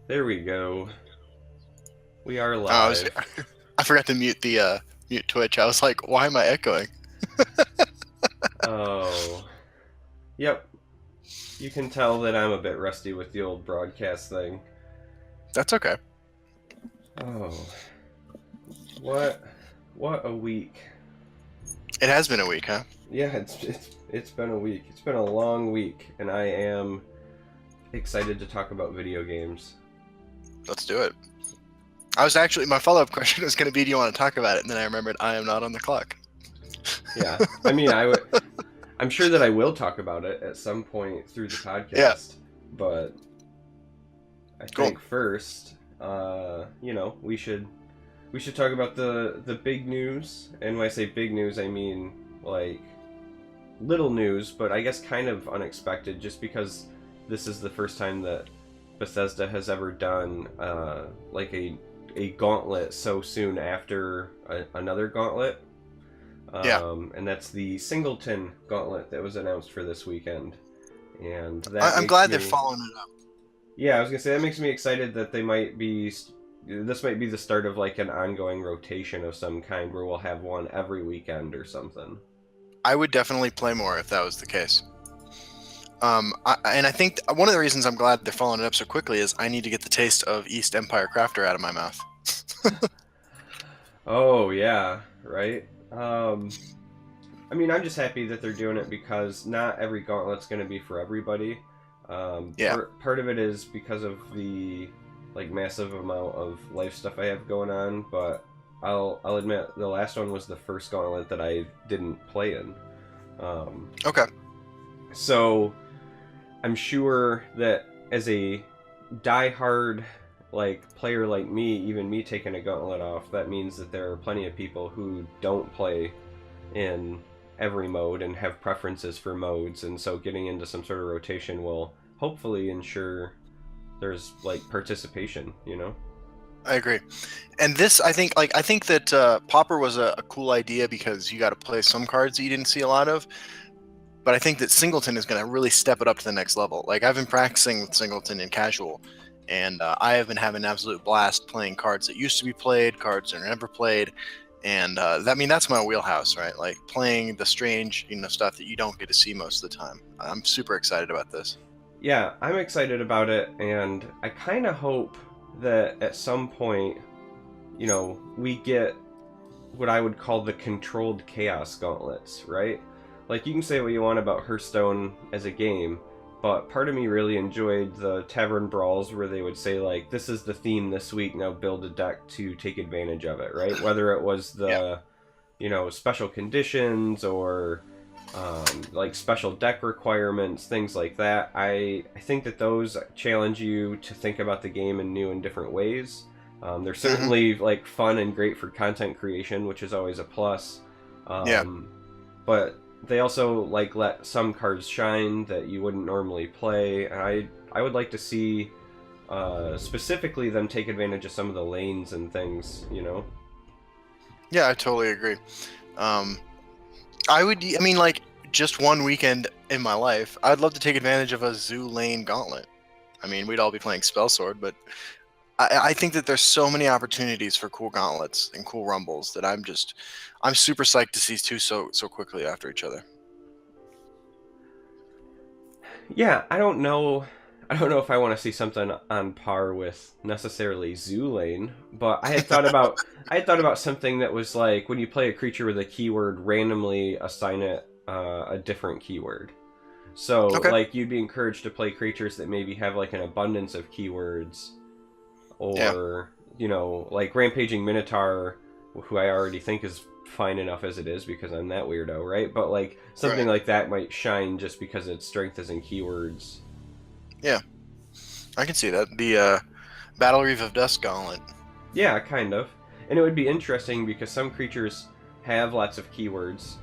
There we go. We are Oh, live. I forgot to mute the mute Twitch. I was like, why am I echoing? Oh. Yep. You can tell that I'm a bit rusty with the old broadcast thing. That's okay. Oh. What a week. It has been a week, huh? Yeah, it's been a week. It's been a long week, and I am excited to talk about video games. Let's do it. My follow-up question was going to be, do you want to talk about it? And then I remembered I am not on the clock. Yeah. I mean, I'm sure that I will talk about it at some point through the podcast. Yeah. But I think first, we should talk about the big news. And when I say big news, I mean like little news, but I guess kind of unexpected, just because this is the first time that Bethesda has ever done like a gauntlet so soon after another gauntlet. And that's the singleton gauntlet that was announced for this weekend. And I'm glad they're following it up. Yeah, I was gonna say that makes me excited that this might be the start of like an ongoing rotation of some kind, where we'll have one every weekend or something. I would definitely play more if that was the case. I think one of the reasons I'm glad they're following it up so quickly is I need to get the taste of East Empire Crafter out of my mouth. Oh yeah, right. I mean, I'm just happy that they're doing it, because not every gauntlet's going to be for everybody. Part of it is because of the like massive amount of life stuff I have going on, but I'll admit the last one was the first gauntlet that I didn't play in. Okay. So I'm sure that as a diehard like player like me, even me taking a gauntlet off, that means that there are plenty of people who don't play in every mode and have preferences for modes, and so getting into some sort of rotation will hopefully ensure there's like participation, you know? I agree. And this, I think that Popper was a cool idea, because you got to play some cards that you didn't see a lot of. But I think that Singleton is going to really step it up to the next level. Like, I've been practicing with Singleton in casual, and I have been having an absolute blast playing cards that used to be played, cards that are never played. And that's my wheelhouse, right? Like playing the strange, stuff that you don't get to see most of the time. I'm super excited about this. Yeah, I'm excited about it, and I kind of hope that at some point, we get what I would call the controlled chaos gauntlets, right? Like, you can say what you want about Hearthstone as a game, but part of me really enjoyed the tavern brawls where they would say, like, this is the theme this week, now build a deck to take advantage of it, right? Whether it was the, special conditions or like special deck requirements, things like that. I think that those challenge you to think about the game in new and different ways. They're certainly like fun and great for content creation, which is always a plus. But they also like let some cards shine that you wouldn't normally play. And I would like to see specifically them take advantage of some of the lanes and things, Yeah, I totally agree. Like, just one weekend in my life, I'd love to take advantage of a zoo lane gauntlet. I mean, we'd all be playing Spellsword, but I think that there's so many opportunities for cool gauntlets and cool rumbles that I'm super psyched to see two so quickly after each other. Yeah, I don't know if I want to see something on par with necessarily Zoo Lane, but I had thought about something that was like, when you play a creature with a keyword, randomly assign it a different keyword. So like, you'd be encouraged to play creatures that maybe have like an abundance of keywords, or like Rampaging Minotaur, who I already think is fine enough as it is because I'm that weirdo, right? But like something like that might shine just because its strength is in keywords. Yeah, I can see that. The Battle Reef of Dusk Gauntlet. Yeah, kind of. And it would be interesting because some creatures have lots of keywords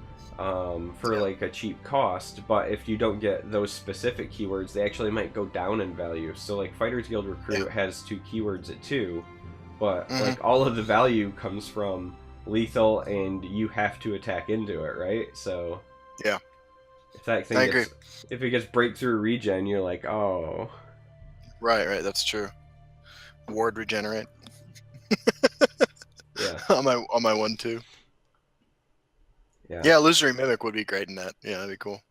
for like a cheap cost, but if you don't get those specific keywords, they actually might go down in value. So like Fighters Guild Recruit has 2 keywords at 2, but like all of the value comes from lethal, and you have to attack into it, right? So yeah, If that thing I agree. if it gets breakthrough regen, you're like, oh. Right, that's true. Ward regenerate. Yeah. on my 1/2. Yeah. Yeah, illusory mimic would be great in that. Yeah, that'd be cool.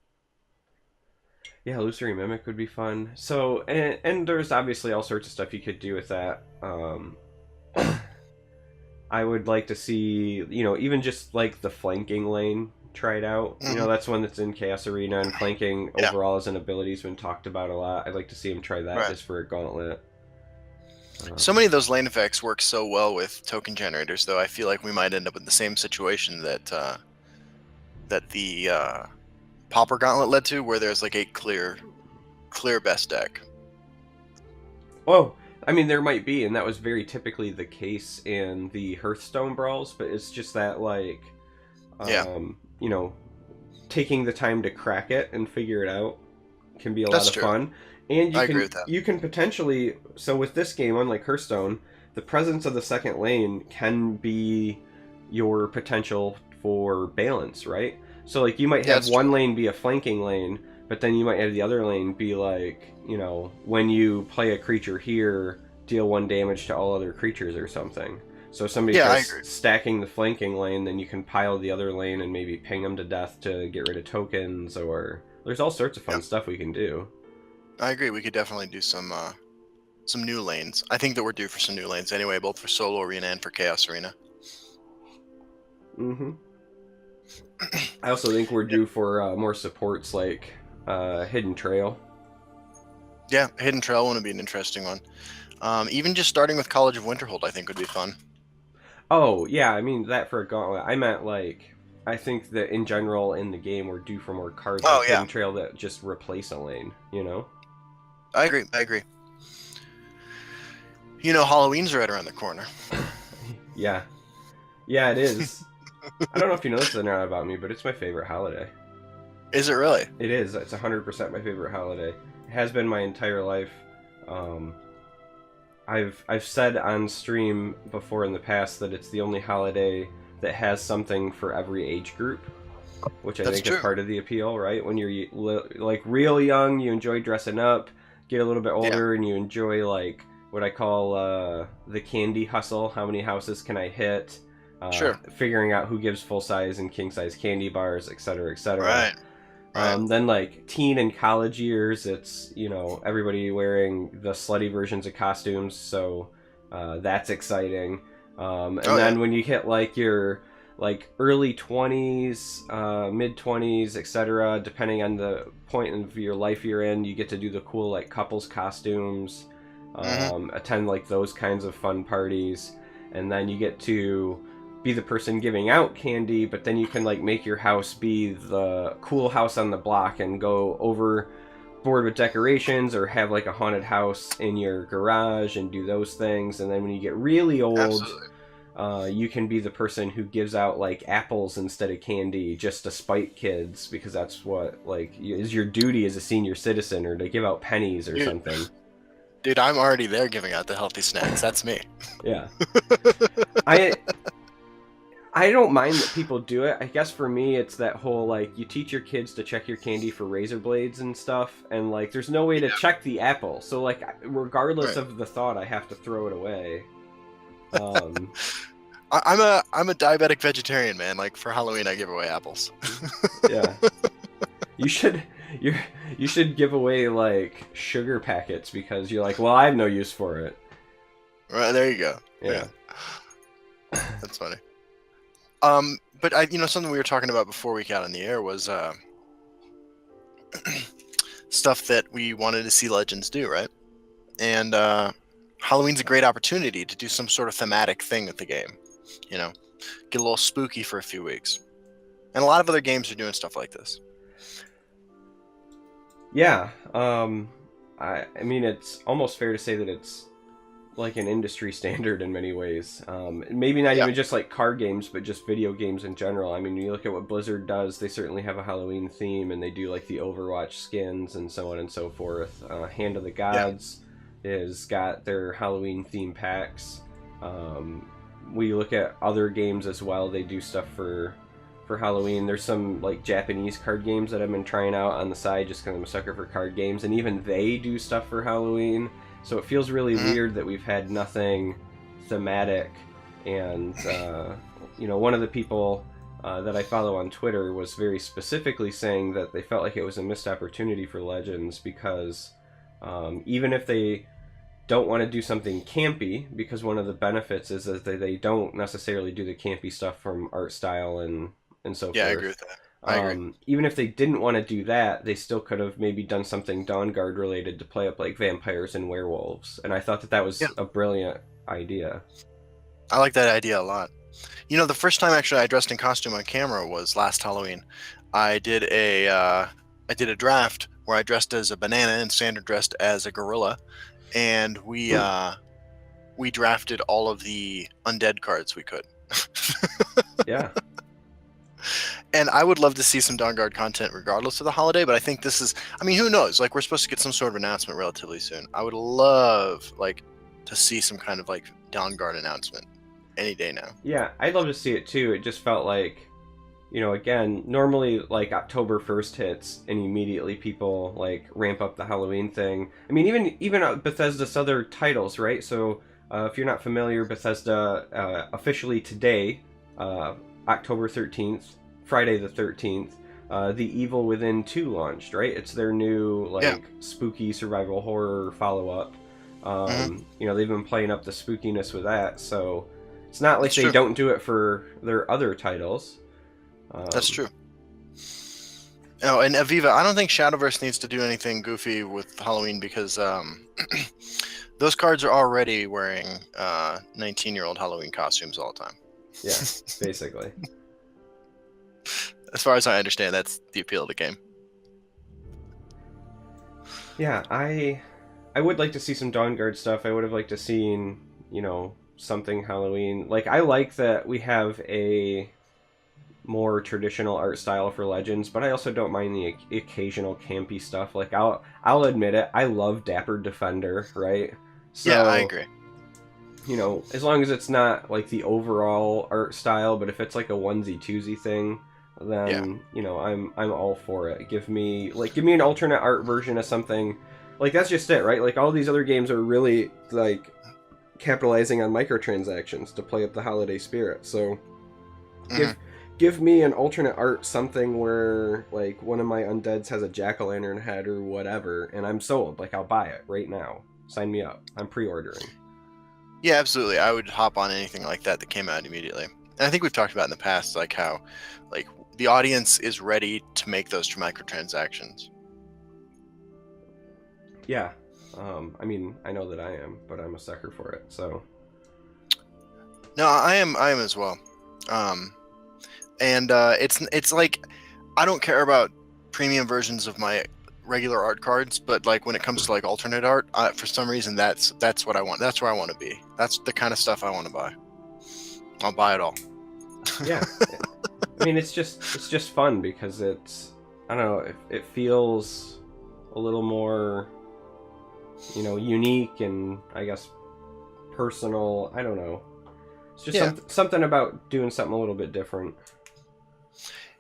Yeah, illusory mimic would be fun. So, and there's obviously all sorts of stuff you could do with that. I would like to see, even just like the flanking lane tried out. Hmm. That's one that's in Chaos Arena, and flanking Yeah. overall as an ability has been talked about a lot. I'd like to see him try that Right. just for a gauntlet. So many of those lane effects work so well with token generators, though. I feel like we might end up in the same situation that the Pauper Gauntlet led to, where there's like a clear best deck. Oh, I mean, there might be, and that was very typically the case in the Hearthstone brawls, but it's just that, like, taking the time to crack it and figure it out can be a lot of fun. And I agree with that. you can potentially, so with this game, unlike Hearthstone, the presence of the second lane can be your potential for balance, right? So, like, you might have one lane be a flanking lane, but then you might have the other lane be like, when you play a creature here, deal 1 damage to all other creatures or something. So if somebody starts stacking the flanking lane, then you can pile the other lane and maybe ping them to death to get rid of tokens, or there's all sorts of fun stuff we can do. I agree. We could definitely do some new lanes. I think that we're due for some new lanes anyway, both for Solo Arena and for Chaos Arena. Mm-hmm. I also think we're due for more supports like Hidden Trail. Yeah, Hidden Trail would be an interesting one. Even just starting with College of Winterhold, I think would be fun. Oh, yeah, I mean, that for a gauntlet. I meant, like, I think that in general in the game we're due for more cards like Hidden Trail that just replace a lane, I agree. Halloween's right around the corner. Yeah. Yeah, it is. I don't know if you know this or not about me, but it's my favorite holiday. Is it really? It is. It's 100% my favorite holiday. It has been my entire life. I've said on stream before in the past that it's the only holiday that has something for every age group, which I think is part of the appeal, right? When you're like real young, you enjoy dressing up. Get a little bit older, and you enjoy like what I call the candy hustle. How many houses can I hit? Figuring out who gives full size and king size candy bars, etc., etc. Right. Then like teen and college years, it's everybody wearing the slutty versions of costumes, so that's exciting. Then when you hit like your like early 20s, mid 20s, etc., depending on the point of your life you're in, you get to do the cool like couples costumes, attend like those kinds of fun parties, and then you get to be the person giving out candy, but then you can like make your house be the cool house on the block and go overboard with decorations, or have like a haunted house in your garage and do those things. And then when you get really old, you can be the person who gives out like apples instead of candy just to spite kids, because that's what like is your duty as a senior citizen, or to give out pennies or something. Dude, I'm already there giving out the healthy snacks. That's me. Yeah. I don't mind that people do it. I guess for me, it's that whole, like, you teach your kids to check your candy for razor blades and stuff, and, like, there's no way to check the apple. So, like, regardless of the thought, I have to throw it away. I'm a diabetic vegetarian, man. Like, for Halloween, I give away apples. Yeah. You should give away, like, sugar packets, because you're like, well, I have no use for it. Right, there you go. Yeah. That's funny. But something we were talking about before we got on the air was stuff that we wanted to see Legends do, right? And Halloween's a great opportunity to do some sort of thematic thing with the game. Get a little spooky for a few weeks. And a lot of other games are doing stuff like this. Yeah. I mean, it's almost fair to say that it's like an industry standard in many ways. Maybe not even just like card games, but just video games in general. I mean, you look at what Blizzard does, they certainly have a Halloween theme, and they do like the Overwatch skins and so on and so forth. Hand of the Gods is got their Halloween theme packs. We look at other games as well. They do stuff for for Halloween. There's some like Japanese card games that I've been trying out on the side just because I'm a sucker for card games, and even they do stuff for Halloween. So it feels really weird that we've had nothing thematic. And one of the people that I follow on Twitter was very specifically saying that they felt like it was a missed opportunity for Legends because even if they don't want to do something campy, because one of the benefits is that they don't necessarily do the campy stuff from art style and so forth. Yeah, I agree with that. I agree. Even if they didn't want to do that, they still could have maybe done something Dawn Guard related to play up like vampires and werewolves. And I thought that was a brilliant idea. I like that idea a lot. The first time actually I dressed in costume on camera was last Halloween. I did a draft where I dressed as a banana and Sandra dressed as a gorilla, and we drafted all of the undead cards we could. Yeah. And I would love to see some Dawn Guard content regardless of the holiday, but I think this is, who knows? Like, we're supposed to get some sort of announcement relatively soon. I would love, to see some kind of, Dawn Guard announcement any day now. Yeah, I'd love to see it too. It just felt like, again, normally, October 1st hits, and immediately people, ramp up the Halloween thing. I mean, even Bethesda's other titles, right? So, if you're not familiar, Bethesda, officially today, October 13th, Friday the 13th, The Evil Within 2 launched, right? It's their new, spooky survival horror follow-up. They've been playing up the spookiness with that, so it's not like they don't do it for their other titles. That's true. Oh, and Aviva, I don't think Shadowverse needs to do anything goofy with Halloween because those cards are already wearing 19-year-old Halloween costumes all the time. Yeah, basically. As far as I understand, that's the appeal of the game. Yeah, I would like to see some Dawn Guard stuff. I would have liked to seen, something Halloween. I like that we have a more traditional art style for Legends, but I also don't mind the occasional campy stuff. I'll admit it, I love Dapper Defender, right? So, yeah, I agree. As long as it's not the overall art style, but if it's a onesie twosie thing, then I'm all for it. Give me an alternate art version of something. That's just it, right? All these other games are really capitalizing on microtransactions to play up the holiday spirit. So give me an alternate art something where one of my undeads has a jack-o'-lantern head or whatever, and I'm sold. I'll buy it right now. Sign me up. I'm pre-ordering. Yeah, absolutely. I would hop on anything like that came out immediately. And I think we've talked about in the past how the audience is ready to make those microtransactions. Yeah. I know that I am, but I'm a sucker for it, so. No, I am as well. It's I don't care about premium versions of my regular art cards, but when it comes to alternate art, for some reason that's what I want. That's where I want to be. That's the kind of stuff I want to buy. I'll buy it all. Yeah. It's just fun because it's, I don't know, it feels a little more, unique and I guess personal. I don't know. It's just something about doing something a little bit different.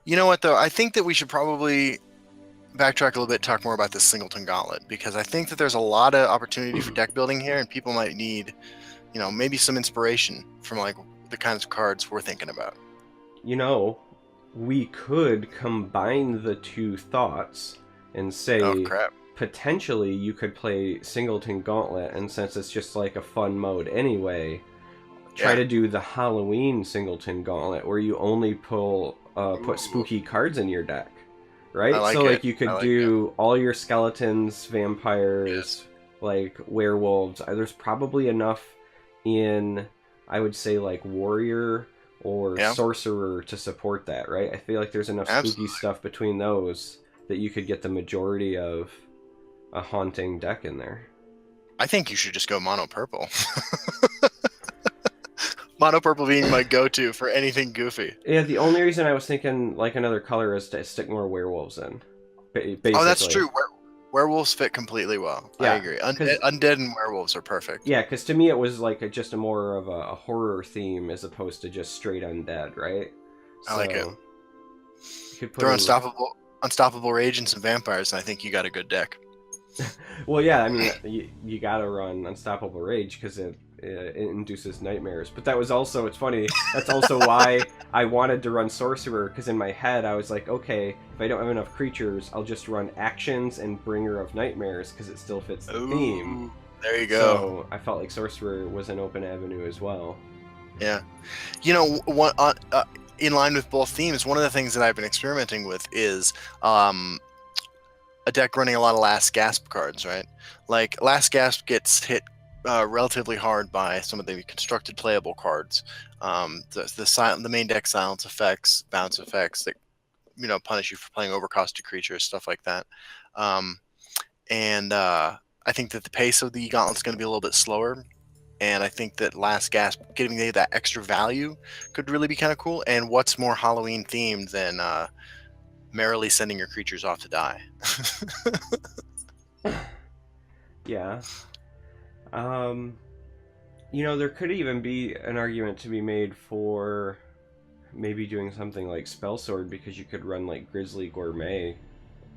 You know what though? I think that we should probably backtrack a little bit, talk more about this Singleton Gauntlet, because I think that there's a lot of opportunity for deck building here, and people might need, maybe some inspiration from the kinds of cards we're thinking about. We could combine the two thoughts and say, oh crap, potentially you could play Singleton Gauntlet, and since it's just a fun mode anyway, try to do the Halloween Singleton Gauntlet where you only put spooky cards in your deck. Right? You could do all your skeletons, vampires, werewolves. There's probably enough in, I would say, warrior or sorcerer to support that, right? I feel like there's enough spooky stuff between those that you could get the majority of a haunting deck in there. I think you should just go mono purple. Mono purple being my go-to for anything goofy. Yeah, the only reason I was thinking another color is to stick more werewolves in. Basically. Oh, that's true. Werewolves fit completely well. Yeah, I agree. Undead and werewolves are perfect. Yeah, because to me it was just a more of a horror theme as opposed to just straight undead, right? I like it. could put Throw in... unstoppable rage and some vampires, and I think you got a good deck. Well, yeah, I mean, you gotta run Unstoppable Rage because it induces nightmares. But that was also, it's funny, that's also why I wanted to run Sorcerer, because in my head I was like, okay, if I don't have enough creatures, I'll just run Actions and Bringer of Nightmares because it still fits the theme. There you go. So I felt like Sorcerer was an open avenue as well. Yeah. In line with both themes, one of the things that I've been experimenting with is a deck running a lot of Last Gasp cards, right? Like, Last Gasp gets hit relatively hard by some of the constructed playable cards. The main deck silence effects, bounce effects that punish you for playing overcosted creatures, stuff like that. I think that the pace of the Gauntlet's going to be a little bit slower, and I think that Last Gasp giving you that extra value could really be kind of cool. And what's more Halloween themed than merrily sending your creatures off to die? Yeah. There could even be an argument to be made for maybe doing something like Spell Sword, because you could run like Grizzly Gourmet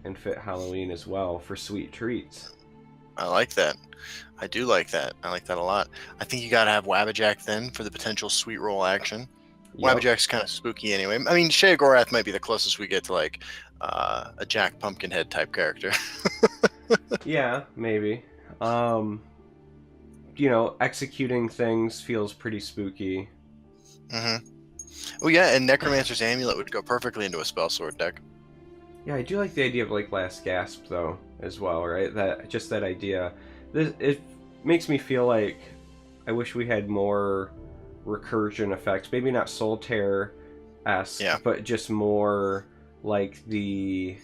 and fit Halloween as well for sweet treats. I like that. I do like that. I like that a lot. I think you got to have Wabbajack then for the potential sweet roll action. Yep. Wabbajack's kind of spooky anyway. I mean, Sheogorath might be the closest we get to like a Jack Pumpkinhead type character. Yeah, maybe. Executing things feels pretty spooky. Mm-hmm. Oh yeah, and Necromancer's Amulet would go perfectly into a Spell Sword deck. Yeah, I do like the idea of like Last Gasp though as well, right? That idea. It makes me feel like I wish we had more recursion effects. Maybe not Solitaire-esque, but just more like the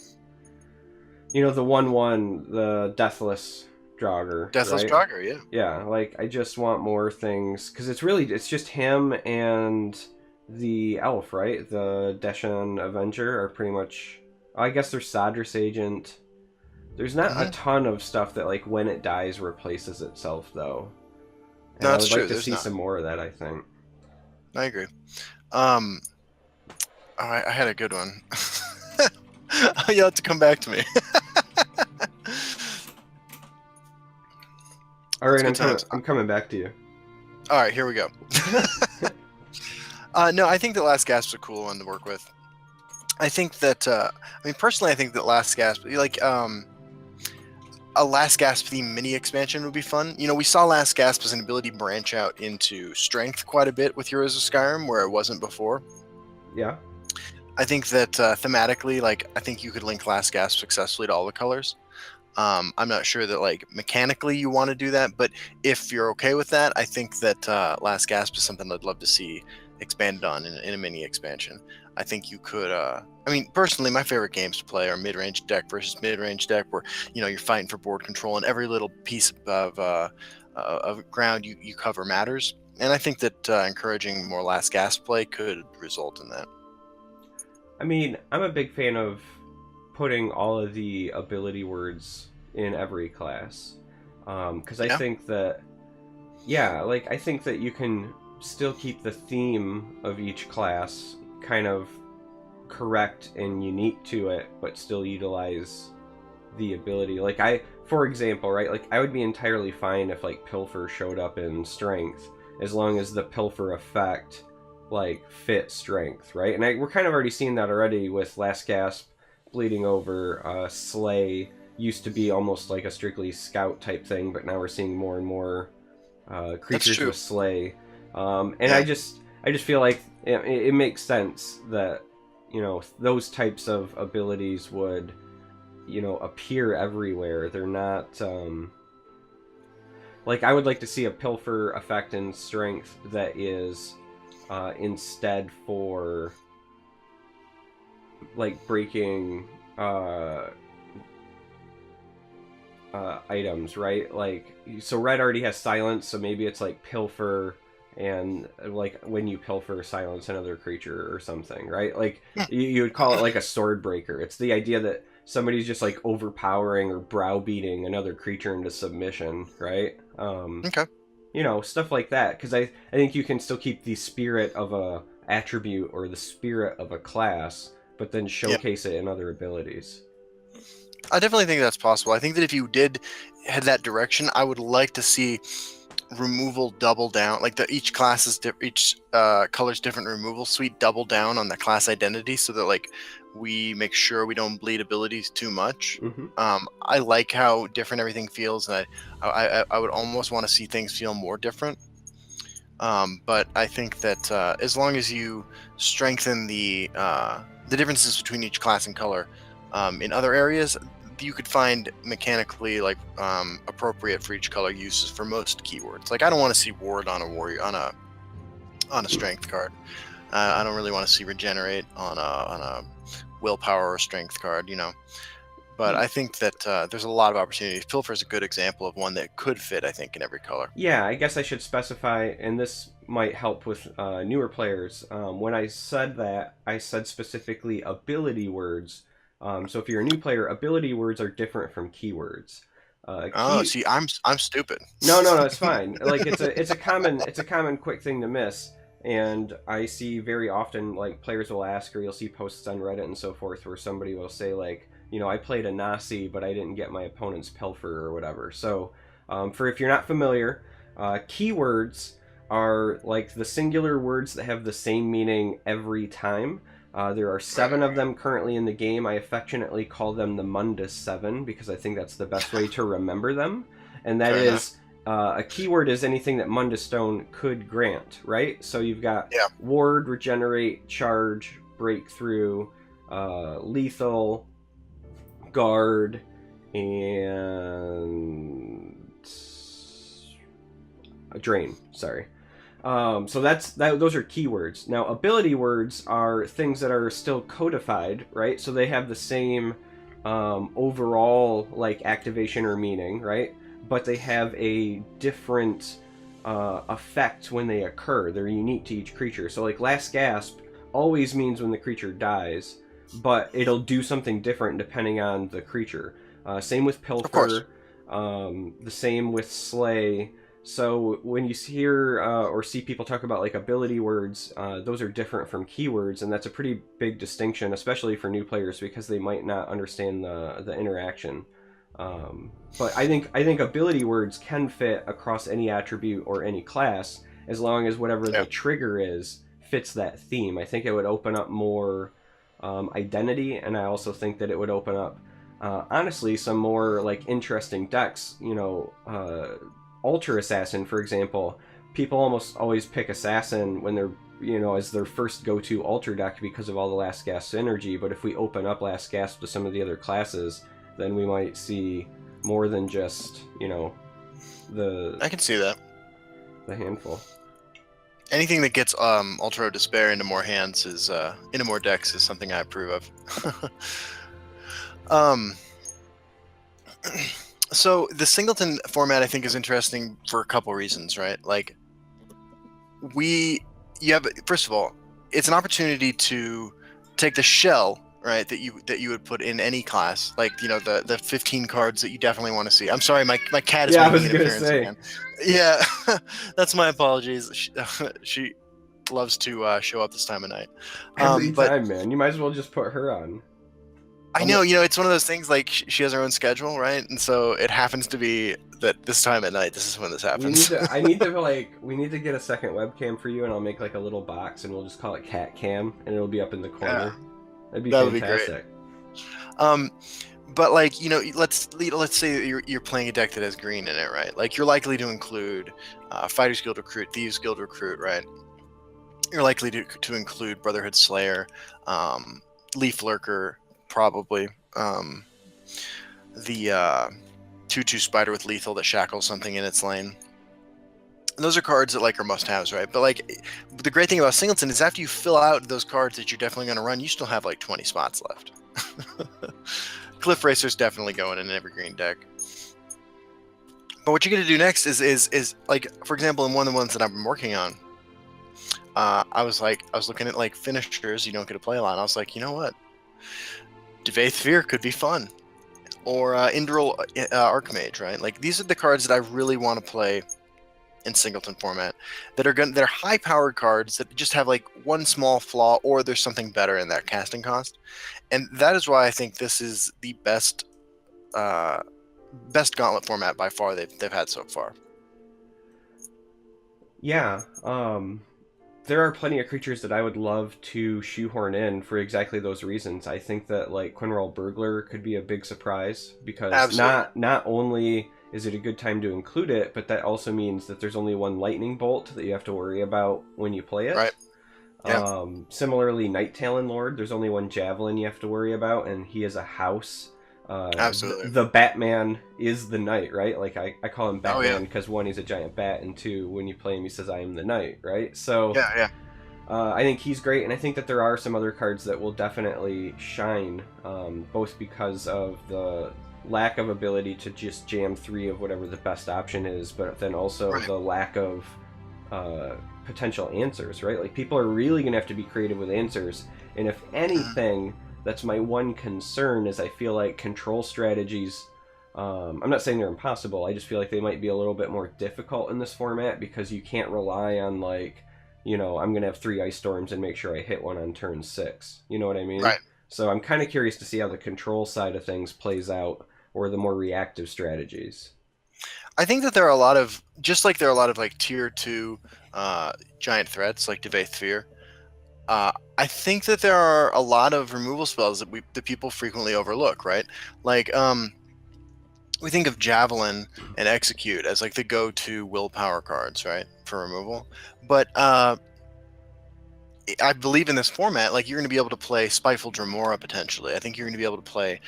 1/1, the Deathless Draugr. Deathless Draugr, yeah. Yeah, like I just want more things, because it's just him and the elf, right? The Deshan Avenger are pretty much... I guess there's Sadris Agent. There's not a ton of stuff that, like, when it dies, replaces itself, though. And no, that's true. I would like to see some more of that, I think. I agree. I had a good one. You'll have to come back to me. All right, I'm coming back to you. All right, here we go. No, I think that Last Gasp's a cool one to work with. I think that, personally, I think that Last Gasp, like, a Last Gasp theme mini expansion would be fun. We saw Last Gasp as an ability branch out into strength quite a bit with Heroes of Skyrim, where it wasn't before. Yeah. I think that thematically, like, I think you could link Last Gasp successfully to all the colors. I'm not sure that, like, mechanically you want to do that, but if you're okay with that, I think that Last Gasp is something I'd love to see expanded on in a mini expansion. I think you could, personally, my favorite games to play are mid-range deck versus mid-range deck, where, you're fighting for board control and every little piece of ground you cover matters. And I think that encouraging more Last Gasp play could result in that. I mean, I'm a big fan of putting all of the ability words in every class. Because I think that, I think that you can still keep the theme of each class kind of correct and unique to it, but still utilize the ability. Like, for example, right, like, I would be entirely fine if, like, Pilfer showed up in Strength, as long as the Pilfer effect, like, fit Strength, right? And we're kind of already seeing that already with Last Gasp bleeding over. Slay used to be almost like a strictly scout type thing, but now we're seeing more and more creatures with Slay. I just feel like it makes sense that, those types of abilities would, appear everywhere. They're not, like, I would like to see a Pilfer effect in Strength that is instead for, like, breaking items, right? Like, so Red already has Silence, so maybe it's like Pilfer, and like when you pilfer, silence another creature or something, right? Like, you would call it like a sword breaker. It's the idea that somebody's just like overpowering or browbeating another creature into submission, right? Okay. Stuff like that, because I think you can still keep the spirit of a attribute or the spirit of a class, but then showcase it in other abilities. I definitely think that's possible. I think that if you did head that direction, I would like to see removal double down, like each class is each color's different removal suite double down on the class identity, so that like we make sure we don't bleed abilities too much. I like how different everything feels, and I would almost want to see things feel more different. But I think that as long as you strengthen the differences between each class and color in other areas, you could find mechanically like appropriate for each color uses for most keywords. Like I don't want to see ward on a warrior on a strength card. I don't really want to see regenerate on a willpower or strength card, you know. But I think that there's a lot of opportunities. Pilfer is a good example of one that could fit, I think, in every color. Yeah, I guess I should specify, and this might help with newer players. When I said that, I said specifically ability words. So if you're a new player, ability words are different from keywords. See, I'm stupid. No, it's fine. Like it's a common quick thing to miss, and I see very often like players will ask, or you'll see posts on Reddit and so forth where somebody will say like, you know, I played a Nasi, but I didn't get my opponent's Pilfer or whatever. So for if you're not familiar, keywords are like the singular words that have the same meaning every time. There are 7 of them currently in the game. I affectionately call them the Mundus 7 because I think that's the best way to remember them. And that is, a keyword is anything that Mundus Stone could grant, right? So you've got ward, regenerate, charge, breakthrough, lethal, guard, and drain. Sorry. So those are keywords. Now, ability words are things that are still codified, right? So they have the same overall like activation or meaning, right? But they have a different effect when they occur. They're unique to each creature. So like Last Gasp always means when the creature dies, but it'll do something different depending on the creature. Same with Pilfer. The same with Slay. So when you hear or see people talk about like ability words, those are different from keywords, and that's a pretty big distinction, especially for new players because they might not understand the interaction. But I think ability words can fit across any attribute or any class as long as whatever the trigger is fits that theme. I think it would open up more identity, and I also think that it would open up honestly some more like interesting decks. You know. Ultra Assassin, for example, people almost always pick Assassin when they're, you know, as their first go-to Ultra deck because of all the Last Gasp synergy, but if we open up Last Gasp to some of the other classes, then we might see more than just, you know, I can see that. The handful. Anything that gets Ultra Despair into more hands is into more decks is something I approve of. So the singleton format I think is interesting for a couple reasons, right? Like first of all, it's an opportunity to take the shell, right, that you would put in any class, like, you know, the 15 cards that you definitely want to see. I'm sorry, my cat is making an appearance again. Yeah, that's my apologies. She loves to show up this time of night. Every time, man. You might as well just put her on. I know, you know, it's one of those things like she has her own schedule, right? And so it happens to be that this time at night, this is when this happens. We need to get a second webcam for you, and I'll make like a little box, and we'll just call it Cat Cam, and it'll be up in the corner. That'd be fantastic. But like, you know, let's say you're playing a deck that has green in it, right? Like you're likely to include Fighters Guild Recruit, Thieves Guild Recruit, right? You're likely to include Brotherhood Slayer, Leaf Lurker. Probably the 2/2 spider with lethal that shackles something in its lane. And those are cards that like are must-haves, right? But like the great thing about Singleton is after you fill out those cards that you're definitely going to run, you still have like 20 spots left. Cliff Racer's definitely going in an evergreen deck. But what you're going to do next is like, for example, in one of the ones that I've been working on, I was looking at like finishers you don't get to play a lot, and I was like, you know what? Devaith Fear could be fun, or Indral Archmage, right? Like these are the cards that I really want to play in singleton format they're high powered cards that just have like one small flaw, or there's something better in that casting cost. And that is why I think this is the best Gauntlet format by far they've had so far. Yeah, there are plenty of creatures that I would love to shoehorn in for exactly those reasons. I think that like Quinrall Burglar could be a big surprise because Absolutely. not only is it a good time to include it, but that also means that there's only one lightning bolt that you have to worry about when you play Right. it. Yeah. Similarly, Night Talon Lord, there's only one javelin you have to worry about, and he is a house. Absolutely. The Batman is the knight, right? Like I call him Oh yeah. Batman because one, he's a giant bat, and two, when you play him, he says, "I am the knight," right? So Yeah. Yeah. I think he's great, and I think that there are some other cards that will definitely shine, both because of the lack of ability to just jam 3 of whatever the best option is, but then also Right. the lack of potential answers, right? Like, people are really going to have to be creative with answers, and if anything, that's my one concern, is I feel like control strategies, I'm not saying they're impossible, I just feel like they might be a little bit more difficult in this format, because you can't rely on, like, I'm going to have 3 ice storms and make sure I hit one on turn 6. You know what I mean? Right. So I'm kind of curious to see how the control side of things plays out, or the more reactive strategies. I think that there are a lot of, just like there are a lot of like tier 2 giant threats like Devaith Fear. I think that there are a lot of removal spells that people frequently overlook, right? Like we think of Javelin and Execute as like the go-to willpower cards, right, for removal. But I believe in this format, like, you're going to be able to play Spiteful Dremora potentially. I think you're going to be able to play,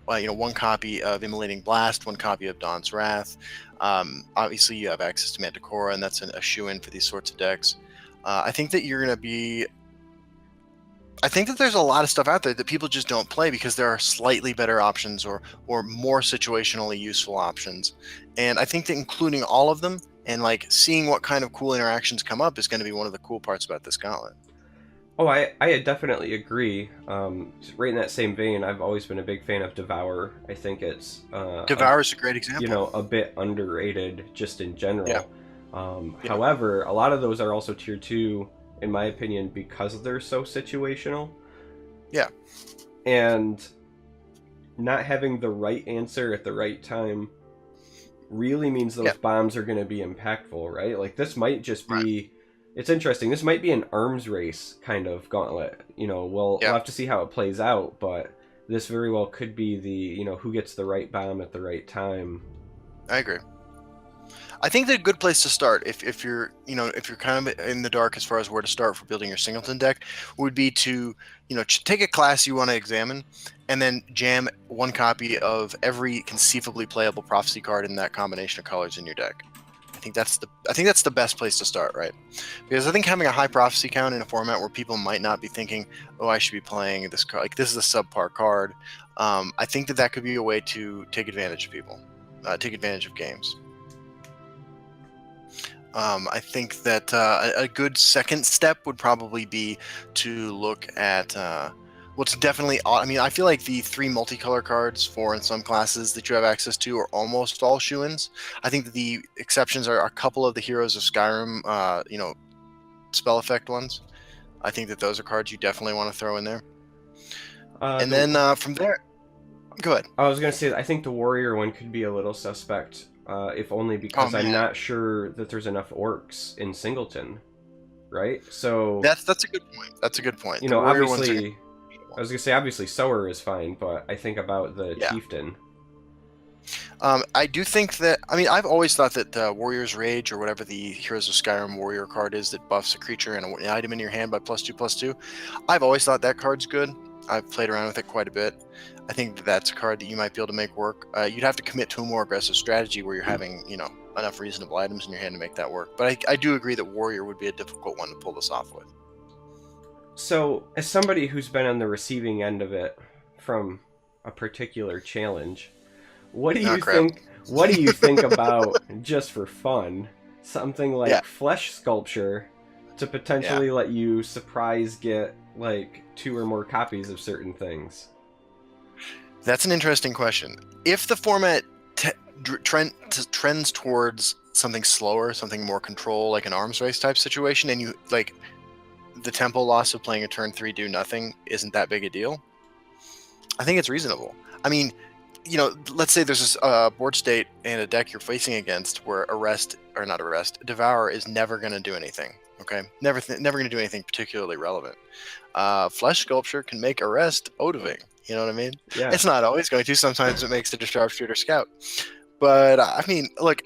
one copy of Immolating Blast, one copy of Dawn's Wrath. Obviously, you have access to Manticora, and that's a shoe-in for these sorts of decks. I think that you're going to be. I think that there's a lot of stuff out there that people just don't play because there are slightly better options or more situationally useful options. And I think that including all of them and like seeing what kind of cool interactions come up is going to be one of the cool parts about this gauntlet. Oh, I definitely agree. Right in that same vein, I've always been a big fan of Devour. I think it's Devour is a great example. a bit underrated just in general. Yeah. Yeah. However, a lot of those are also tier 2, in my opinion, because they're so situational. Yeah. And not having the right answer at the right time really means those bombs are going to be impactful, right? Like, this might just be... Right. It's interesting. This might be an arms race kind of gauntlet. We'll have to see how it plays out, but this very well could be the, who gets the right bomb at the right time. I agree. I think that a good place to start, if you're kind of in the dark as far as where to start for building your singleton deck, would be to take a class you want to examine, and then jam one copy of every conceivably playable prophecy card in that combination of colors in your deck. I think that's the best place to start, right? Because I think having a high prophecy count in a format where people might not be thinking, oh, I should be playing this card, like this is a subpar card. I think that could be a way to take advantage of people, take advantage of games. I think that a good second step would probably be to look at what's definitely... I feel like the 3 multicolor cards for in some classes that you have access to are almost all shoe-ins. I think that the exceptions are a couple of the Heroes of Skyrim, spell effect ones. I think that those are cards you definitely want to throw in there. And then from there... Go ahead. I was going to say, I think the Warrior one could be a little suspect, if only because I'm not sure that there's enough orcs in Singleton, right? So that's a good point. That's a good point. Obviously, I was going to say, obviously Sower is fine, but I think about the Chieftain. I do think that... I've always thought that Warrior's Rage, or whatever the Heroes of Skyrim Warrior card is that buffs a creature and an item in your hand by +2/+2, I've always thought that card's good. I've played around with it quite a bit. I think that's a card that you might be able to make work. You'd have to commit to a more aggressive strategy where you're having, enough reasonable items in your hand to make that work. But I do agree that Warrior would be a difficult one to pull this off with. So, as somebody who's been on the receiving end of it from a particular challenge, what do you think? What do you think about, just for fun, something like Flesh Sculpture to potentially let you surprise get like 2 or more copies of certain things? That's an interesting question. If the format trends towards something slower, something more control, like an arms race type situation, and you like the tempo loss of playing a turn 3 do nothing isn't that big a deal, I think it's reasonable. I mean, let's say there's this board state and a deck you're facing against where Devour is never going to do anything. Okay, never going to do anything particularly relevant. Flesh Sculpture can make Arrest Odoving. You know what I mean? Yeah. It's not always going to. Sometimes it makes it a Sharpshooter Scout. But I mean, look,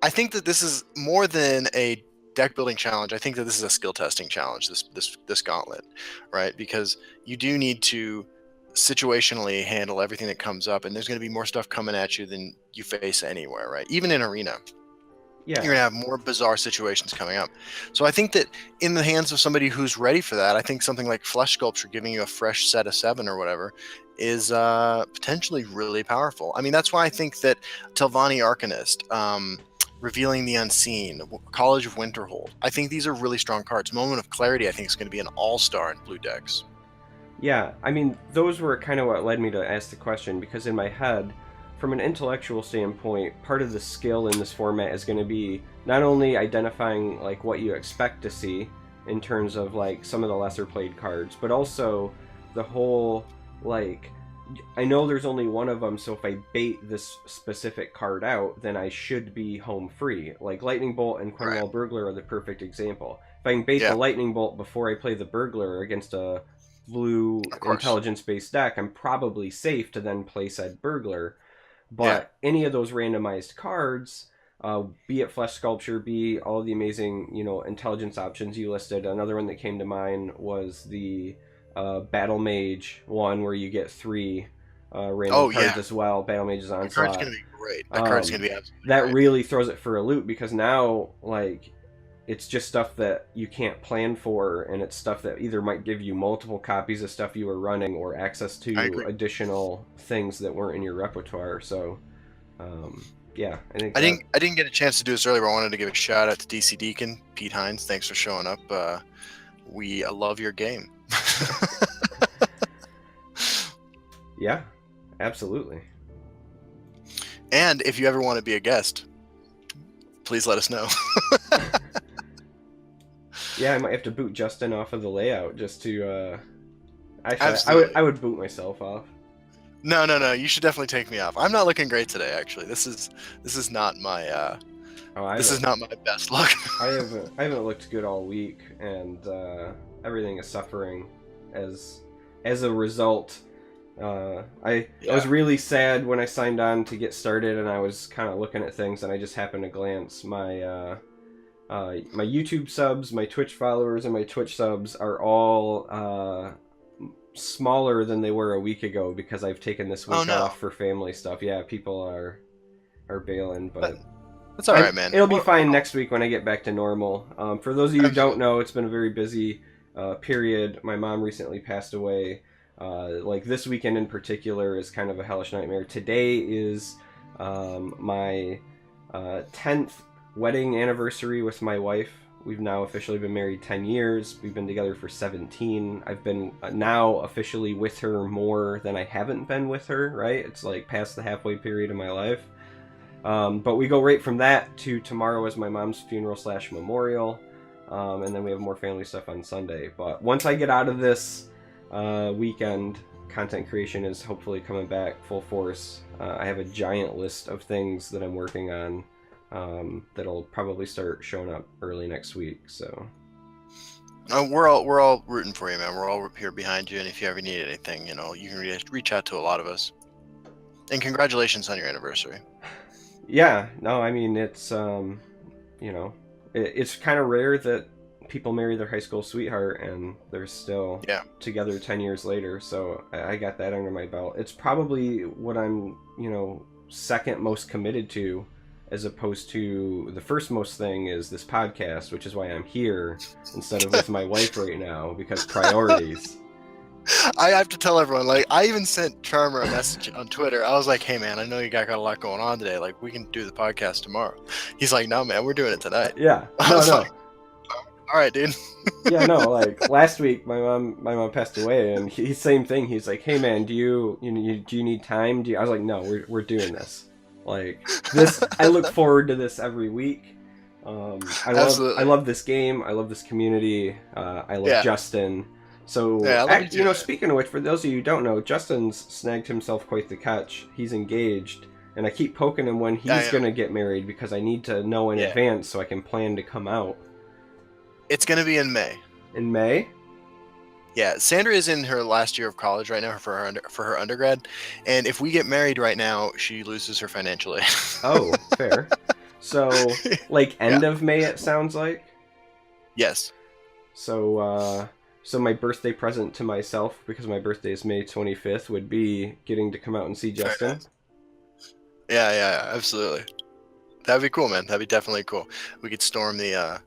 I think that this is more than a deck building challenge. I think that this is a skill testing challenge. This gauntlet, right? Because you do need to situationally handle everything that comes up, and there's going to be more stuff coming at you than you face anywhere, right? Even in arena, Yeah, you're going to have more bizarre situations coming up. So I think that in the hands of somebody who's ready for that, I think something like Flesh Sculpture giving you a fresh set of 7 or whatever is potentially really powerful. I mean, that's why I think that Telvanni Arcanist, Revealing the Unseen, College of Winterhold, I think these are really strong cards. Moment of Clarity, I think, is going to be an all-star in blue decks. Yeah, I mean, those were kind of what led me to ask the question, because in my head, from an intellectual standpoint, part of the skill in this format is going to be not only identifying like what you expect to see in terms of like some of the lesser played cards, but also the whole like, I know there's only one of them, so if I bait this specific card out, then I should be home free. Like Lightning Bolt and Cornwall Burglar are the perfect example. If I can bait the Lightning Bolt before I play the Burglar against a blue intelligence-based deck, I'm probably safe to then play said Burglar. But any of those randomized cards, be it Flesh Sculpture, be all the amazing, intelligence options you listed. Another one that came to mind was the Battle Mage one, where you get 3 random cards as well. Battle Mage is on. That card's going to be great. That card's going to be absolutely that great. really throws it for a loop, because now, like, it's just stuff that you can't plan for, and it's stuff that either might give you multiple copies of stuff you were running or access to additional things that weren't in your repertoire. So, I think I didn't get a chance to do this earlier, but I wanted to give a shout out to DCDeacon, Pete Hines. Thanks for showing up. We love your game. Yeah, absolutely. And if you ever want to be a guest, please let us know. Yeah, I might have to boot Justin off of the layout just to. Actually, I would boot myself off. No. You should definitely take me off. I'm not looking great today. Actually, this is not my. This is not my best luck. I haven't looked good all week, and everything is suffering as a result. I was really sad when I signed on to get started, and I was kind of looking at things, and I just happened to glance my my YouTube subs, my Twitch followers, and my Twitch subs are all smaller than they were a week ago, because I've taken this week off for family stuff. Yeah, people are bailing, but that's all right, man. It'll be fine next week when I get back to normal. For those of you who don't know, it's been a very busy period. My mom recently passed away. Like this weekend in particular is kind of a hellish nightmare. Today is my 10th wedding anniversary with my wife. We've now officially been married 10 years. We've been together for 17. I've been now officially with her more than I haven't been with her, right? It's like past the halfway period of my life. But we go right from that to tomorrow is my mom's funeral / memorial. And then we have more family stuff on Sunday. But once I get out of this weekend, content creation is hopefully coming back full force. I have a giant list of things that I'm working on that'll probably start showing up early next week. So we're all rooting for you, man. We're all here behind you, and if you ever need anything, you can reach out to a lot of us. And congratulations on your anniversary. Yeah, no, I mean it's it's kind of rare that people marry their high school sweetheart and they're still together 10 years later. So I got that under my belt. It's probably what I'm second most committed to, as opposed to the first most thing is this podcast, which is why I'm here instead of with my wife right now, because priorities. I have to tell everyone, like, I even sent Charmer a message on Twitter. I was like, hey, man, I know you got a lot going on today. Like, we can do the podcast tomorrow. He's like, no, man, we're doing it tonight. Yeah. I was like, all right, dude. Yeah, no, like, last week, my mom passed away, and same thing. He's like, hey, man, do you need time? I was like, no, we're doing this. Like this, I look forward to this every week. I Absolutely. love this game. I love this community. I love Yeah. Justin. So, Yeah, I love you too, man. speaking of which, for those of you who don't know, Justin's snagged himself quite the catch. He's engaged, and I keep poking him when I he's am. gonna get married because I need to know in Yeah. advance so I can plan to come out It's going to be in May. in May. Yeah, Sandra is in her last year of college right now for her undergrad, and if we get married right now, she loses her financial aid. Oh, fair. So, like Yeah. end of May, it sounds like. Yes. So my birthday present to myself, because my birthday is May 25th, would be getting to come out and see Very Justin. nice. Yeah, absolutely. That'd be cool, man. That'd be definitely cool. We could storm the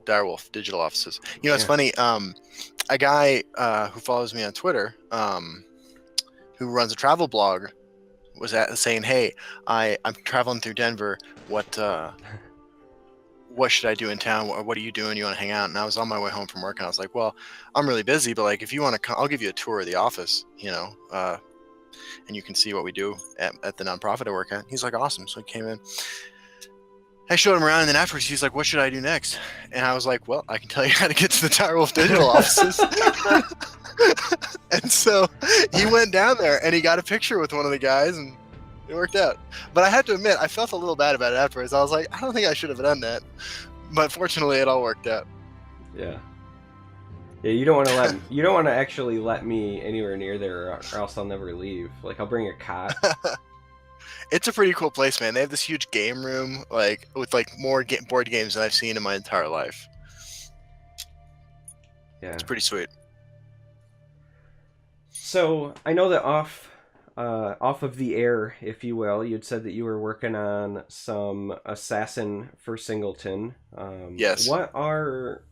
Direwolf digital offices. You know, it's funny. A guy who follows me on Twitter, who runs a travel blog, was saying, "Hey, I'm traveling through Denver. What should I do in town? What are you doing? You want to hang out?" And I was on my way home from work, and I was like, "Well, I'm really busy, but like, if you want to come, I'll give you a tour of the office. You know, and you can see what we do at the nonprofit I work at." He's like, "Awesome." So he came in. I showed him around, and then afterwards, he's like, "What should I do next?" And I was like, "Well, I can tell you how to get to the Direwolf digital offices." And so he went down there, and he got a picture with one of the guys, and it worked out. But I have to admit, I felt a little bad about it afterwards. I was like, I don't think I should have done that. But fortunately, it all worked out. Yeah. Yeah, you don't want to actually let me anywhere near there, or else I'll never leave. Like I'll bring a cot. It's a pretty cool place, man. They have this huge game room, like with like more board games than I've seen in my entire life. Yeah. It's pretty sweet. So I know that off of the air, if you will, you'd said that you were working on some assassin for Singleton. Yes. What are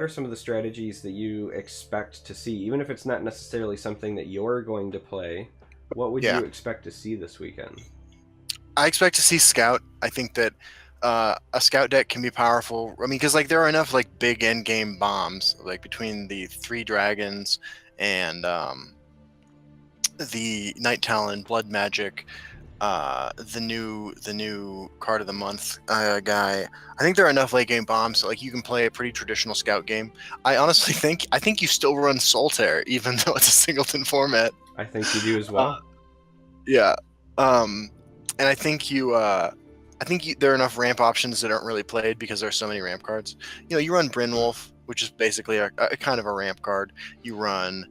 some of the strategies that you expect to see, even if it's not necessarily something that you're going to play? What would you expect to see this weekend? I expect to see Scout. I think that a Scout deck can be powerful. I mean, because like there are enough like big end game bombs, like between the 3 dragons and the Night Talon, Blood Magic, the new card of the month guy. I think there are enough late game bombs so like you can play a pretty traditional Scout game. I honestly think you still run Solitaire even though it's a Singleton format. I think you do as well. Yeah. And I think there are enough ramp options that aren't really played because there's so many ramp cards. You know, you run Brynwolf, which is basically a kind of a ramp card. You run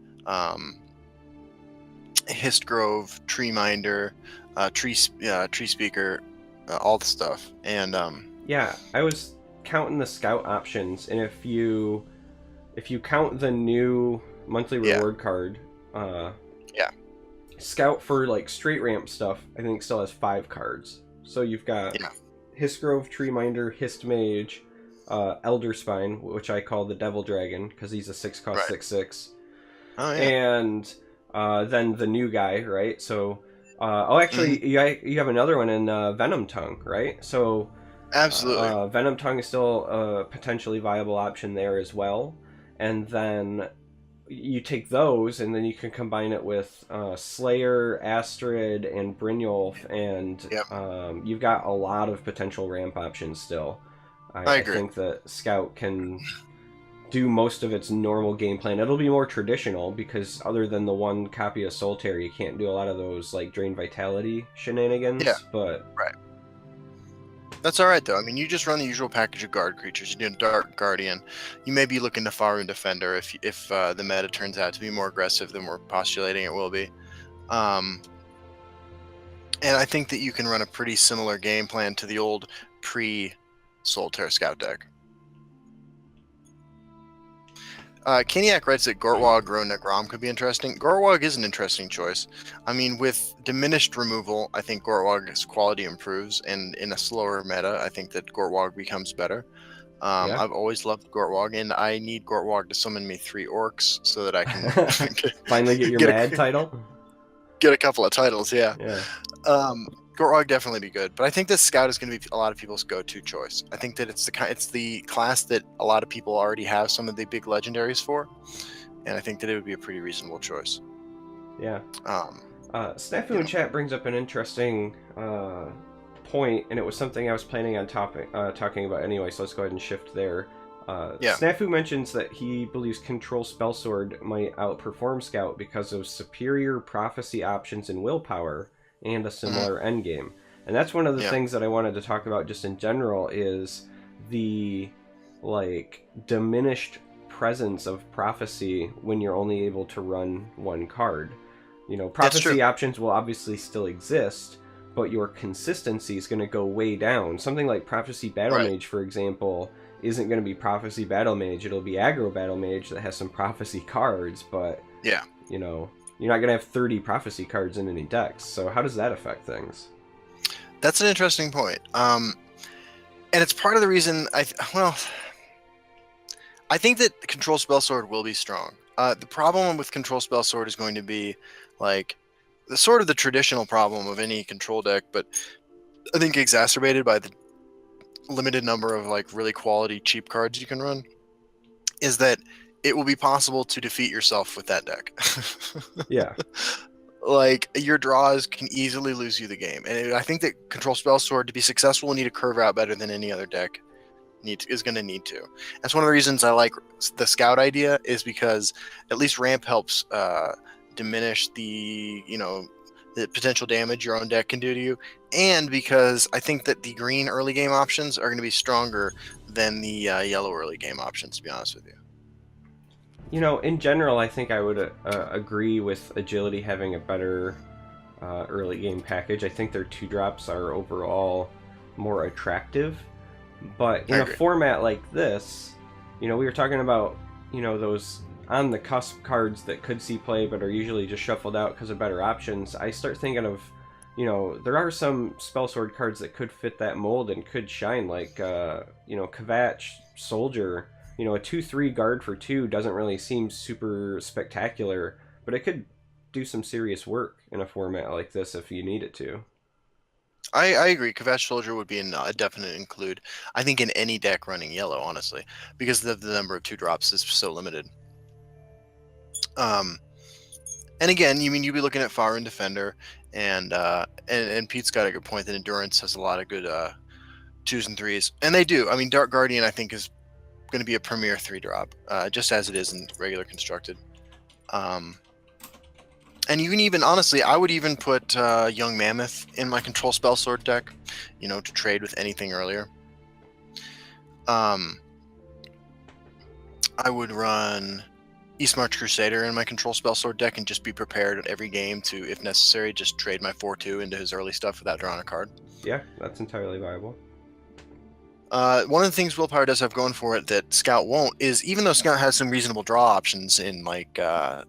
Histgrove, Tree Minder, Tree Speaker, all the stuff. And yeah, I was counting the Scout options, and if you count the new monthly reward card, Scout for like straight ramp stuff, I think still has 5 cards. So you've got Histgrove, Treeminder, Histmage, Elder Spine, which I call the Devil Dragon because he's a 6-cost 6/6. Oh yeah. And then the new guy, right? So you have another one in Venom Tongue, right? So absolutely. Venom Tongue is still a potentially viable option there as well. And then you take those, and then you can combine it with Slayer, Astrid, and Brynjolf, and you've got a lot of potential ramp options still. I agree. I think that Scout can do most of its normal game plan. It'll be more traditional because other than the one copy of Solitaire, you can't do a lot of those like Drain Vitality shenanigans. Yeah. But that's all right though. I mean, you just run the usual package of guard creatures. You do a Dark Guardian. You may be looking to Faerun Defender if the meta turns out to be more aggressive than we're postulating it will be. And I think that you can run a pretty similar game plan to the old pre-Solitaire Scout deck. Keniak writes that Gortwog Roan Negrom could be interesting. Gortwog is an interesting choice. I mean, with diminished removal, I think Gortwog's quality improves, and in a slower meta, I think that Gortwog becomes better. I've always loved Gortwog, and I need Gortwog to summon me 3 orcs so that I can finally get your mad title. Get a couple of titles, yeah. Yeah. Gortwog definitely be good, but I think that Scout is going to be a lot of people's go-to choice. I think that it's the class that a lot of people already have some of the big legendaries for, and I think that it would be a pretty reasonable choice. Yeah. Snafu You in know. chat brings up an interesting point, and it was something I was planning on talking about anyway, so let's go ahead and shift there. Yeah. Snafu mentions that he believes Control Spellsword might outperform Scout because of superior prophecy options and willpower and a Hmm. similar endgame. And that's one of the Yeah. things that I wanted to talk about just in general is the like diminished presence of prophecy when you're only able to run one card. You know, That's true. prophecy options will obviously still exist, but your consistency is going to go way down. Something like Prophecy Battle Right. Mage, for example, isn't going to be Prophecy Battle Mage. It'll be Aggro Battle Mage that has some Prophecy cards, but, Yeah. you know, you're not going to have 30 Prophecy cards in any decks. So how does that affect things? That's an interesting point. And it's part of the reason I think that Control Spellsword will be strong. The problem with Control Spellsword is going to be like the sort of the traditional problem of any control deck, but I think exacerbated by the limited number of like really quality cheap cards you can run, is that it will be possible to defeat yourself with that deck. Yeah. Like your draws can easily lose you the game, and I think that Control Spellsword to be successful will need a curve route better than any other deck is going to need to. That's one of the reasons I like the Scout idea, is because at least ramp helps diminish the the potential damage your own deck can do to you, and because I think that the green early game options are going to be stronger than the yellow early game options. To be honest with you. You know, in general, I think I would agree with Agility having a better early game package. I think their 2-drops are overall more attractive. But I in a agree. format like this, you know, we were talking about, you know, those on the cusp cards that could see play but are usually just shuffled out because of better options. I start thinking of, you know, there are some Spellsword cards that could fit that mold and could shine, like, you know, Kvatch, Soldier. You know, a 2/3 guard for 2 doesn't really seem super spectacular, but it could do some serious work in a format like this if you need it to. I agree. Kvatch Soldier would be a definite include. I think in any deck running yellow, honestly, because the number of 2-drops is so limited. Um, and again, you'd be looking at Fire and Defender, and Pete's got a good point that Endurance has a lot of good 2s and 3s, and they do. I mean, Dark Guardian I think is going to be a premier 3-drop, just as it is in regular constructed. And you can even, honestly, I would even put Young Mammoth in my Control Spellsword deck, to trade with anything earlier. I would run Eastmarch Crusader in my Control Spellsword deck and just be prepared every game to, if necessary, just trade my 4/2 into his early stuff without drawing a card. Yeah, that's entirely viable. One of the things Willpower does have going for it that Scout won't is, even though Scout has some reasonable draw options in like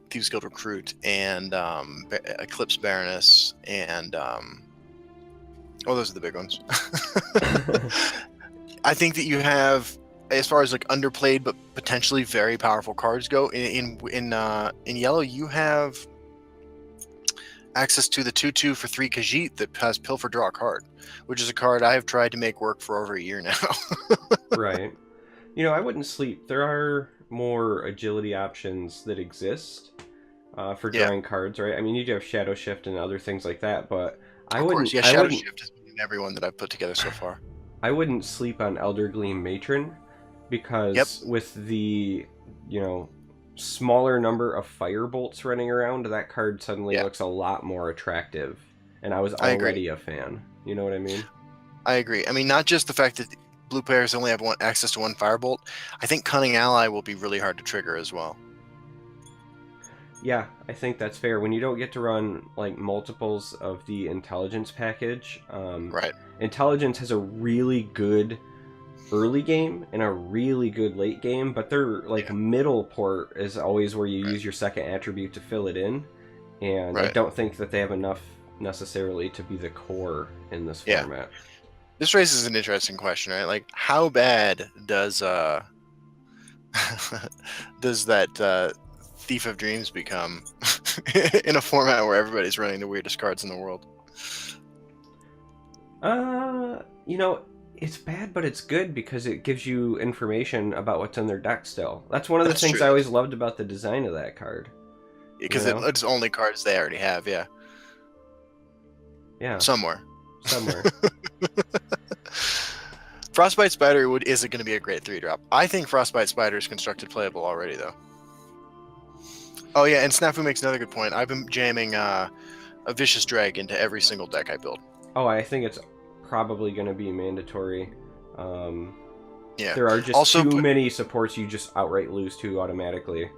Thieves Guild Recruit and Eclipse Baroness and those are the big ones. I think that you have, as far as like underplayed but potentially very powerful cards go, in yellow you have access to the 2/2 for 3 Khajiit that has Pilfer Draw a Card, which is a card I have tried to make work for over a year now. Right. You know, I wouldn't sleep. There are more agility options that exist for Yeah, drawing cards, right? I mean, you do have Shadow Shift and other things like that, but of course. Yeah, I Shadow wouldn't, Shift has been in everyone that I've put together so far. I wouldn't sleep on Elder Gleam Matron Yep. because with the, you know, smaller number of Firebolts running around, that card suddenly Yeah, looks a lot more attractive, and I was I agree. already a fan. You know what I mean? I agree. I mean, not just the fact that blue players only have access to one Firebolt. I think Cunning Ally will be really hard to trigger as well. Yeah, I think that's fair. When you don't get to run like multiples of the intelligence package, Right. intelligence has a really good early game and a really good late game, but their like Yeah. middle port is always where you Right. use your second attribute to fill it in, and I Right. don't think that they have enough necessarily to be the core in this Yeah. format. This raises an interesting question, right? Like, how bad does does that Thief of Dreams become in a format where everybody's running the weirdest cards in the world? You know, it's bad, but it's good because it gives you information about what's in their deck still. That's one of the That's things true. I always loved about the design of that card. You Because know? it's only cards they already have. Yeah. Yeah, somewhere. somewhere. Frostbite Spider isn't going to be a great 3-drop. I think Frostbite Spider is constructed playable already, though. Oh, yeah, and Snafu makes another good point. I've been jamming a Vicious Drag into every single deck I build. Oh, I think it's probably going to be mandatory. Yeah. There are just also too many supports you just outright lose to automatically.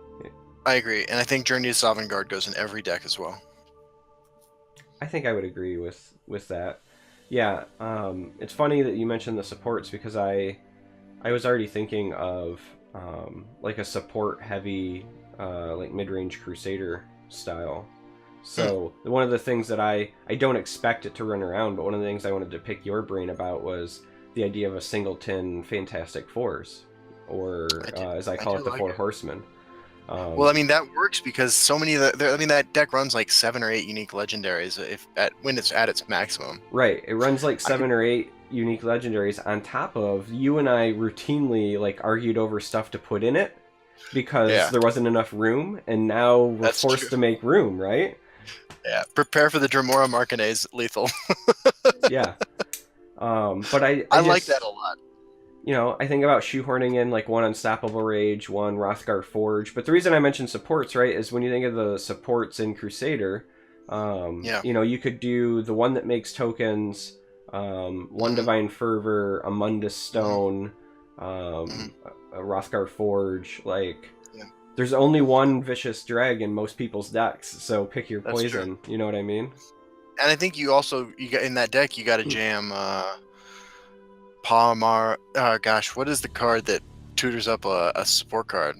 I agree, and I think Journey to Sovngarde goes in every deck as well. I think I would agree with that. Yeah, it's funny that you mentioned the supports because I was already thinking of like a support heavy like mid-range Crusader style. So one of the things that I don't expect it to run around, but one of the things I wanted to pick your brain about was the idea of a singleton Fantastic Fours, or as I call it, the Four Horsemen. Well, I mean that works because so many of that deck runs like 7 or 8 unique legendaries when it's at its maximum. Right, it runs like 7 or 8 unique legendaries on top of you and I routinely like argued over stuff to put in it because there wasn't enough room, and now we're forced to make room, right? Yeah, prepare for the Dremora Marcones lethal. Yeah. But I like that a lot. You know, I think about shoehorning in like one Unstoppable Rage, one Rothgar Forge. But the reason I mentioned supports, right, is when you think of the supports in Crusader, you know, you could do the one that makes tokens, one Divine Fervor, a Mundus Stone, a Rothgar Forge. Like, there's only one Vicious Drag in most people's decks, so pick your poison. You know what I mean? And I think you got in that deck, you got to jam Palmar. Gosh, what is the card that tutors up a support card?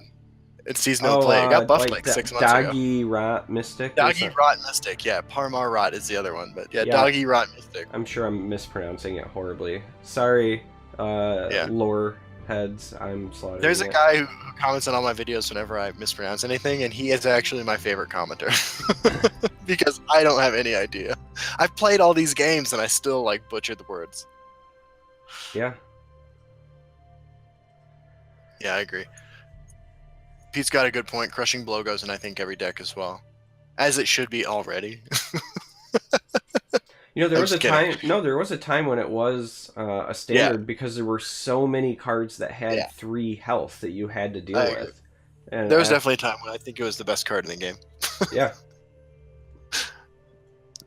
It's seasonal play. It got buffed like 6 months ago. Doggy Rot Mystic. Doggy Rot Mystic. Yeah, Parmar Rot is the other one, but yeah, Doggy Rot Mystic. I'm sure I'm mispronouncing it horribly. Sorry, lore heads. I'm slaughtering. There's a guy who comments on all my videos whenever I mispronounce anything, and he is actually my favorite commenter because I don't have any idea. I've played all these games and I still like butcher the words. Yeah. Yeah, I agree. Pete's got a good point. Crushing Blow goes in, I think, every deck as well, as it should be already. You know, there was a time. No, there was a time when it was a standard because there were so many cards that had 3 health that you had to deal with. And there was definitely a time when I think it was the best card in the game. Yeah.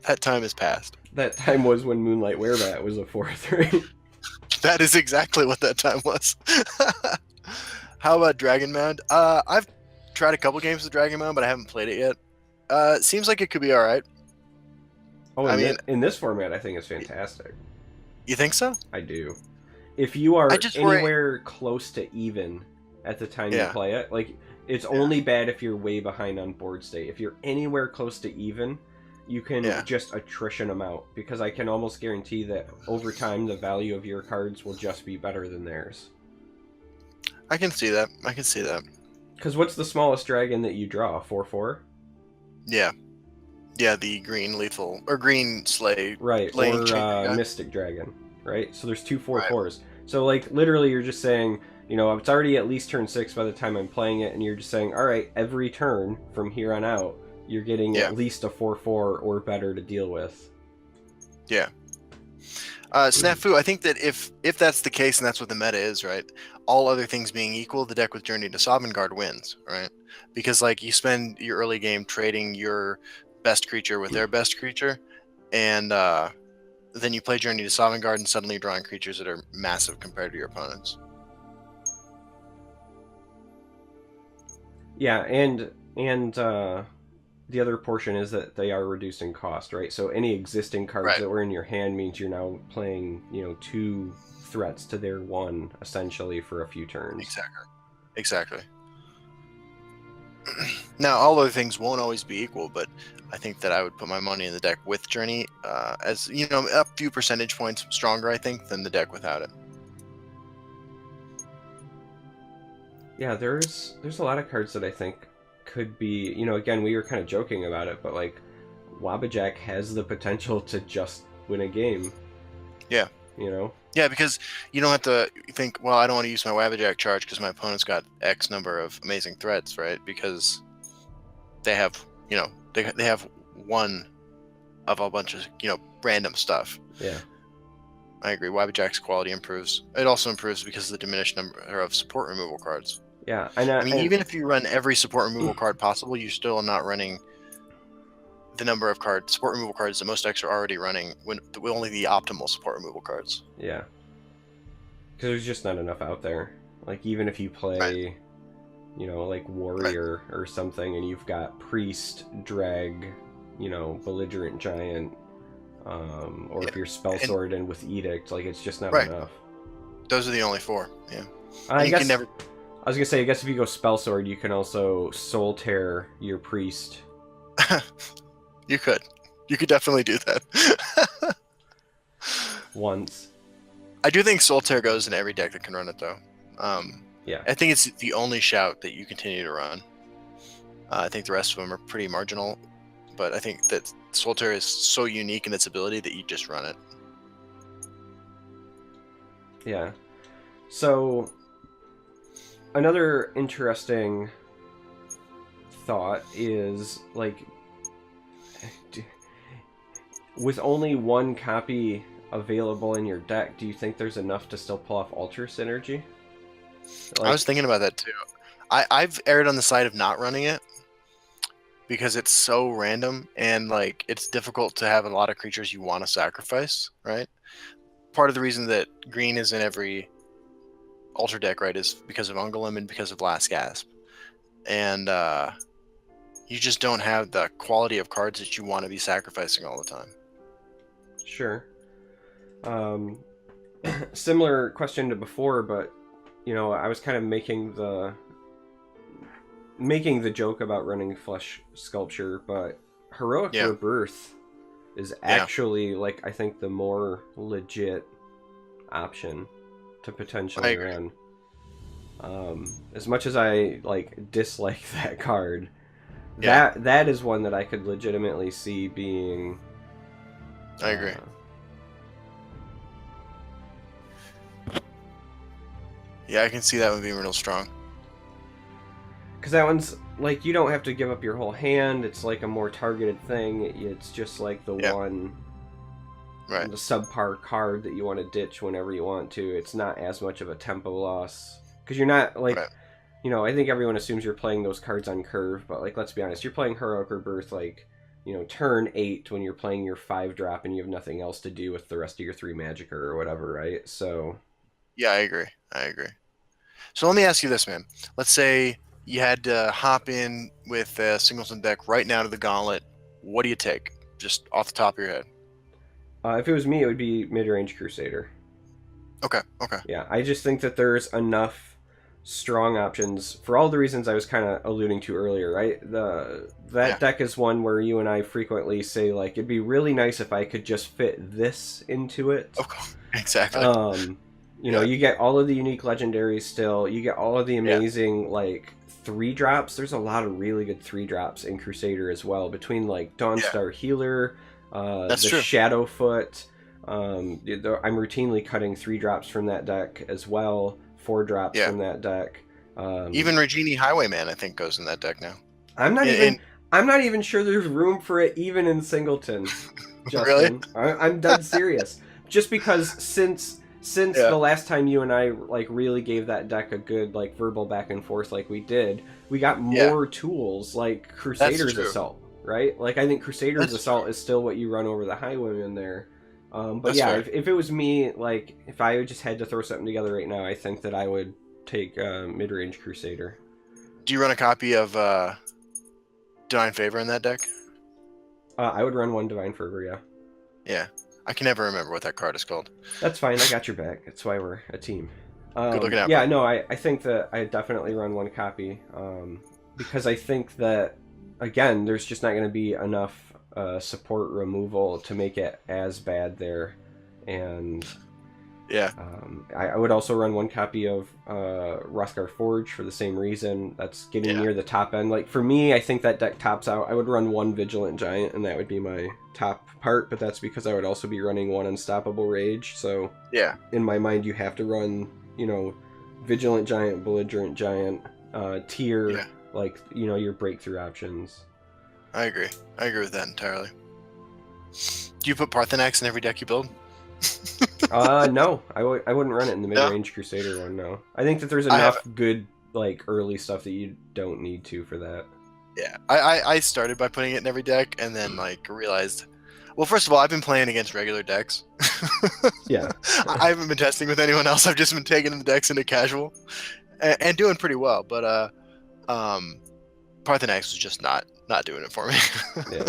That time has passed. That time was when Moonlight Werebat was a 4/3. That is exactly what that time was. How about Dragon Mound? I've tried a couple games with Dragon Mound, but I haven't played it yet. Seems like it could be all right. Oh, I mean, in this format, I think it's fantastic. You think so? I do. If you are anywhere close to even at the time you play it, like, it's only bad if you're way behind on board state. If you're anywhere close to even, you can just attrition them out, because I can almost guarantee that over time the value of your cards will just be better than theirs. I can see that. Because what's the smallest dragon that you draw? 4/4? Yeah. Yeah, the green lethal or green slay. Right, or Mystic Dragon. Right? So there's 2 4/4s. So like literally you're just saying, you know, it's already at least turn 6 by the time I'm playing it, and you're just saying, alright, every turn from here on out, you're getting at least a 4/4 or better to deal with. Yeah. Snafu, I think that if that's the case and that's what the meta is, right, all other things being equal, the deck with Journey to Sovngarde wins, right? Because like you spend your early game trading your best creature with their best creature, and then you play Journey to Sovngarde and suddenly you're drawing creatures that are massive compared to your opponents. Yeah, and the other portion is that they are reducing cost, right? So any existing cards that were in your hand means you're now playing, you know, 2 threats to their 1, essentially, for a few turns. Exactly. Now, all other things won't always be equal, but I think that I would put my money in the deck with Journey as, you know, a few percentage points stronger, I think, than the deck without it. Yeah, there's a lot of cards that I think could be, you know, again, we were kind of joking about it, but like Wabbajack has the potential to just win a game. Yeah. You know? Yeah, because you don't have to think, well, I don't want to use my Wabbajack charge because my opponent's got X number of amazing threats, right? Because they have, you know, they have one of a bunch of random stuff. Yeah. I agree. Jack's quality improves. It also improves because of the diminished number of support removal cards. Yeah, I mean, even if you run every support removal card possible, you still are not running the number of support removal cards that most decks are already running with only the optimal support removal cards. Yeah. Because there's just not enough out there. Like, even if you play, like Warrior or something, and you've got Priest, Drag, Belligerent Giant, or if you're Spell Sword and with Edict, like, it's just not enough. Those are the only 4, yeah. I guess, I was going to say, I guess if you go Spell Sword, you can also Soul Tear your Priest. You could. You could definitely do that. Once. I do think Soul Tear goes in every deck that can run it, though. Yeah. I think it's the only shout that you continue to run. I think the rest of them are pretty marginal, but I think that Soul Tear is so unique in its ability that you just run it. Yeah. So, another interesting thought is, like, with only one copy available in your deck, do you think there's enough to still pull off Ultra Synergy? I was thinking about that too. I've erred on the side of not running it because it's so random and like it's difficult to have a lot of creatures you want to sacrifice, right? Part of the reason that green is in every Ultra deck, right, is because of Ungolem and because of Last Gasp. And you just don't have the quality of cards that you want to be sacrificing all the time. Sure. Similar question to before, but I was kind of making the joke about running Flesh Sculpture, but Heroic Rebirth is actually like I think the more legit option to potentially run. As much as I like dislike that card, that is one that I could legitimately see being. I agree. Yeah, I can see that one being real strong. Because that one's, like, you don't have to give up your whole hand. It's, like, a more targeted thing. It's just, like, the one... Right. The subpar card that you want to ditch whenever you want to. It's not as much of a tempo loss. Because you're not, like... Right. I think everyone assumes you're playing those cards on curve, but, like, let's be honest. You're playing Heroic Rebirth, like, turn 8 when you're playing your 5-drop and you have nothing else to do with the rest of your 3 Magicka or whatever, right? So... Yeah, I agree. So let me ask you this, man. Let's say you had to hop in with a singleton deck right now to the Gauntlet. What do you take? Just off the top of your head. If it was me, it would be Mid-Range Crusader. Okay. Yeah, I just think that there's enough strong options for all the reasons I was kind of alluding to earlier, right? That deck is one where you and I frequently say, like, it'd be really nice if I could just fit this into it. Of course. Exactly. You get all of the unique legendaries still. You get all of the amazing, like, 3-drops. There's a lot of really good 3-drops in Crusader as well. Between, like, Dawnstar Healer, the true. Shadowfoot. I'm routinely cutting 3-drops from that deck as well. 4-drops from that deck. Even Regini Highwayman, I think, goes in that deck now. I'm not even sure there's room for it even in Singleton, Justin. Really? I'm dead serious. Just because since the last time you and I like really gave that deck a good like verbal back and forth like we did, we got more tools like Crusader's Assault, right? Like I think Crusader's Assault is still what you run over the Highwayman there. But if it was me, like if I just had to throw something together right now, I think that I would take Mid-Range Crusader. Do you run a copy of Divine Favor in that deck? I would run one Divine Fervor, yeah. Yeah. I can never remember what that card is called. That's fine. I got your back. That's why we're a team. Good looking out. Yeah, no, I think that I definitely run one copy because I think that, again, there's just not going to be enough support removal to make it as bad there. And I would also run one copy of Roskar Forge for the same reason. That's getting near the top end. Like for me, I think that deck tops out. I would run one Vigilant Giant, and that would be my top part. But that's because I would also be running one Unstoppable Rage. So in my mind, you have to run, Vigilant Giant, Belligerent Giant, tier, like your breakthrough options. I agree with that entirely. Do you put Parthenax in every deck you build? No, I wouldn't run it in the No, mid-range Crusader one. No, I think that there's I have. enough good like early stuff that you don't need to for that. Yeah, I started by putting it in every deck, and then like realized. Well, first of all, I've been playing against regular decks. Yeah. I haven't been testing with anyone else. I've just been taking the decks into casual, and doing pretty well. But Parthenax was just not doing it for me. Yeah.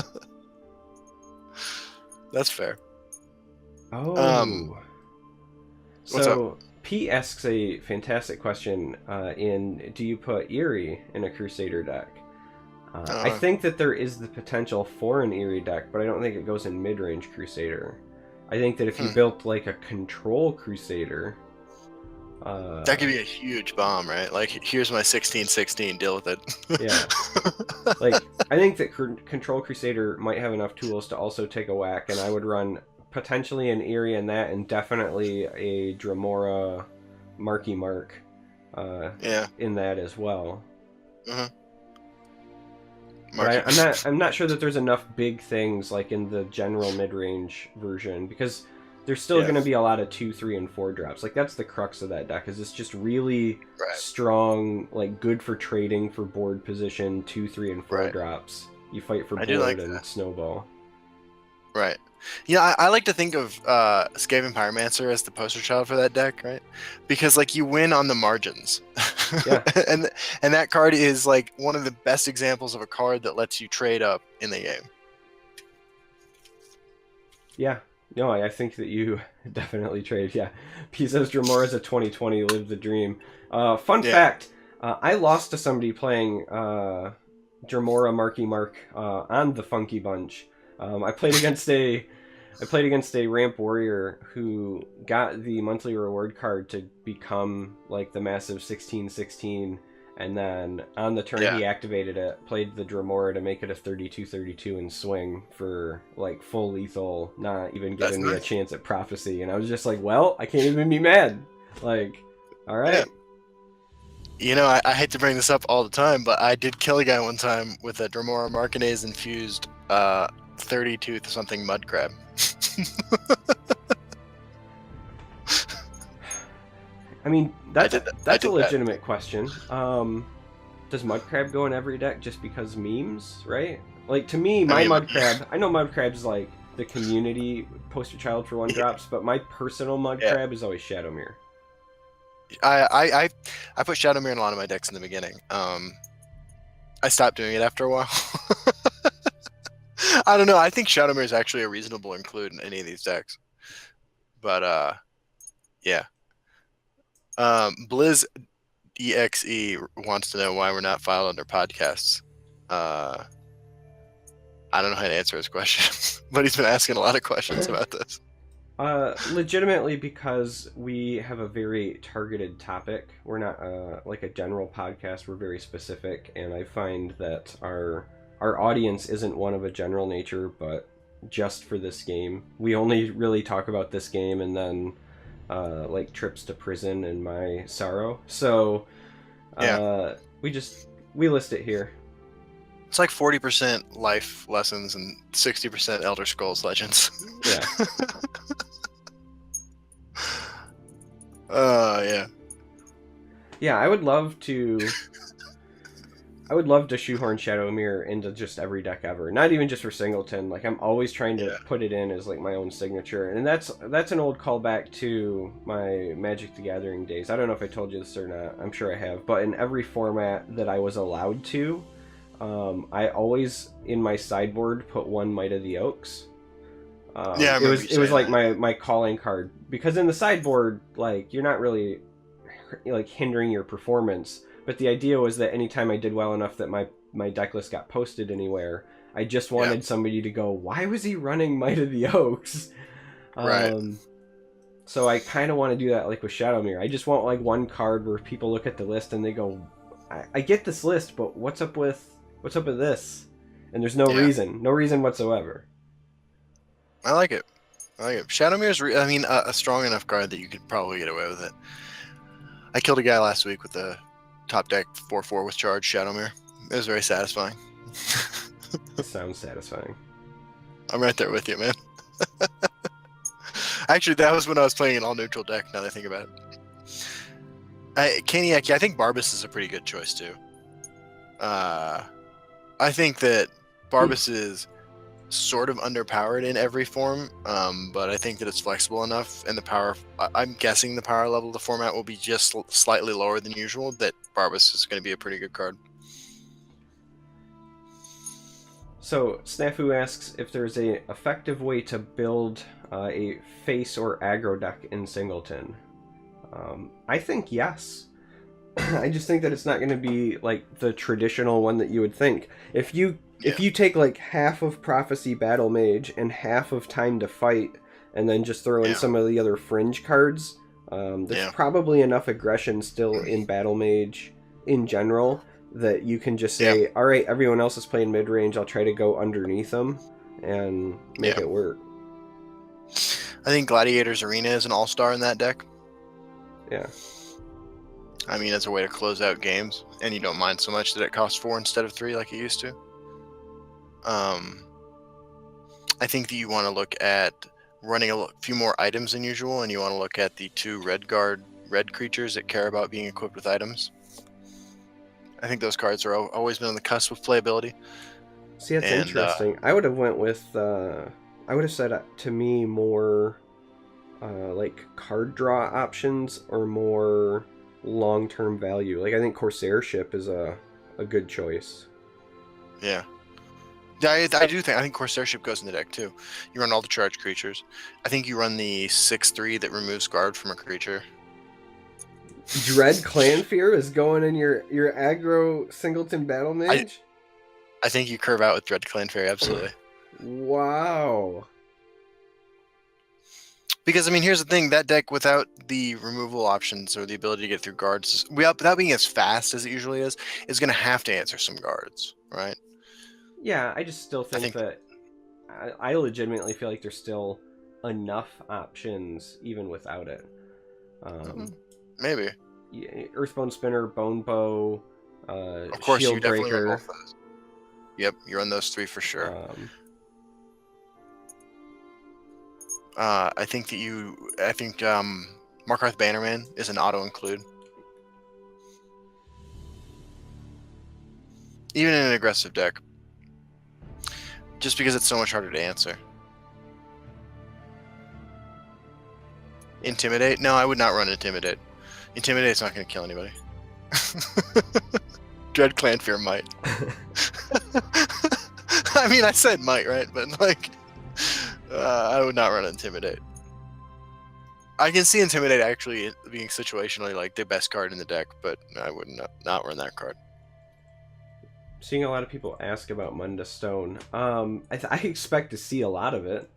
That's fair. Oh. What's So Pete asks a fantastic question. Do you put Eerie in a Crusader deck? I think that there is the potential for an Eerie deck, but I don't think it goes in mid-range Crusader. I think that if you built like a Control Crusader, that could be a huge bomb, right? Like, here's my 16/16, deal with it. Yeah. Like, I think that Control Crusader might have enough tools to also take a whack, and I would run potentially an Eerie in that, and definitely a Dremora Marky Mark in that as well. But I'm not sure that there's enough big things like in the general mid-range version, because there's still going to be a lot of 2, 3, and 4 drops. Like, that's the crux of that deck, is it's just really strong, like good for trading for board position 2, 3, and 4 drops. You fight for board and snowball. Right. Yeah, I like to think of Skaven Pyromancer as the poster child for that deck, right? Because like you win on the margins. Yeah. and that card is like one of the best examples of a card that lets you trade up in the game. Yeah. No, I think that you definitely trade. Yeah. Pizo's Dremora is a 2020 live the dream. Fun fact, I lost to somebody playing Dremora Marky Mark on the Funky Bunch. I played against a ramp warrior who got the monthly reward card to become like the massive 16/16, and then on the turn he activated it, played the Dremora to make it a 32/32 and swing for like full lethal, not even giving me a chance at prophecy. And I was just like, well, I can't even be mad. Like, all right. Yeah. You know, I hate to bring this up all the time, but I did kill a guy one time with a Dremora Marcanase infused 30-tooth something mud crab. I mean, that's a legitimate question. Does mud crab go in every deck just because memes, right? Like, to me, mud crab, I know mud crab's like the community poster child for 1-drops, but my personal mud crab is always Shadowmere. I put Shadowmere in a lot of my decks in the beginning. I stopped doing it after a while. I don't know. I think Shadowmere is actually a reasonable include in any of these decks. But yeah. Blizz EXE wants to know why we're not filed under podcasts. I don't know how to answer his question, but he's been asking a lot of questions about this. Legitimately because we have a very targeted topic. We're not like a general podcast. We're very specific, and I find that our audience isn't one of a general nature, but just for this game. We only really talk about this game and then like trips to prison and my sorrow. So we list it here. It's like 40% life lessons and 60% Elder Scrolls Legends. Yeah. Yeah. Yeah, I would love to shoehorn Shadowmere into just every deck ever. Not even just for Singleton. Like, I'm always trying to put it in as like my own signature. And that's an old callback to my Magic the Gathering days. I don't know if I told you this or not. I'm sure I have. But in every format that I was allowed to, I always in my sideboard put one Might of the Oaks. It was like my calling card, because in the sideboard, like, you're not really like hindering your performance, but the idea was that anytime I did well enough that my deck list got posted anywhere, I just wanted somebody to go, why was he running Might of the Oaks? Right. So I kind of want to do that like with Shadowmere. I just want like one card where people look at the list and they go, I get this list, but what's up with this? And there's no reason whatsoever. I like it. Shadowmere's a strong enough card that you could probably get away with it. I killed a guy last week with a top deck 4/4 with charge Shadowmere. It was very satisfying. It sounds satisfying. I'm right there with you, man. Actually, that was when I was playing an all-neutral deck, now that I think about it. Caniac, yeah, I think Barbas is a pretty good choice, too. I think that Barbas is sort of underpowered in every form, but I think that it's flexible enough, and the power... I'm guessing the power level of the format will be just slightly lower than usual, that Barbas is going to be a pretty good card. So, Snafu asks if there's a effective way to build a face or aggro deck in Singleton. I think yes. I just think that it's not going to be like the traditional one that you would think. If you take like half of Prophecy Battle Mage and half of Time to Fight, and then just throw in some of the other fringe cards, there's probably enough aggression still in Battle Mage in general that you can just say, all right, everyone else is playing mid-range, I'll try to go underneath them and make it work. I think Gladiator's Arena is an all-star in that deck. Yeah. I mean, as a way to close out games, and you don't mind so much that it costs 4 instead of 3 like it used to. I think that you want to look at running a few more items than usual, and you want to look at the 2 red creatures that care about being equipped with items. I think those cards are always been on the cusp of playability. See, that's interesting. I would have went with, I would have said to me more like card draw options or more long-term value. Like, I think Corsair Ship is a good choice. Yeah. I think Corsair Ship goes in the deck too. You run all the charge creatures. I think you run the 6/3 that removes guard from a creature. Dread Clanfear is going in your aggro Singleton Battle Mage? I think you curve out with Dread Clanfear, absolutely. Wow. Because, I mean, here's the thing. That deck, without the removal options or the ability to get through guards, without being as fast as it usually is going to have to answer some guards, right? Yeah, I just still think that... I legitimately feel like there's still enough options even without it. Maybe. Earthbone Spinner, Bone Bow, of course, Shield you definitely Breaker. run both those. Yep, you run those 3 for sure. I think Markarth Bannerman is an auto-include. Even in an aggressive deck. Just because it's so much harder to answer. Intimidate? No, I would not run Intimidate. Intimidate's not going to kill anybody. Dread Clanfear might. I mean, I said might, right? But, like, I would not run Intimidate. I can see Intimidate actually being situationally, like, the best card in the deck, but I would not run that card. Seeing a lot of people ask about Munda Stone. I expect to see a lot of it.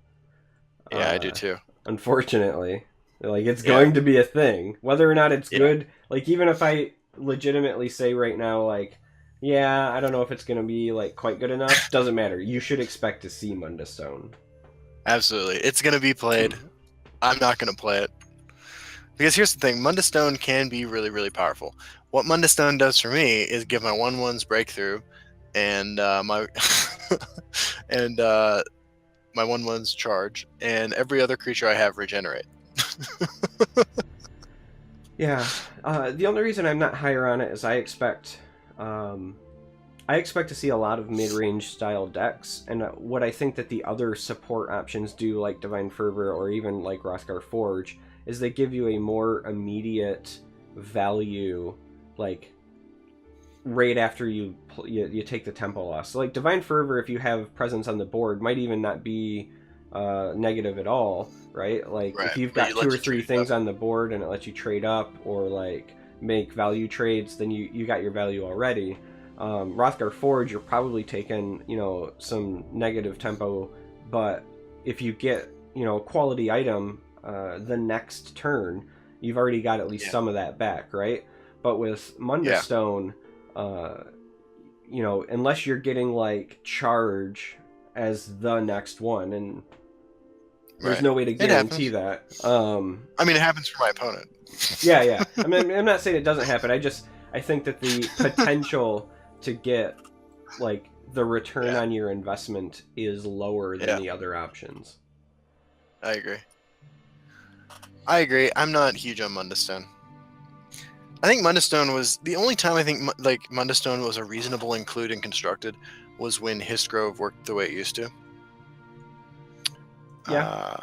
Yeah, I do too. Unfortunately. Like, it's going to be a thing. Whether or not it's good, like, even if I legitimately say right now, like, yeah, I don't know if it's going to be, like, quite good enough, doesn't matter. You should expect to see Munda Stone. Absolutely. It's going to be played. I'm not going to play it. Because here's the thing. Munda Stone can be really, really powerful. What Munda Stone does for me is give my 1/1s breakthrough and my and my 1/1s charge, and every other creature I have regenerate. Yeah. The only reason I'm not higher on it is I expect to see a lot of mid-range style decks, and what I think that the other support options do, like Divine Fervor or even like Hrothgar Forge, is they give you a more immediate value, like right after you take the tempo loss. So like Divine Fervor, if you have presence on the board, might even not be negative at all, right? Like if you've got 2 or 3 things on the board and it lets you trade up or like make value trades, then you got your value already. Hrothgar Forge, you're probably taking, some negative tempo, but if you get, quality item the next turn, you've already got at least some of that back, right? But with Munda Stone, unless you're getting like charge as the next one, and there's no way to guarantee that. I mean, it happens for my opponent. Yeah. I mean, I'm not saying it doesn't happen. I think that the potential to get like the return Yeah. on your investment is lower than Yeah. the other options. I agree. I'm not huge on Mundustone. I think Mundustone was the only time I think like Mundustone was a reasonable include and constructed was when Histgrove worked the way it used to. Yeah.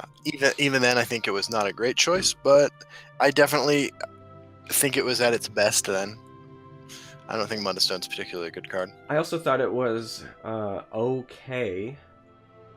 Even then, I think it was not a great choice, but I definitely think it was at its best then. I don't think Mundustone's particularly a good card. I also thought it was okay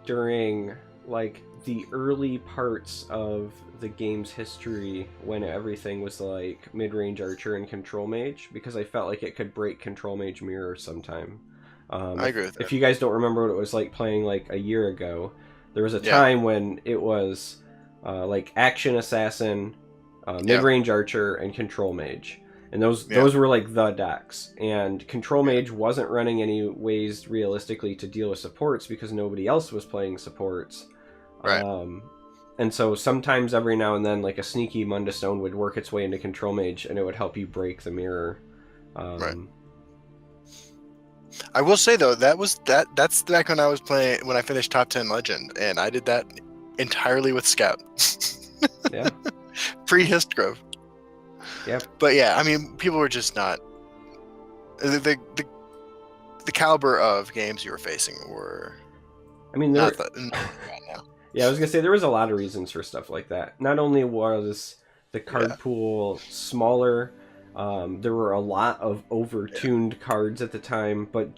during like the early parts of the game's history when everything was like mid-range archer and control mage, because I felt like it could break control mage mirror sometime. I agree with that. If you guys don't remember what it was like playing like a year ago, there was a Yeah. time when it was like action assassin, mid-range archer, and control mage. And those were like the decks. And control mage wasn't running any ways realistically to deal with supports because nobody else was playing supports. Right. And so sometimes every now and then like a sneaky Mundustone would work its way into control mage and it would help you break the mirror. Right. I will say though, that's back when I was playing, when I finished top 10 legend, and I did that entirely with scout. Yeah. Pre-Histgrove. Yep. But yeah, I mean, people were just not the caliber of games you were facing were. I mean, not right now. Yeah, I was gonna say there was a lot of reasons for stuff like that. Not only was the card pool smaller, there were a lot of over-tuned cards at the time, but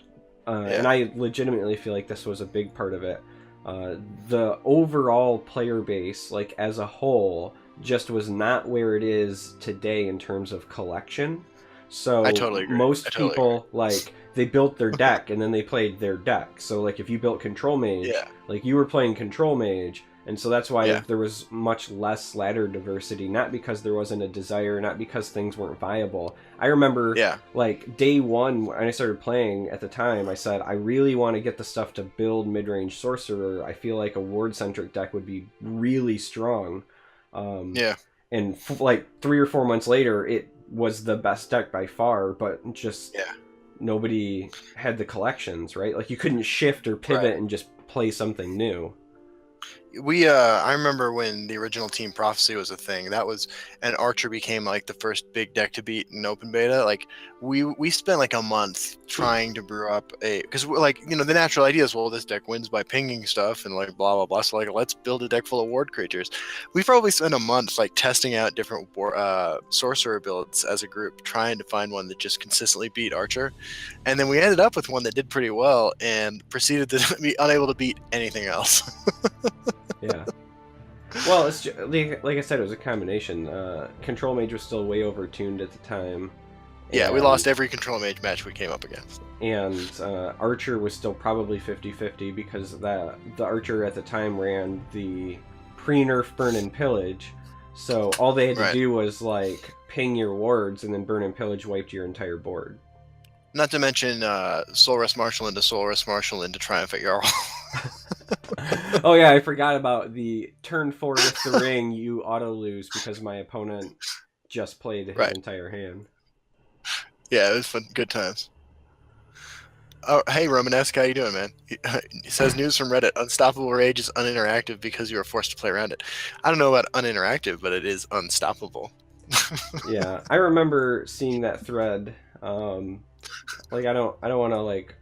and I legitimately feel like this was a big part of it. The overall player base, like as a whole, just was not where it is today in terms of collection. So I totally agree. Most people like they built their deck and then they played their deck. So like if you built control mage, like you were playing control mage, and so that's why there was much less ladder diversity, not because there wasn't a desire, not because things weren't viable. I remember like day one when I started playing at the time, I said I really want to get the stuff to build mid-range sorcerer. I feel like a ward centric deck would be really strong. And like 3 or 4 months later, it was the best deck by far, but just nobody had the collections, right? Like you couldn't shift or pivot and just play something new. I remember when the original Team Prophecy was a thing. That was, and Archer became like the first big deck to beat in open beta. Like we spent like a month trying to brew up because like, you know, the natural idea is, well, this deck wins by pinging stuff and like blah blah blah. So like, let's build a deck full of ward creatures. We probably spent a month like testing out different sorcerer builds as a group, trying to find one that just consistently beat Archer, and then we ended up with one that did pretty well and proceeded to be unable to beat anything else. Yeah. Well, it's just, like I said, it was a combination. Control Mage was still way over-tuned at the time. Yeah, we lost every Control Mage match we came up against. And Archer was still probably 50-50 because the Archer at the time ran the pre-nerf Burn and Pillage. So all they had to do was like ping your wards, and then Burn and Pillage wiped your entire board. Not to mention Soul Rest Marshal into Triumph at Jarl. Oh yeah, I forgot about the turn 4 with the ring. You auto lose because my opponent just played his entire hand. Yeah, it was fun. Good times. Oh, hey Romanesque, how you doing, man? He says news from Reddit: Unstoppable Rage is uninteractive because you are forced to play around it. I don't know about uninteractive, but it is unstoppable. Yeah, I remember seeing that thread. Like I don't want to like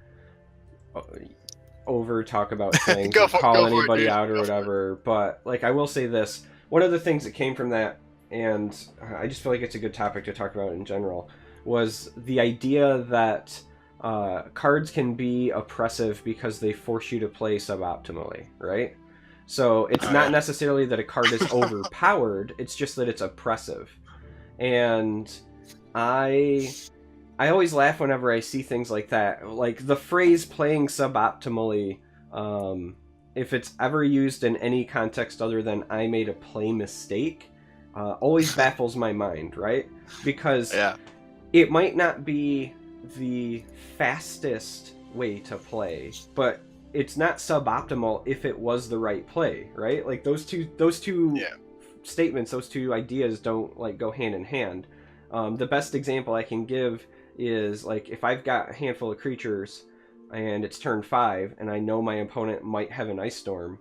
over talk about things or call anybody out or whatever, but like I will say this: one of the things that came from that, and I just feel like it's a good topic to talk about in general, was the idea that cards can be oppressive because they force you to play suboptimally, right? So it's not necessarily that a card is overpowered; it's just that it's oppressive. And I always laugh whenever I see things like that. Like the phrase playing suboptimally, if it's ever used in any context other than I made a play mistake, always baffles my mind, right? Because it might not be the fastest way to play, but it's not suboptimal if it was the right play, right? Like those two statements, those two ideas don't like go hand in hand. The best example I can give is like if I've got a handful of creatures and it's turn 5, and I know my opponent might have an Ice Storm,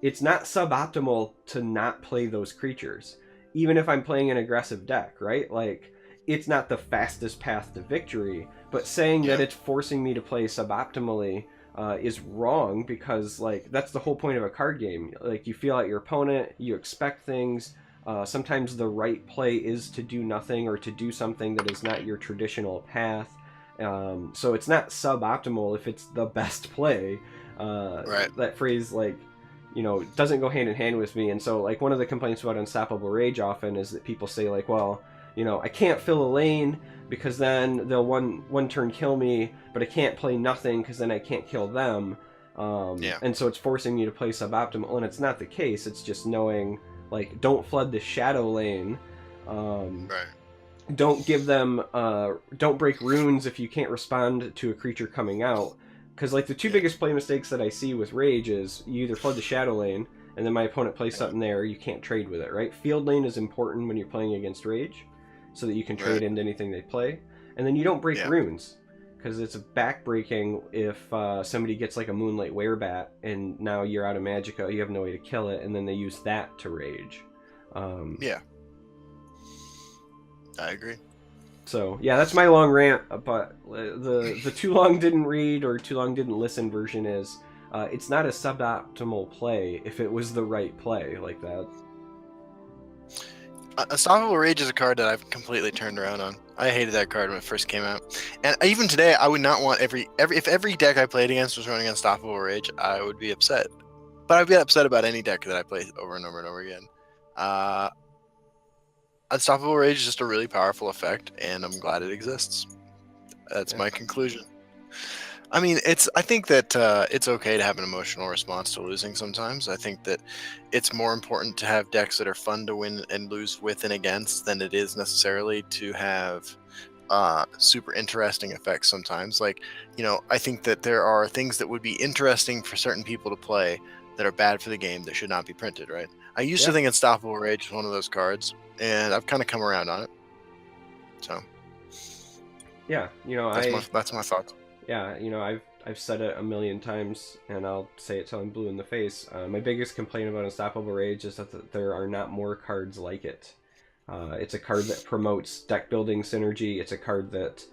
it's not suboptimal to not play those creatures, even if I'm playing an aggressive deck, right? Like, it's not the fastest path to victory, but saying that it's forcing me to play suboptimally is wrong, because like that's the whole point of a card game. Like, you feel out your opponent, you expect things. Sometimes the right play is to do nothing or to do something that is not your traditional path. So it's not suboptimal if it's the best play. Right. That phrase, like, doesn't go hand in hand with me. And so, like, one of the complaints about Unstoppable Rage often is that people say, like, well, I can't fill a lane because then they'll one turn kill me, but I can't play nothing because then I can't kill them. And so it's forcing me to play suboptimal, and it's not the case. It's just knowing, like, don't flood the shadow lane. Right. Don't give them, don't break runes if you can't respond to a creature coming out. Because, like, the two biggest play mistakes that I see with Rage is you either flood the shadow lane, and then my opponent plays something there, you can't trade with it, right? Field lane is important when you're playing against Rage, so that you can trade into anything they play. And then you don't break runes, because it's backbreaking if somebody gets, like, a Moonlight Werebat, and now you're out of Magicka, you have no way to kill it, and then they use that to Rage. Yeah. I agree. So, yeah, that's my long rant, but the too long didn't read or too long didn't listen version is, it's not a suboptimal play if it was the right play like that. Unstoppable Rage is a card that I've completely turned around on. I hated that card when it first came out. And even today, I would not want if every deck I played against was running Unstoppable Rage, I would be upset. But I'd be upset about any deck that I play over and over and over again. Unstoppable Rage is just a really powerful effect, and I'm glad it exists. That's my conclusion. I mean, I think that it's okay to have an emotional response to losing sometimes. I think that it's more important to have decks that are fun to win and lose with and against than it is necessarily to have super interesting effects sometimes. Like, I think that there are things that would be interesting for certain people to play that are bad for the game that should not be printed, right? I used to think Unstoppable Rage was one of those cards, and I've kind of come around on it. So, yeah, that's my thoughts. Yeah, I've said it a million times, and I'll say it till I'm blue in the face. My biggest complaint about Unstoppable Rage is that there are not more cards like it. It's a card that promotes deck building synergy. It's a card that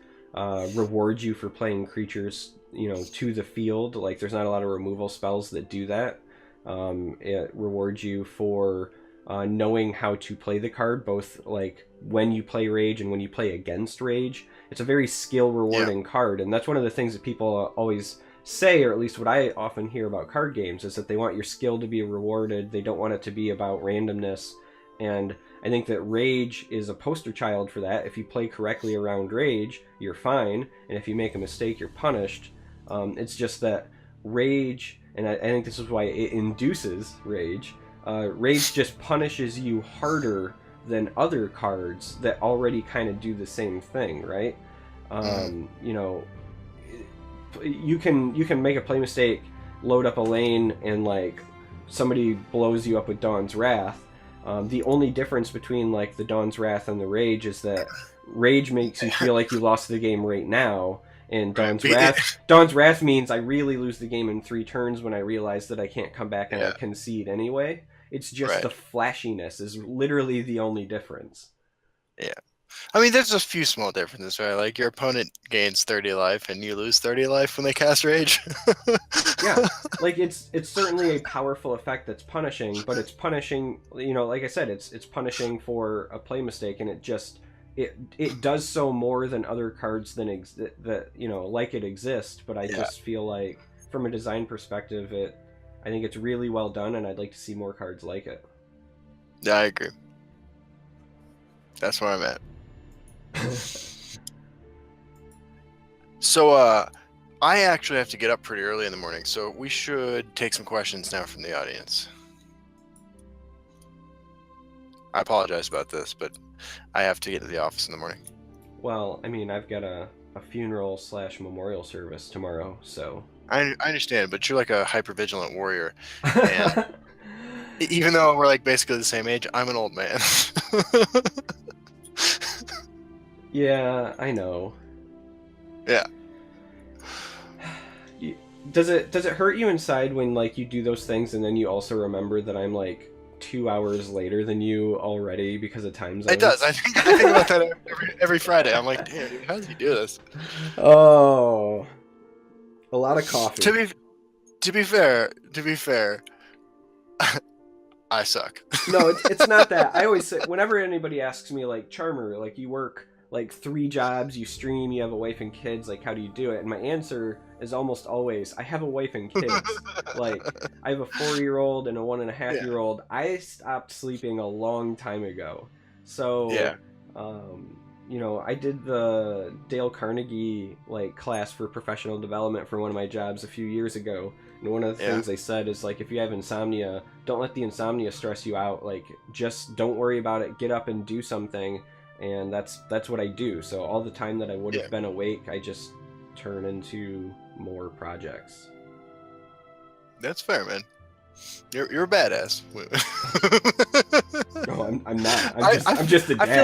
rewards you for playing creatures, to the field. Like, there's not a lot of removal spells that do that. It rewards you for knowing how to play the card, both like when you play Rage and when you play against Rage. It's a very skill rewarding card, and that's one of the things that people always say, or at least what I often hear about card games, is that they want your skill to be rewarded. They don't want it to be about randomness. And I think that Rage is a poster child for that. If you play correctly around Rage, you're fine, and if you make a mistake, you're punished. It's just that Rage, and I think this is why it induces Rage, Rage just punishes you harder than other cards that already kind of do the same thing, right? You can make a play mistake, load up a lane, and like somebody blows you up with Dawn's Wrath. The only difference between like the Dawn's Wrath and the Rage is that Rage makes you feel like you lost the game right now, and Dawn's Wrath means I really lose the game in 3 turns when I realize that I can't come back and I concede anyway. It's just the flashiness is literally the only difference. Yeah. I mean, there's a few small differences, right? Like, your opponent gains 30 life and you lose 30 life when they cast Rage. Yeah. Like, it's certainly a powerful effect that's punishing, but it's punishing, like I said, it's punishing for a play mistake, and it does so more than other cards that like it exist, but I just feel like from a design perspective, I think it's really well done, and I'd like to see more cards like it. Yeah, I agree. That's where I'm at. So, I actually have to get up pretty early in the morning, so we should take some questions now from the audience. I apologize about this, but I have to get to the office in the morning. Well, I mean, I've got a funeral/memorial service tomorrow, so... I understand, but you're like a hyper-vigilant warrior, and even though we're like basically the same age, I'm an old man. Yeah, I know. Yeah. Does it hurt you inside when like you do those things and then you also remember that I'm like 2 hours later than you already because of time zones? It does. I think about that every Friday. I'm like, damn, dude, how does he do this? Oh, a lot of coffee. To be fair, I suck. No, it's not that. I always say, whenever anybody asks me, like, Charmer, like, you work, like, 3 jobs, you stream, you have a wife and kids, like, how do you do it? And my answer is almost always, I have a wife and kids. Like, I have a 4-year-old and a 1.5-year-old. I stopped sleeping a long time ago. So, Yeah. you know, I did the Dale Carnegie, like, class for professional development for one of my jobs a few years ago. And one of the things they said is, like, if you have insomnia, don't let the insomnia stress you out. Like, just don't worry about it. Get up and do something. And that's what I do. So all the time that I would have been awake, I just turn into more projects. That's fair, man. You're a badass. No, I'm not. I'm just a dad. I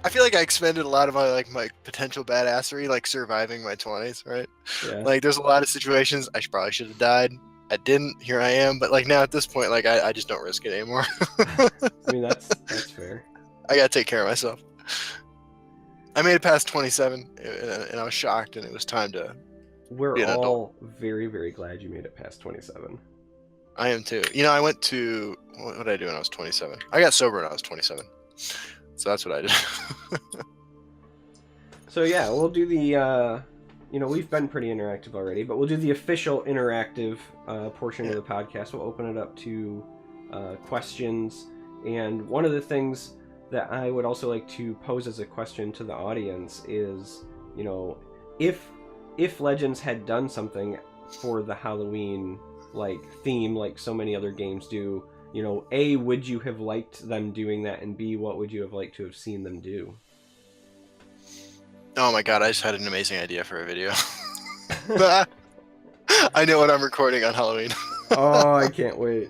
feel like I expended a lot of my potential badassery, like surviving my 20s, right? Yeah. Like there's a lot of situations I probably should have died. I didn't. Here I am. But like now at this point, like I just don't risk it anymore. I mean that's fair. I gotta take care of myself. I made it past 27, and I was shocked, and it was time to. We're all very, very glad you made it past 27. I am too. You know, I went to what did I do when I was 27? I got sober when I was 27, so that's what I did. So yeah, we'll do the. You know, we've been pretty interactive already, but we'll do the official interactive portion of the podcast. We'll open it up to questions, and one of the things that I would also like to pose as a question to the audience is, you know, if Legends had done something for the Halloween like theme like so many other games do, you know, A, would you have liked them doing that, and B, what would you have liked to have seen them do? Oh my god, I just had an amazing idea for a video. I know what I'm recording on Halloween. Oh, I can't wait.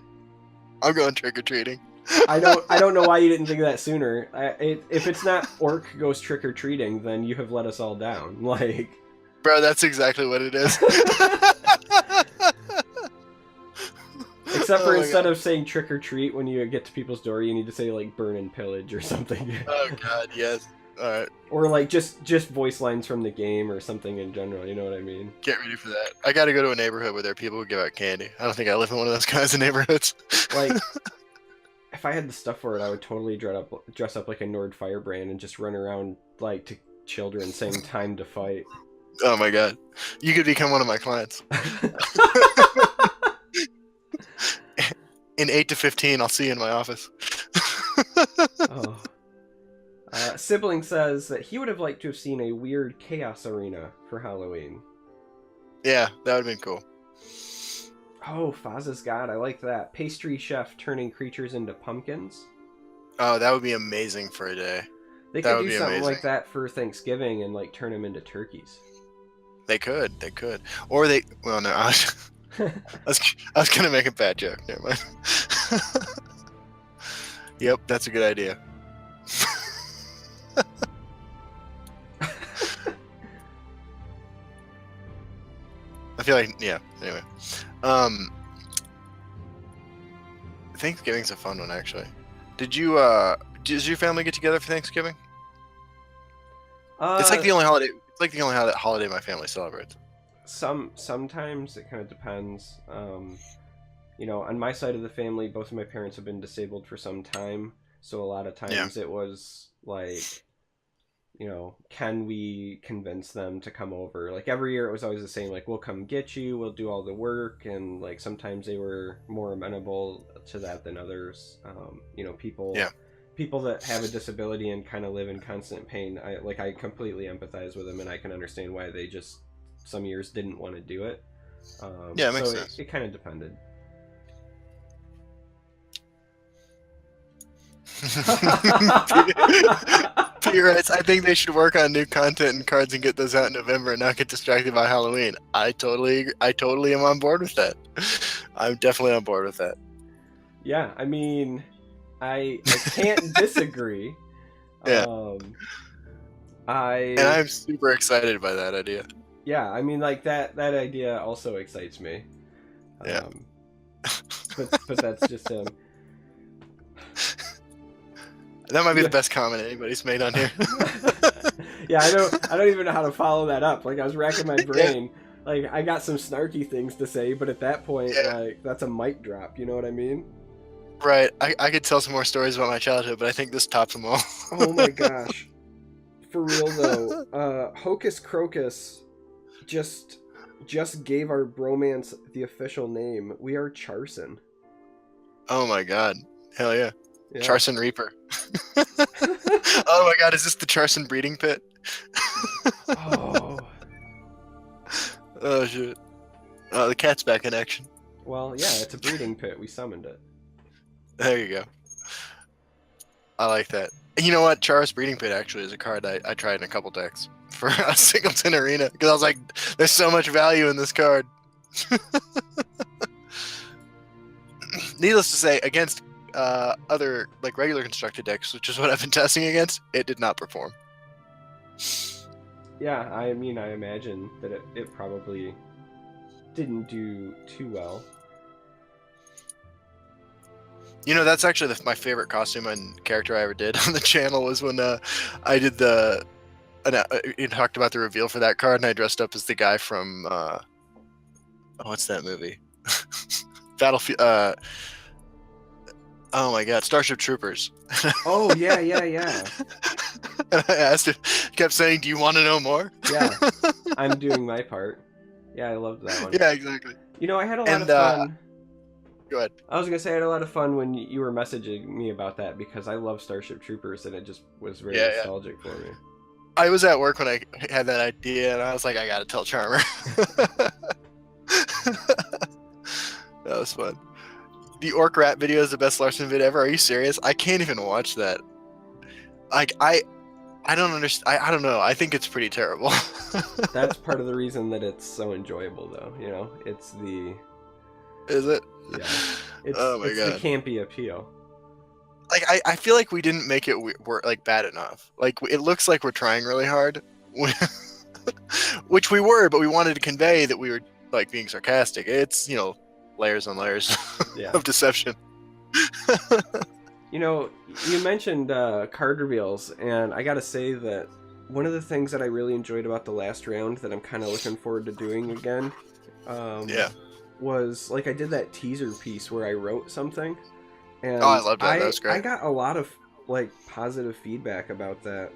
I'm going trick-or-treating. I don't know why you didn't think of that sooner. If it's not Orc goes trick-or-treating, then you have let us all down. Like, bro, that's exactly what it is. Except for instead of saying trick-or-treat when you get to people's door, you need to say like burn and pillage or something. Oh god, yes. Alright. Or like just voice lines from the game or something in general, you know what I mean? Get ready for that. I gotta go to a neighborhood where there are people who give out candy. I don't think I live in one of those kinds of neighborhoods. Like, if I had the stuff for it, I would totally dress up like a Nord Firebrand and just run around like to children saying time to fight. Oh my god. You could become one of my clients. In 8 to 15, I'll see you in my office. Oh. Sibling says that he would have liked to have seen a weird chaos arena for Halloween. Yeah, that would have been cool. Oh, Faz's God, I like that. Pastry chef turning creatures into pumpkins. Oh, that would be amazing for a day. They could do something like that for Thanksgiving and like turn them into turkeys. They could. Or they... Well, no, I was gonna make a bad joke. Never mind. Yep, that's a good idea. I feel like, yeah, anyway. Thanksgiving's a fun one, actually. Does your family get together for Thanksgiving? It's like the only holiday. It's like the only holiday my family celebrates. Sometimes it kind of depends. You know, on my side of the family, both of my parents have been disabled for some time, so a lot of times it was like, you know, can we convince them to come over? Like every year it was always the same, like, we'll come get you, we'll do all the work, and like sometimes they were more amenable to that than others. You know, people that have a disability and kind of live in constant pain, I completely empathize with them, and I can understand why they just some years didn't want to do it. Yeah, it makes sense. It kind of depended. Peter writes, I think they should work on new content and cards and get those out in November and not get distracted by Halloween. I totally am on board with that. I'm definitely on board with that. Yeah, I mean, I can't disagree. Yeah. I'm super excited by that idea. Yeah, I mean, like that idea also excites me. Yeah. But that's just him. That might be Yeah. the best comment anybody's made on here. Yeah, I don't even know how to follow that up. Like I was racking my Yeah. brain. Like I got some snarky things to say, but at that point, Yeah. like that's a mic drop. You know what I mean? Right. I could tell some more stories about my childhood, but I think this tops them all. Oh my gosh. For real though, Hocus Crocus just gave our bromance the official name. We are Charson. Oh my god. Hell yeah. Yeah. Charson Reaper. Oh my god, is this the Charson breeding pit? Oh. Oh shit. Oh, the cat's back in action. Well, yeah, it's a breeding pit. We summoned it. There you go. I like that. And you know what? Char's breeding pit actually is a card I tried in a couple decks for a singleton arena because I was like, there's so much value in this card. Needless to say, against other like regular constructed decks, which is what I've been testing against, it did not perform. Yeah, I mean, I imagine that it probably didn't do too well. You know, that's actually my favorite costume and character I ever did on the channel was when I did you talked about the reveal for that card, and I dressed up as the guy from what's that movie? Battlefield. Oh my god, Starship Troopers. Oh yeah, yeah, yeah. And I asked him, kept saying, "Do you want to know more?" Yeah, I'm doing my part. Yeah, I loved that one. Yeah, exactly. You know, I had a lot of fun. Go ahead. I was gonna say I had a lot of fun when you were messaging me about that because I love Starship Troopers and it just was very nostalgic for me. I was at work when I had that idea, and I was like, I gotta tell Charmer. That was fun. The Orc Rat video is the best Larson vid ever. Are you serious? I can't even watch that. Like I don't understand. I don't know. I think it's pretty terrible. That's part of the reason that it's so enjoyable, though. You know, it's the. Is it? Yeah. It's, oh my god. It's the campy appeal. Like I feel like we didn't make it work like bad enough. Like it looks like we're trying really hard, which we were, but we wanted to convey that we were like being sarcastic. It's layers on layers of deception. You know, you mentioned card reveals, and I gotta say that one of the things that I really enjoyed about the last round that I'm kind of looking forward to doing again, was like I did that teaser piece where I wrote something, and I loved that. That was great. I got a lot of like positive feedback about that,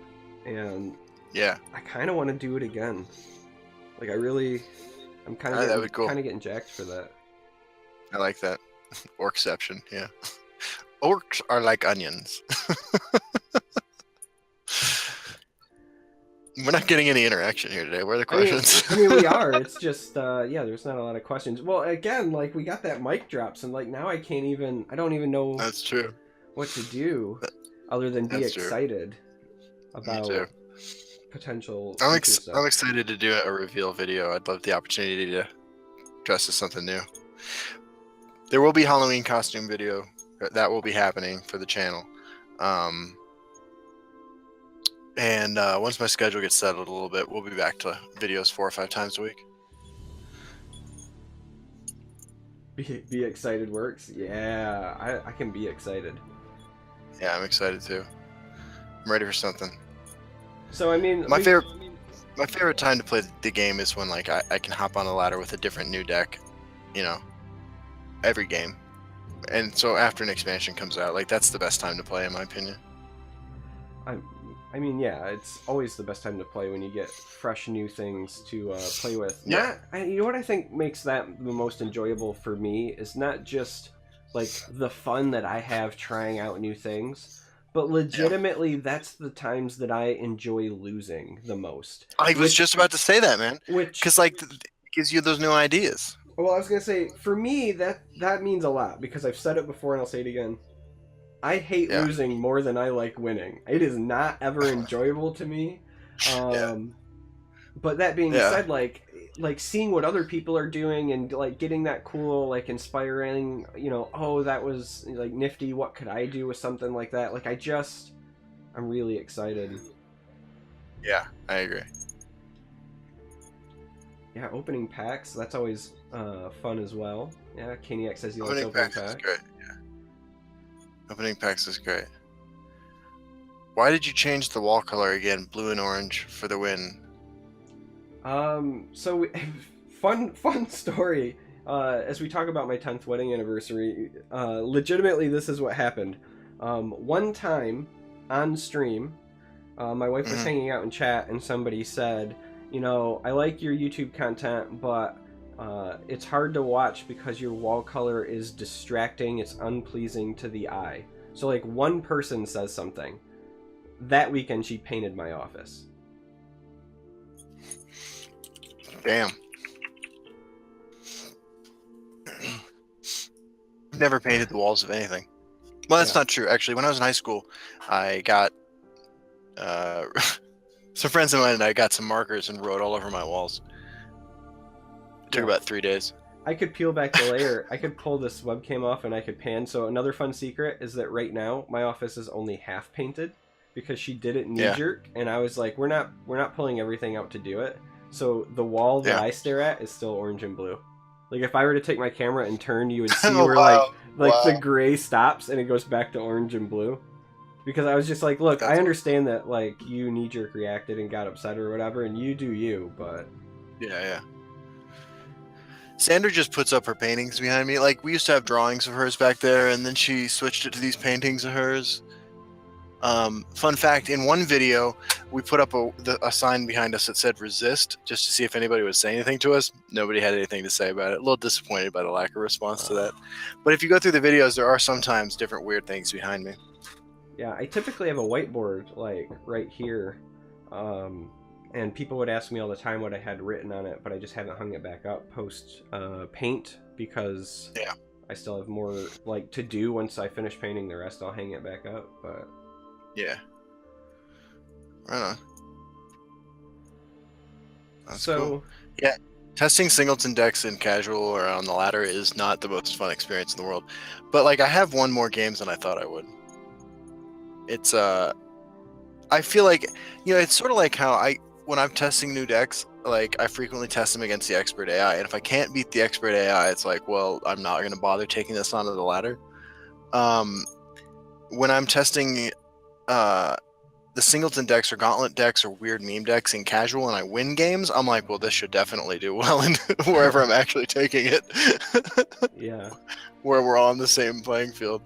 and I kind of want to do it again. Like I'm kind of getting jacked for that. I like that. Orcception, yeah. Orcs are like onions. We're not getting any interaction here today. Where are the questions? I mean, we are. It's just, there's not a lot of questions. Well, again, like, we got that mic drops, and, like, now I don't even know That's true. What to do other than be excited about potential. I'm excited to do a reveal video. I'd love the opportunity to dress as something new. There will be Halloween costume video that will be happening for the channel. And once my schedule gets settled a little bit, we'll be back to videos 4 or 5 times a week. Be excited works. Yeah, I can be excited. Yeah, I'm excited too. I'm ready for something. So I mean, my favorite time to play the game is when like I can hop on a ladder with a different new deck, every game. And so after an expansion comes out, like that's the best time to play in my opinion. I mean, yeah, it's always the best time to play when you get fresh new things to play with. Yeah. You know what I think makes that the most enjoyable for me is not just like the fun that I have trying out new things, but legitimately that's the times that I enjoy losing the most. I was just about to say that, man. Because like it gives you those new ideas. Well, I was gonna say for me that means a lot because I've said it before and I'll say it again. I hate losing more than I like winning. It is not ever enjoyable to me. But that being said, like seeing what other people are doing and like getting that cool, like inspiring, oh, that was like nifty. What could I do with something like that? Like I'm really excited. Yeah, I agree. Yeah, opening packs, that's always fun as well. Yeah, Kaniac says he likes Opening opening packs is packs. great. Yeah. Opening packs is great. Why did you change the wall color again, blue and orange, for the win? So fun story. As we talk about my 10th wedding anniversary, legitimately this is what happened. One time on stream, my wife was Mhm. hanging out in chat and somebody said, you know, I like your YouTube content, but it's hard to watch because your wall color is distracting, it's unpleasing to the eye. So like one person says something. That weekend she painted my office. Damn. Never painted the walls of anything. Well, that's Yeah. not true. Actually, when I was in high school, I got some friends of mine and I got some markers and wrote all over my walls. It took Yeah. about 3 days. I could peel back the layer. I could pull this webcam off and I could pan. So another fun secret is that right now my office is only half painted because she did it knee Yeah. jerk, and I was like, we're not pulling everything out to do it. So the wall that Yeah. I stare at is still orange and blue. Like if I were to take my camera and turn, you would see Oh, where wow. like the Wow. gray stops and it goes back to orange and blue. Because I was just like, look, I That's understand that like you knee jerk reacted and got upset or whatever, and you do you, but yeah. Sandra just puts up her paintings behind me. Like, we used to have drawings of hers back there, and then she switched it to these paintings of hers. Fun fact, in one video, we put up a sign behind us that said resist, just to see if anybody would say anything to us. Nobody had anything to say about it. A little disappointed by the lack of response to that. But if you go through the videos, there are sometimes different weird things behind me. yeah, I typically have a whiteboard like right here, and people would ask me all the time what I had written on it, but I just haven't hung it back up post paint because Yeah. I still have more like to do. Once I finish painting the rest, I'll hang it back up. But Yeah. Right on. That's so cool. Yeah. Testing singleton decks in casual or on the ladder is not the most fun experience in the world. But like, I have won more games than I thought I would. It's I feel like, it's sort of like how when I'm testing new decks, like I frequently test them against the expert AI, and if I can't beat the expert AI, it's like, well, I'm not going to bother taking this onto the ladder. When I'm testing the singleton decks or gauntlet decks or weird meme decks in casual and I win games, I'm like, well, this should definitely do well in wherever I'm actually taking it. yeah, Where we're all on the same playing field.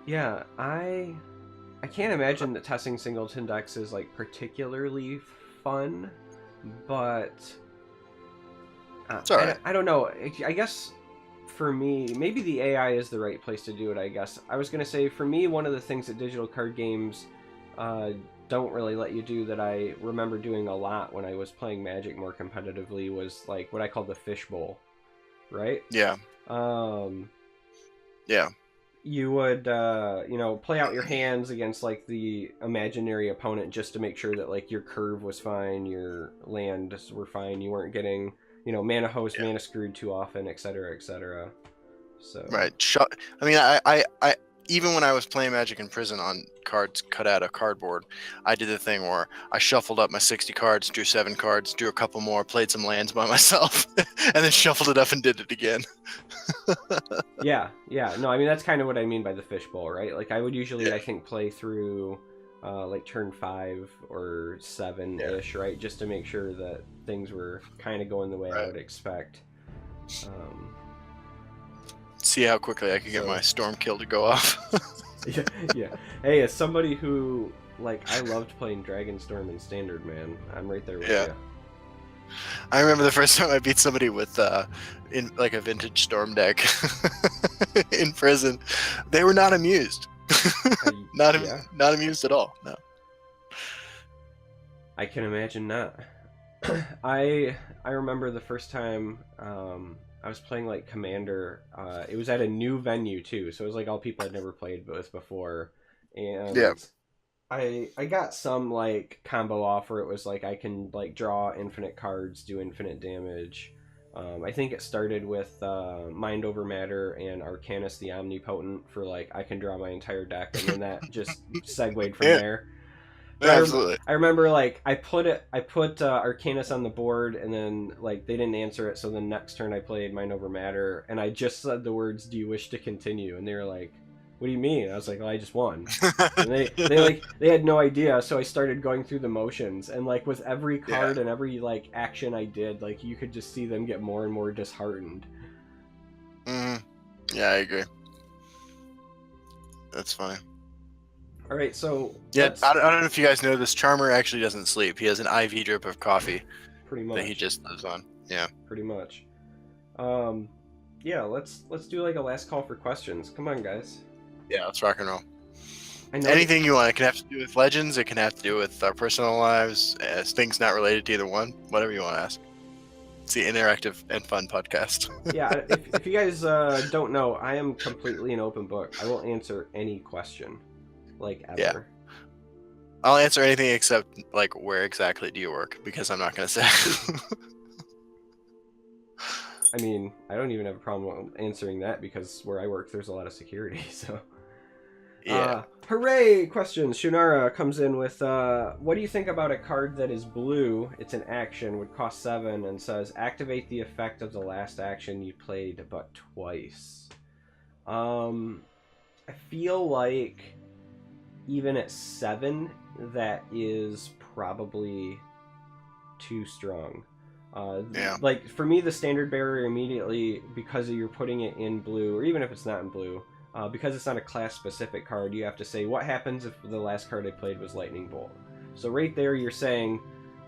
yeah, I can't imagine that testing singleton decks is like particularly fun, but It's all right. I don't know. I guess for me, maybe the AI is the right place to do it, I guess. I was going to say, for me, one of the things that digital card games don't really let you do that I remember doing a lot when I was playing Magic more competitively was like what I call the fishbowl, right? Yeah. Yeah. You would, play out your hands against like the imaginary opponent just to make sure that like your curve was fine, your lands were fine, you weren't getting, mana host, Yeah. mana screwed too often, etc., etc. So Right. I mean, I even when I was playing Magic in prison on cards cut out of cardboard, I did the thing where I shuffled up my 60 cards, drew 7 cards, drew a couple more, played some lands by myself, and then shuffled it up and did it again. yeah, no, I mean that's kind of what I mean by the fishbowl, right? Like I would usually, Yeah. I think, play through like turn 5 or 7 ish, right, just to make sure that things were kind of going the way I would expect. See how quickly I could get my storm kill to go off. yeah. Hey, as somebody who I loved playing Dragonstorm in Standard, man, I'm right there with you. I remember the first time I beat somebody with in like a vintage storm deck in prison. They were not amused. Not amused at all. No. I can imagine not. I remember the first time I was playing like Commander. It was at a new venue too, so it was like all people I'd never played with before, and I got some like combo off where it was like I can like draw infinite cards, do infinite damage. I think it started with Mind Over Matter and Arcanus the Omnipotent for like I can draw my entire deck, and then that just segued from there. But Absolutely. I remember like I put Arcanus on the board, and then like they didn't answer it, so the next turn I played Mind Over Matter, and I just said the words, "Do you wish to continue?" And they were like, "What do you mean?" And I was like, "Well, I just won." And they had no idea, so I started going through the motions, and like with every card Yeah. and every like action I did, like you could just see them get more and more disheartened. Yeah, I agree. That's funny. All right, so Yeah, I don't know if you guys know this. Charmer actually doesn't sleep. He has an IV drip of coffee pretty much that he just lives on. Yeah. pretty much. Yeah, let's do like a last call for questions. Come on, guys. Yeah, let's rock and roll. I know Anything you want. It can have to do with Legends. It can have to do with our personal lives. Things not related to either one. Whatever you want to ask. It's the interactive and fun podcast. Yeah, if you guys don't know, I am completely an open book. I will answer any question, like ever. Yeah. I'll answer anything except like where exactly do you work, because I'm not going to say. I mean, I don't even have a problem answering that because where I work, there's a lot of security. So, Yeah. Hooray! Questions. Shunara comes in with, what do you think about a card that is blue? It's an action, would cost 7, and says activate the effect of the last action you played, but twice. I feel like even at 7, that is probably too strong. Yeah. Like for me, the standard barrier immediately, because you're putting it in blue, or even if it's not in blue, because it's not a class specific card, you have to say what happens if the last card I played was Lightning Bolt. So right there you're saying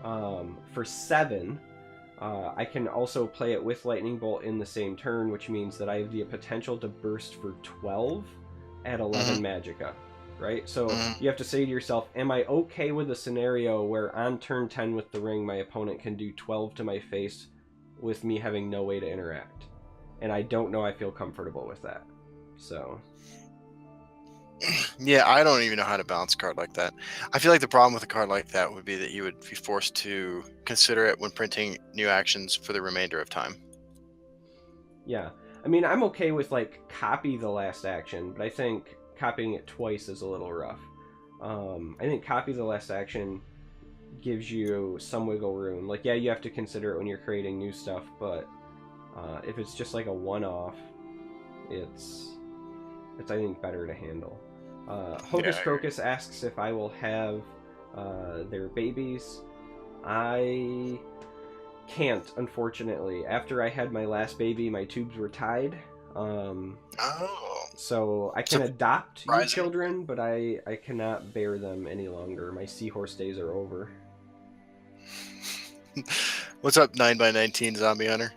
for 7 I can also play it with Lightning Bolt in the same turn, which means that I have the potential to burst for 12 at 11 Magicka. Right? So you have to say to yourself, am I okay with a scenario where on turn 10 with the ring, my opponent can do 12 to my face with me having no way to interact? And I don't know I feel comfortable with that. So... Yeah, I don't even know how to balance a card like that. I feel like the problem with a card like that would be that you would be forced to consider it when printing new actions for the remainder of time. Yeah. I mean, I'm okay with, like, copy the last action, but I think copying it twice is a little rough. I think copy the last action gives you some wiggle room. Like, yeah, you have to consider it when you're creating new stuff, but if it's just like a one-off, it's I think better to handle. Hocus Crocus asks if I will have their babies. I can't, unfortunately. After I had my last baby, my tubes were tied. So I can adopt your children, but I cannot bear them any longer. My seahorse days are over. What's up, 9x19 Zombie Hunter?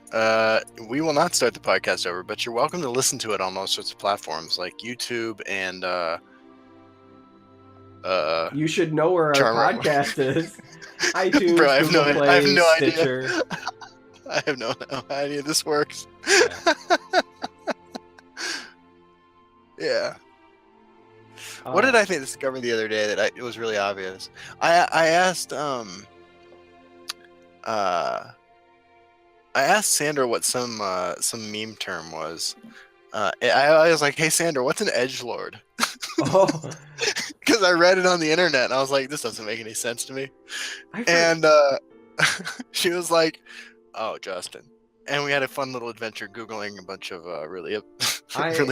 We will not start the podcast over, but you're welcome to listen to it on all sorts of platforms like YouTube and you should know where our podcast is. iTunes, Bro, Google Play, I have no Stitcher. idea. I have no idea this works. Yeah. Yeah. What did I discover the other day that it was really obvious? I asked Sandra what some meme term was. I was like, "Hey Sandra, what's an edgelord?" Oh, because I read it on the internet and I was like, "This doesn't make any sense to me." And she was like, "Oh, Justin." And we had a fun little adventure Googling a bunch of really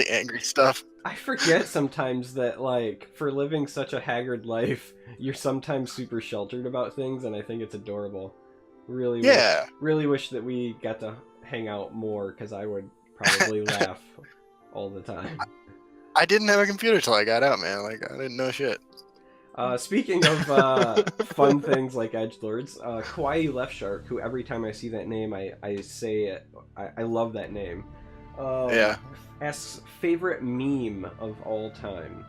angry stuff. I forget sometimes that, like, for living such a haggard life, you're sometimes super sheltered about things, and I think it's adorable. Really wish that we got to hang out more, because I would probably laugh all the time. I didn't have a computer till I got out, man. Like, I didn't know shit. Speaking of fun things like edgelords, Kawaii Left Shark, who every time I see that name, I say it. I love that name. Asks favorite meme of all time.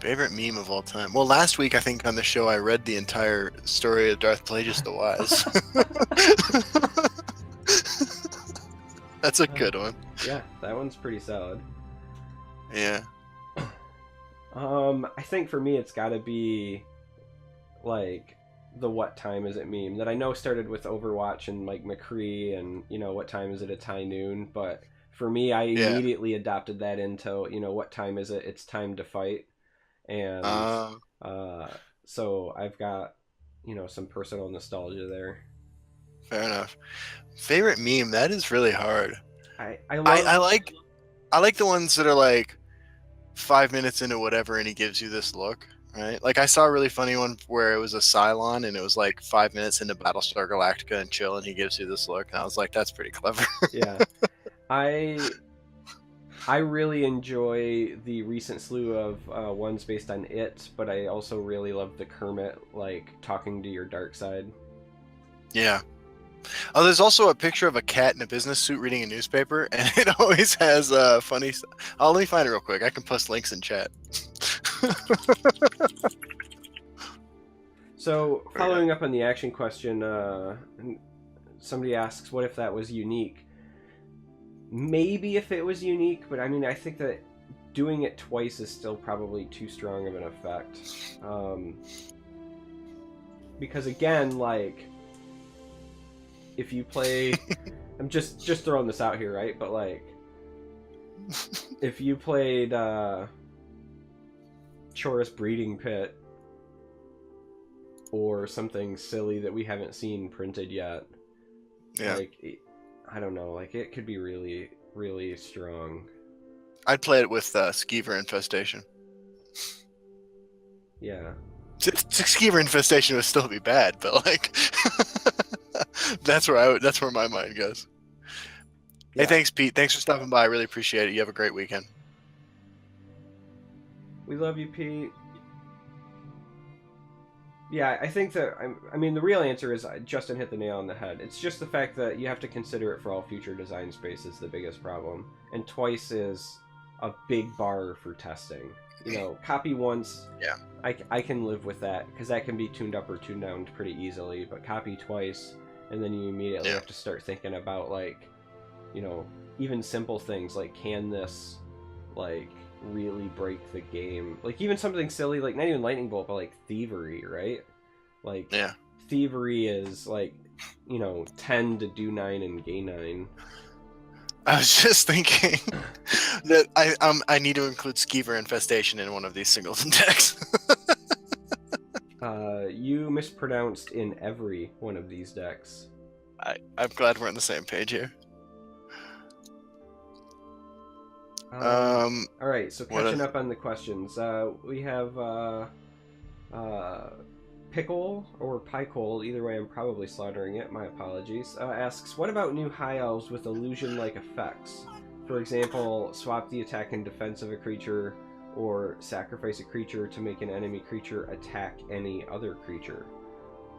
Favorite meme of all time. Well, last week I think on the show I read the entire story of Darth Plagueis the Wise. That's a good one. Yeah, that one's pretty solid. Yeah. I think for me it's gotta be like the what time is it meme that I know started with Overwatch and like McCree and, you know, what time is it at high noon, but for me I immediately adopted that into, you know, what time is it, it's time to fight. and uh, so I've got some personal nostalgia there. fair enough. Favorite meme? That is really hard. I I, love I like I like the ones that are like 5 minutes into whatever and he gives you this look, right? Like I saw a really funny one where it was a Cylon and it was like 5 minutes into Battlestar Galactica and chill and he gives you this look and I was like, that's pretty clever. yeah. I really enjoy the recent slew of ones based on it, but I also really love the Kermit like talking to your dark side. Yeah. Oh, there's also a picture of a cat in a business suit reading a newspaper, and it always has funny. Oh, let me find it real quick. I can post links in chat. So, following up on the action question, somebody asks, "What if that was unique?" Maybe if it was unique, but I mean, I think that doing it twice is still probably too strong of an effect. Because again, like, if you play, I'm just throwing this out here, right? But like, if you played Chorus Breeding Pit or something silly that we haven't seen printed yet, like, I don't know, like it could be really, really strong. I'd play it with Skeever Infestation. Yeah. Skeever Infestation would still be bad, but like, that's where my mind goes. Yeah. Hey, thanks, Pete. Thanks for stopping by. I really appreciate it. You have a great weekend. We love you, Pete. Yeah, I think that, I mean, the real answer is Justin hit the nail on the head. It's just the fact that you have to consider it for all future design space is the biggest problem. And twice is a big bar for testing. Copy once, yeah, I can live with that, because that can be tuned up or tuned down pretty easily. But copy twice, and then you immediately have to start thinking about, like, even simple things like, can this, like, really break the game? Like, even something silly, like, not even Lightning Bolt, but like Thievery, right? Like, Thievery is like 10 to do 9 and gain 9. I was just thinking that I need to include Skeever Infestation in one of these singleton decks. You mispronounced in every one of these decks. I'm glad we're on the same page here. Alright, so catching up on the questions. We have Pickle or Pycole, either way I'm probably slaughtering it, my apologies, asks, what about new high elves with illusion-like effects? For example, swap the attack and defense of a creature, or sacrifice a creature to make an enemy creature attack any other creature.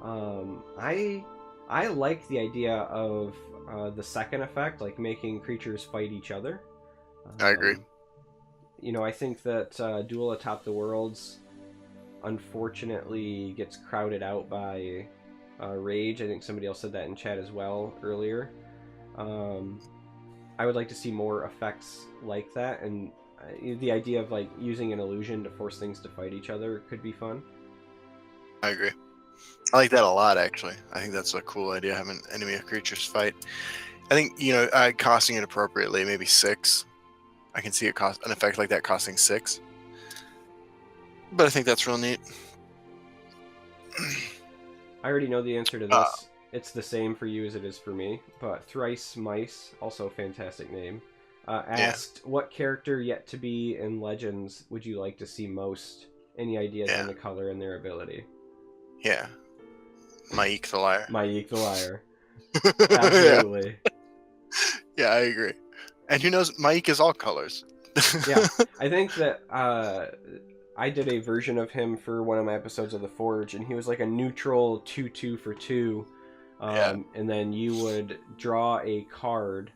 I like the idea of the second effect, like making creatures fight each other. I agree. I think that Duel Atop the Worlds unfortunately gets crowded out by Rage. I think somebody else said that in chat as well earlier. I would like to see more effects like that, and the idea of like using an illusion to force things to fight each other could be fun. I agree. I like that a lot, actually. I think that's a cool idea, having enemy creatures fight. I think, costing it appropriately, maybe 6. I can see an effect like that costing 6. But I think that's real neat. I already know the answer to this. It's the same for you as it is for me. But Thrice Mice, also a fantastic name, asked, what character yet to be in Legends would you like to see most? Any ideas on the color and their ability? Yeah. Maik the Liar. Maik the Liar. Absolutely. Yeah, I agree. And who knows, Maik is all colors. Yeah, I think that I did a version of him for one of my episodes of The Forge, and he was like a neutral 2/2 for 2. And then you would draw a card.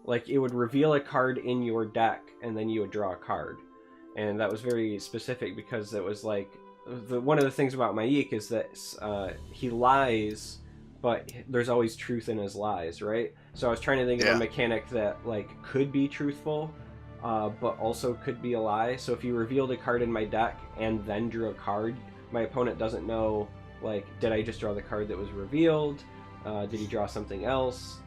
Like, it would reveal a card in your deck, and then you would draw a card. And that was very specific because it was like, one of the things about Maik is that he lies, but there's always truth in his lies, right? So I was trying to think of a mechanic that like could be truthful, but also could be a lie. So if you revealed a card in my deck and then drew a card, my opponent doesn't know, like, did I just draw the card that was revealed? Did he draw something else?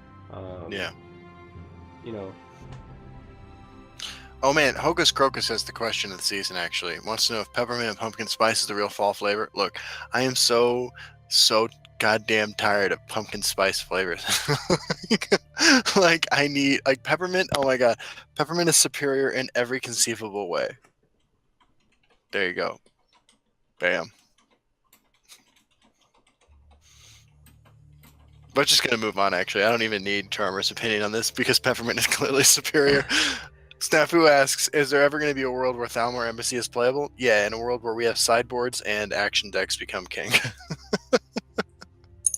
Oh man, Hocus Crocus has the question of the season actually. Wants to know if peppermint and pumpkin spice is the real fall flavor. Look, I am so goddamn tired of pumpkin spice flavors. Like I need like peppermint. Oh my god, peppermint is superior in every conceivable way. There you go. Bam. We're just gonna move on. Actually, I don't even need Charmer's opinion on this because peppermint is clearly superior. Snafu asks, is there ever going to be a world where Thalmor Embassy is playable? Yeah, in a world where we have sideboards and action decks become king.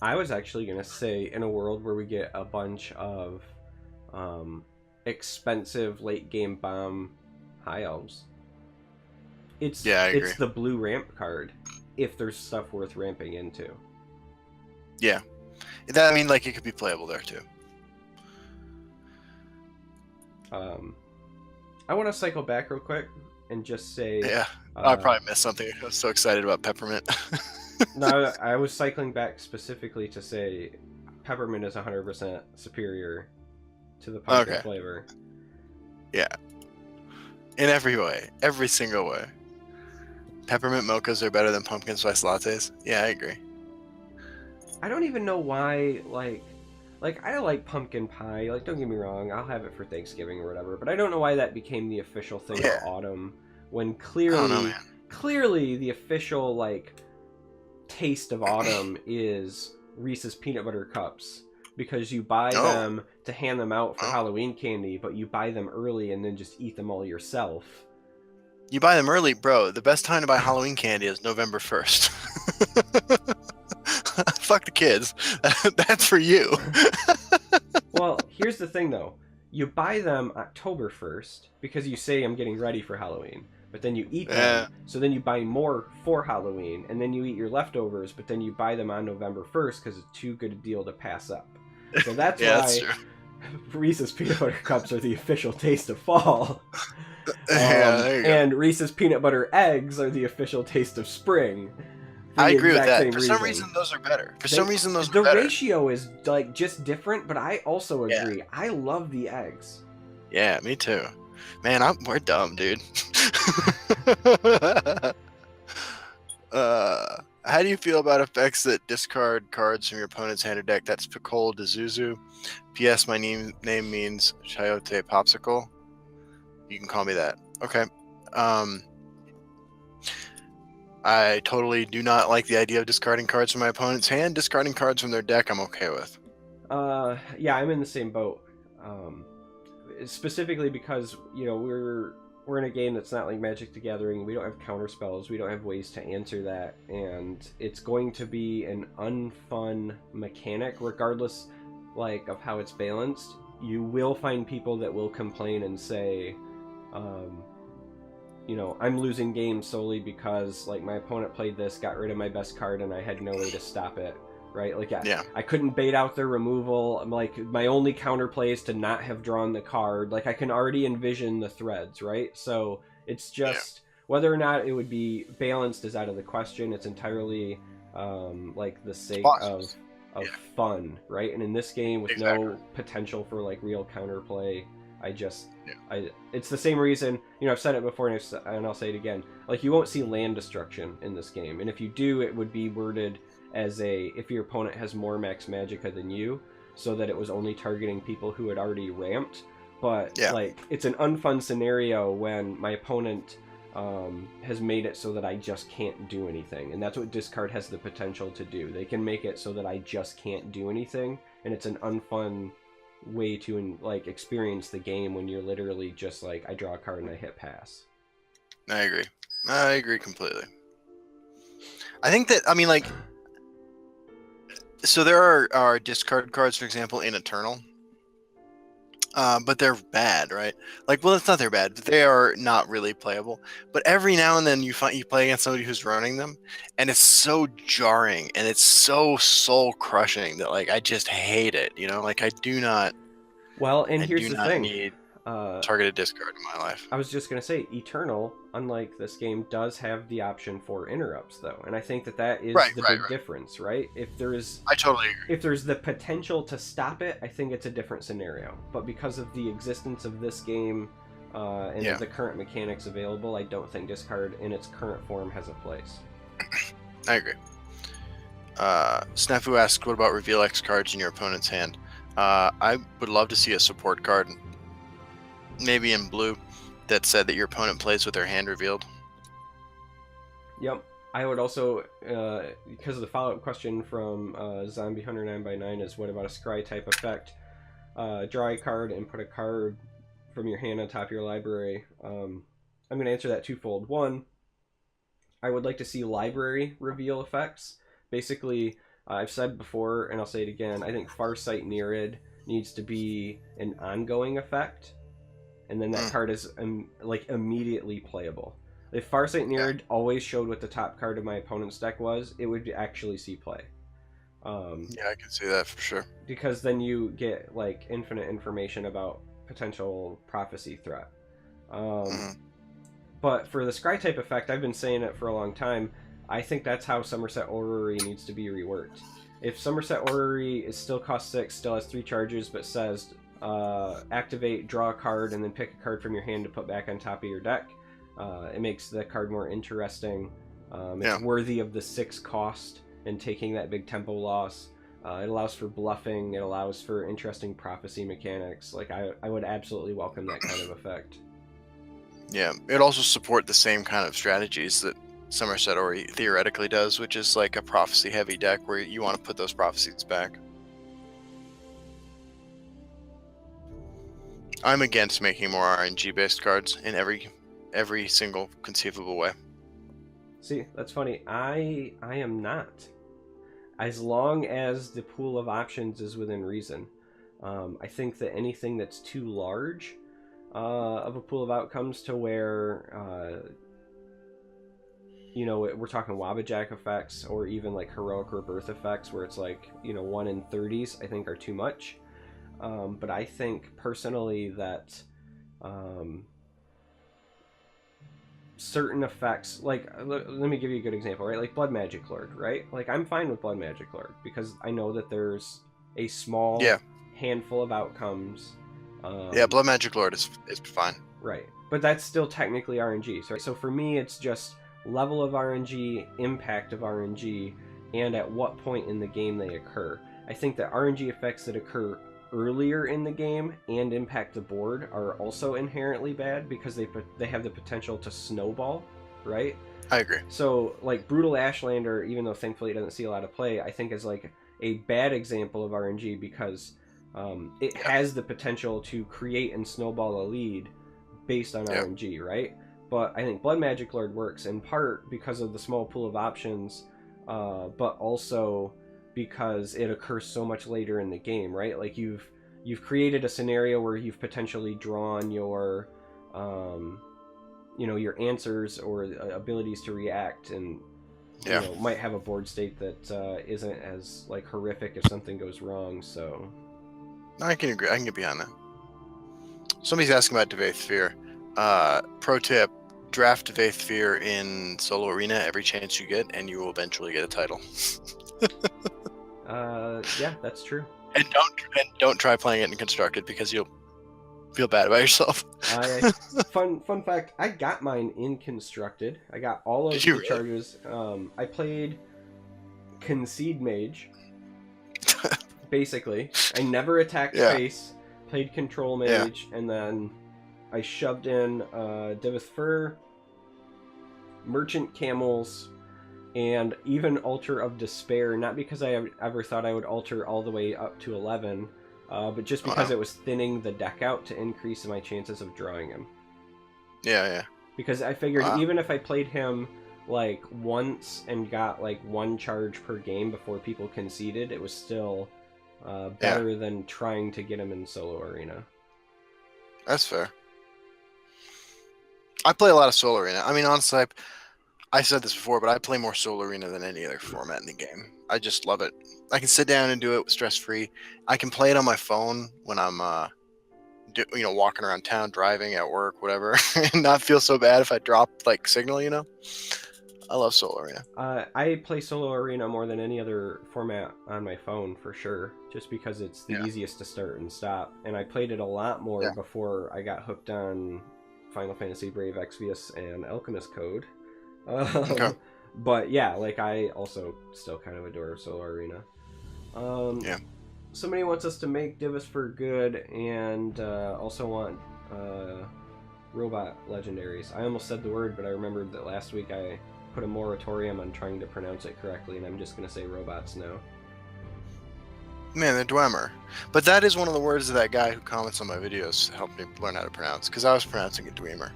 I was actually going to say in a world where we get a bunch of expensive late game bomb high elves. It's the blue ramp card if there's stuff worth ramping into. Yeah. That, I mean, like, it could be playable there too. I want to cycle back real quick and just say... Yeah, I probably missed something. I was so excited about peppermint. No, I was cycling back specifically to say peppermint is 100% superior to the pumpkin flavor. Yeah. In every way. Every single way. Peppermint mochas are better than pumpkin spice lattes? Yeah, I agree. I don't even know why, like I like pumpkin pie. Like, don't get me wrong, I'll have it for Thanksgiving or whatever. But I don't know why that became the official thing of autumn when clearly the official like taste of autumn is Reese's peanut butter cups because you buy them to hand them out for Halloween candy, but you buy them early and then just eat them all yourself. You buy them early, bro. The best time to buy Halloween candy is November 1st. Fuck the kids. That's for you. Well, here's the thing, though. You buy them October 1st because you say, I'm getting ready for Halloween. But then you eat them. So then you buy more for Halloween. And then you eat your leftovers. But then you buy them on November 1st because it's too good a deal to pass up. So that's why Reese's peanut butter cups are the official taste of fall. And Reese's peanut butter eggs are the official taste of spring. I agree with that. For some reason, those are better. The ratio is like just different, but I also agree. Yeah. I love the eggs. Yeah, me too. Man, we're dumb, dude. How do you feel about effects that discard cards from your opponent's hand or deck? That's Pikol Dezuzu. P.S. My name means Chayote Popsicle. You can call me that. Okay. I totally do not like the idea of discarding cards from my opponent's hand. Discarding cards from their deck, I'm okay with. Yeah, I'm in the same boat. Specifically because, you know, we're in a game that's not like Magic the Gathering. We don't have counter spells. We don't have ways to answer that. And it's going to be an unfun mechanic, regardless, like, of how it's balanced. You will find people that will complain and say, you know, I'm losing games solely because, like, my opponent played this, got rid of my best card, and I had no way to stop it, right? Like, I couldn't bait out their removal. I'm like, my only counterplay is to not have drawn the card. Like, I can already envision the threads, right? So it's just whether or not it would be balanced is out of the question. It's entirely like the sake of fun, right? And in this game with no potential for like real counterplay, it's the same reason, you know, I've said it before and I'll say it again. Like, you won't see land destruction in this game, and if you do, it would be worded as if your opponent has more max magicka than you, so that it was only targeting people who had already ramped. But like, it's an unfun scenario when my opponent has made it so that I just can't do anything, and that's what discard has the potential to do. They can make it so that I just can't do anything, and it's an unfun way to like experience the game when you're literally just like, I draw a card and I hit pass. I agree completely. I think that, I mean, like, so there are discard cards, for example, in Eternal, but they're bad, right? Like, well, it's not they're bad, but they are not really playable. But every now and then you play against somebody who's running them, and it's so jarring and it's so soul crushing that, like, I just hate it. You know, like, I do not. Well, and here's the thing. Need targeted discard in my life. I was just going to say, Eternal, unlike this game, does have the option for interrupts, though. And I think that is the big difference, right? I totally agree. If there's the potential to stop it, I think it's a different scenario. But because of the existence of this game, and Yeah, the current mechanics available, I don't think discard in its current form has a place. I agree. Snafu asks, what about reveal X cards in your opponent's hand? I would love to see a support card, maybe in blue, that said that your opponent plays with their hand revealed. Yep. I would also, because of the follow-up question from Zombie Hunter 9x9 is, what about a scry type effect? Draw a card and put a card from your hand on top of your library. I'm going to answer that twofold. One, I would like to see library reveal effects. Basically, I've said before, and I'll say it again, I think Farsight Nereid needs to be an ongoing effect, and then that card is like immediately playable. If Farsight Nereid always showed what the top card of my opponent's deck was, it would actually see play. Yeah, I can see that for sure. Because then you get like infinite information about potential prophecy threat. But for the scry type effect, I've been saying it for a long time. I think that's how Somerset Orrery needs to be reworked. If Somerset Orrery is still cost 6, still has 3 charges, but says activate, draw a card, and then pick a card from your hand to put back on top of your deck, it makes the card more interesting. It's worthy of the 6 cost and taking that big tempo loss. It allows for bluffing. It allows for interesting prophecy mechanics. Like I would absolutely welcome that kind of effect. Yeah, it also support the same kind of strategies that Somerset Ori theoretically does, which is like a prophecy-heavy deck where you want to put those prophecies back. I'm against making more RNG-based cards in every single conceivable way. See, that's funny. I am not. As long as the pool of options is within reason. I think that anything that's too large of a pool of outcomes to where, we're talking Wabbajack effects or even like heroic rebirth effects where it's like, 1 in 30s, I think are too much. But I think personally that certain effects, like, let me give you a good example, right? Like Blood Magic Lord, right? Like, I'm fine with Blood Magic Lord because I know that there's a small handful of outcomes. Blood Magic Lord is fine. Right. But that's still technically RNG. So for me, it's just level of RNG, impact of RNG, and at what point in the game they occur. I think that RNG effects that occur earlier in the game and impact the board are also inherently bad because they have the potential to snowball, right? I agree. So, like, Brutal Ashlander, even though thankfully it doesn't see a lot of play, I think is like a bad example of RNG because it has the potential to create and snowball a lead based on RNG, right? But I think Blood Magic Lord works in part because of the small pool of options, but also because it occurs so much later in the game, right? Like you've created a scenario where you've potentially drawn your your answers or abilities to react, and might have a board state that isn't as like horrific if something goes wrong. So I can agree. I can get behind that. Somebody's asking about Devaith Fear. Pro tip: draft Devaith Fear in solo arena every chance you get, and you will eventually get a title. Yeah, that's true. And don't try playing it in constructed because you'll feel bad about yourself. Fun fact: I got mine in constructed. I got all of the charges. I played Concede Mage. Basically, I never attacked face. Played Control Mage, and then I shoved in Divith Fur, Merchant Camels, and even Altar of Despair, not because I ever thought I would alter all the way up to 11, but just because it was thinning the deck out to increase my chances of drawing him. Yeah. Because I figured even if I played him like once and got like 1 charge per game before people conceded, it was still better than trying to get him in solo arena. That's fair. I play a lot of solo arena. I mean, honestly, I said this before, but I play more solo arena than any other format in the game. I just love it. I can sit down and do it stress-free. I can play it on my phone when I'm, walking around town, driving, at work, whatever, and not feel so bad if I drop like signal. I love solo arena. I play solo arena more than any other format on my phone for sure, just because it's the easiest to start and stop. And I played it a lot more before I got hooked on Final Fantasy Brave Exvius and Alchemist Code. Okay. But yeah, like I also still kind of adore Solo Arena. Yeah. Somebody wants us to make Divus for good and also want robot legendaries. I almost said the word, but I remembered that last week I put a moratorium on trying to pronounce it correctly, and I'm just going to say robots now. Man, the Dwemer. But that is one of the words that guy who comments on my videos helped me learn how to pronounce, because I was pronouncing it Dwemer.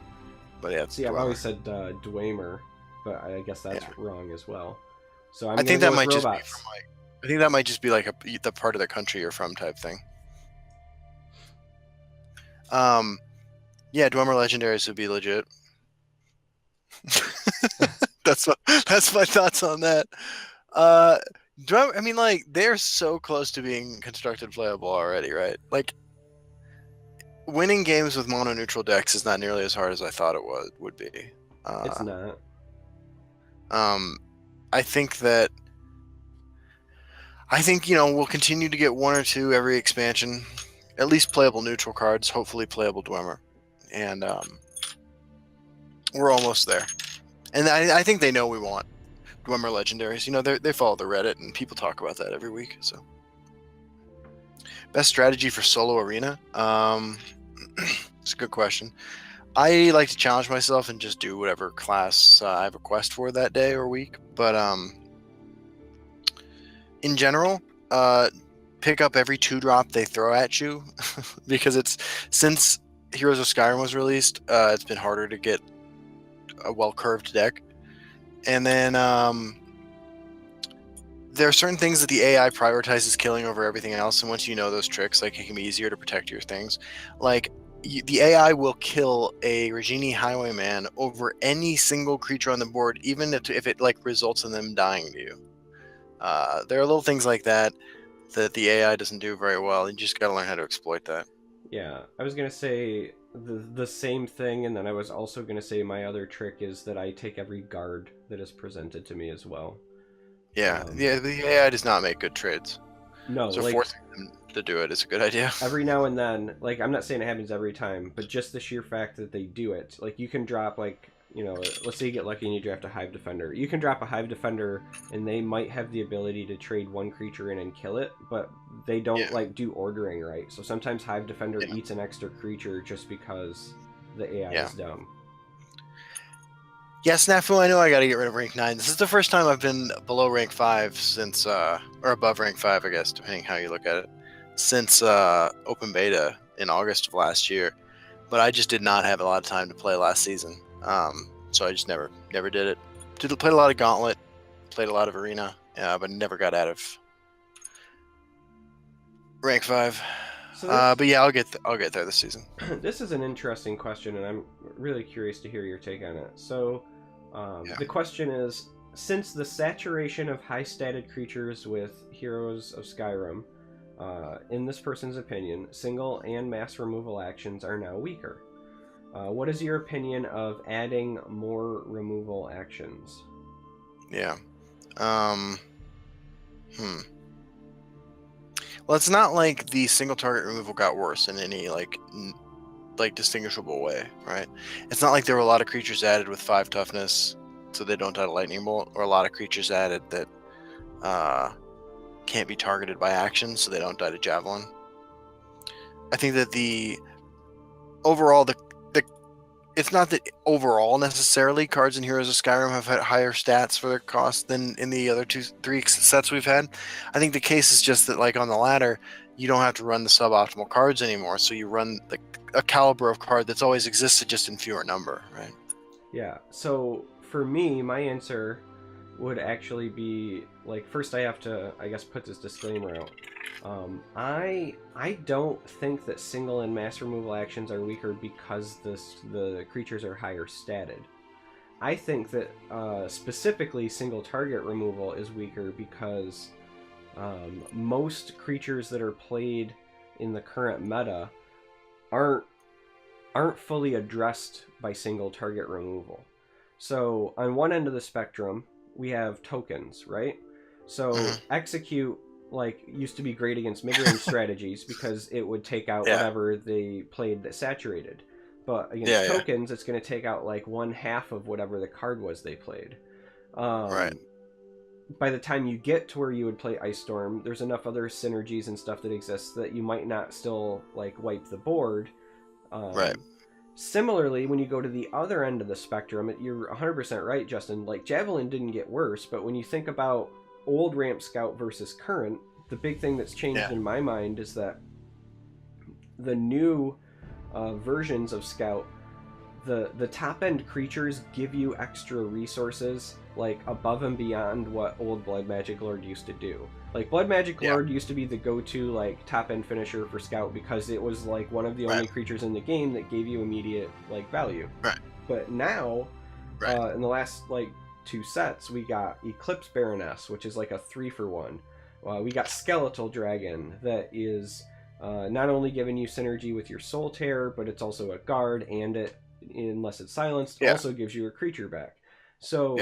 But yeah, it's See, I've Dwemer. always said Dwemer, but I guess that's wrong as well. So I'm I think go that might robots. just be from like, I think that might just be like the part of the country you're from type thing. Yeah, Dwemer legendaries would be legit. that's my thoughts on that. I mean, like, they're so close to being constructed playable already, right? Like, winning games with mono neutral decks is not nearly as hard as I thought it would be. It's not. I think we'll continue to get one or two every expansion, at least playable neutral cards, hopefully playable Dwemer, and we're almost there. And I think they know we want Dwemer legendaries. You know, they follow the Reddit and people talk about that every week. So, best strategy for solo arena? It's a good question. I like to challenge myself and just do whatever class I have a quest for that day or week. But in general, pick up every 2-drop they throw at you because since Heroes of Skyrim was released, it's been harder to get a well-curved deck. And then there are certain things that the AI prioritizes killing over everything else, and once you know those tricks, like, it can be easier to protect your things. Like, the AI will kill a Regini Highwayman over any single creature on the board, even if it like results in them dying to you. There are little things like that the AI doesn't do very well. You just got to learn how to exploit that. Yeah, I was gonna say the same thing, and then I was also gonna say my other trick is that I take every guard that is presented to me as well. Yeah, the AI does not make good trades. No, so like, forcing them to do it is a good idea. Every now and then, like, I'm not saying it happens every time, but just the sheer fact that they do it. Like, you can drop, like, you know, let's say you get lucky and you draft a Hive Defender. You can drop a Hive Defender, and they might have the ability to trade one creature in and kill it, but they don't, like, do ordering right. So sometimes Hive Defender eats an extra creature just because the AI is dumb. Yeah, Snafu, I know I gotta get rid of rank 9. This is the first time I've been below rank 5 since, or above rank 5, I guess, depending how you look at it, since open beta in August of last year. But I just did not have a lot of time to play last season, so I just never did it. Played a lot of Gauntlet, played a lot of Arena, but never got out of rank 5. So but yeah, I'll get there this season. This is an interesting question, and I'm really curious to hear your take on it. So, the question is, since the saturation of high-statted creatures with Heroes of Skyrim, in this person's opinion, single and mass removal actions are now weaker. What is your opinion of adding more removal actions? Yeah. Well, it's not like the single target removal got worse in any like distinguishable way, right? It's not like there were a lot of creatures added with 5 toughness so they don't die to lightning bolt, or a lot of creatures added that can't be targeted by action so they don't die to javelin. I think that overall it's not that overall necessarily cards in Heroes of Skyrim have had higher stats for their cost than in the other 3 sets we've had. I think the case is just that, like, on the ladder, you don't have to run the suboptimal cards anymore, so you run a caliber of card that's always existed, just in fewer number, right? Yeah, so for me, my answer would actually be, like, first I have to, I guess, put this disclaimer out. I don't think that single and mass removal actions are weaker because the creatures are higher statted. I think that specifically single target removal is weaker because most creatures that are played in the current meta aren't fully addressed by single target removal. So on one end of the spectrum, we have tokens, right? So execute, like, used to be great against mid-range strategies because it would take out whatever they played that saturated. but against tokens, it's going to take out like 1/2 of whatever the card was they played. Right. By the time you get to where you would play Ice Storm, there's enough other synergies and stuff that exists that you might not still like wipe the board. Right. Similarly, when you go to the other end of the spectrum, you're 100% right, Justin. Like, Javelin didn't get worse, but when you think about old Ramp Scout versus current, the big thing that's changed in my mind is that the new versions of Scout, the top end creatures give you extra resources, like above and beyond what old Blood Magic Lord used to do. Like, Blood Magic Lord used to be the go-to like top end finisher for Scout because it was like one of the only creatures in the game that gave you immediate like value. Right. But now, in the last like 2 sets, we got Eclipse Baroness, which is like a 3-for-1. We got Skeletal Dragon that is not only giving you synergy with your Soul Terror, but it's also a guard, and it, unless it's silenced, also gives you a creature back. So,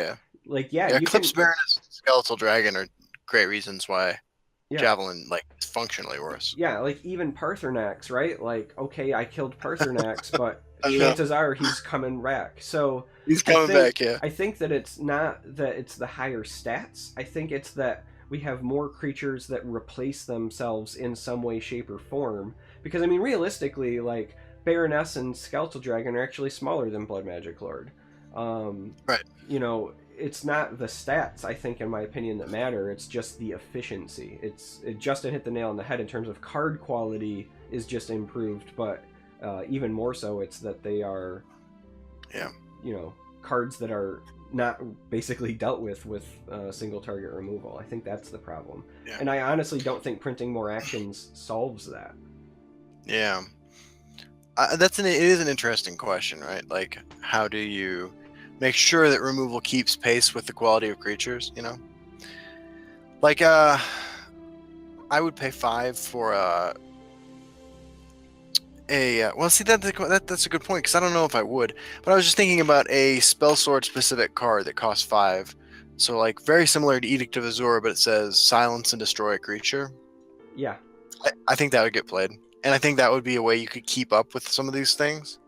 like, you Eclipse Baroness and Skeletal Dragon are great reasons why Javelin, like, is functionally worse. Yeah, like, even Parthenax, right? Like, okay, I killed Parthenax, but chances are he's coming back. So he's coming back, I think that it's not that it's the higher stats. I think it's that we have more creatures that replace themselves in some way, shape, or form. Because, I mean, realistically, like, Baroness and Skeletal Dragon are actually smaller than Blood Magic Lord. Right. You know, it's not the stats, I think, in my opinion, that matter. It's just the efficiency. Justin hit the nail on the head in terms of card quality is just improved, but even more so, it's that they are, you know, cards that are not basically dealt with single target removal. I think that's the problem. Yeah. And I honestly don't think printing more actions solves that. Yeah. It is an interesting question, right? Like, how do you make sure that removal keeps pace with the quality of creatures, you know? Like, I would pay 5 for well, see, that's a good point, because I don't know if I would. But I was just thinking about a spell sword specific card that costs 5. So, like, very similar to Edict of Azure, but it says silence and destroy a creature. Yeah. I think that would get played. And I think that would be a way you could keep up with some of these things.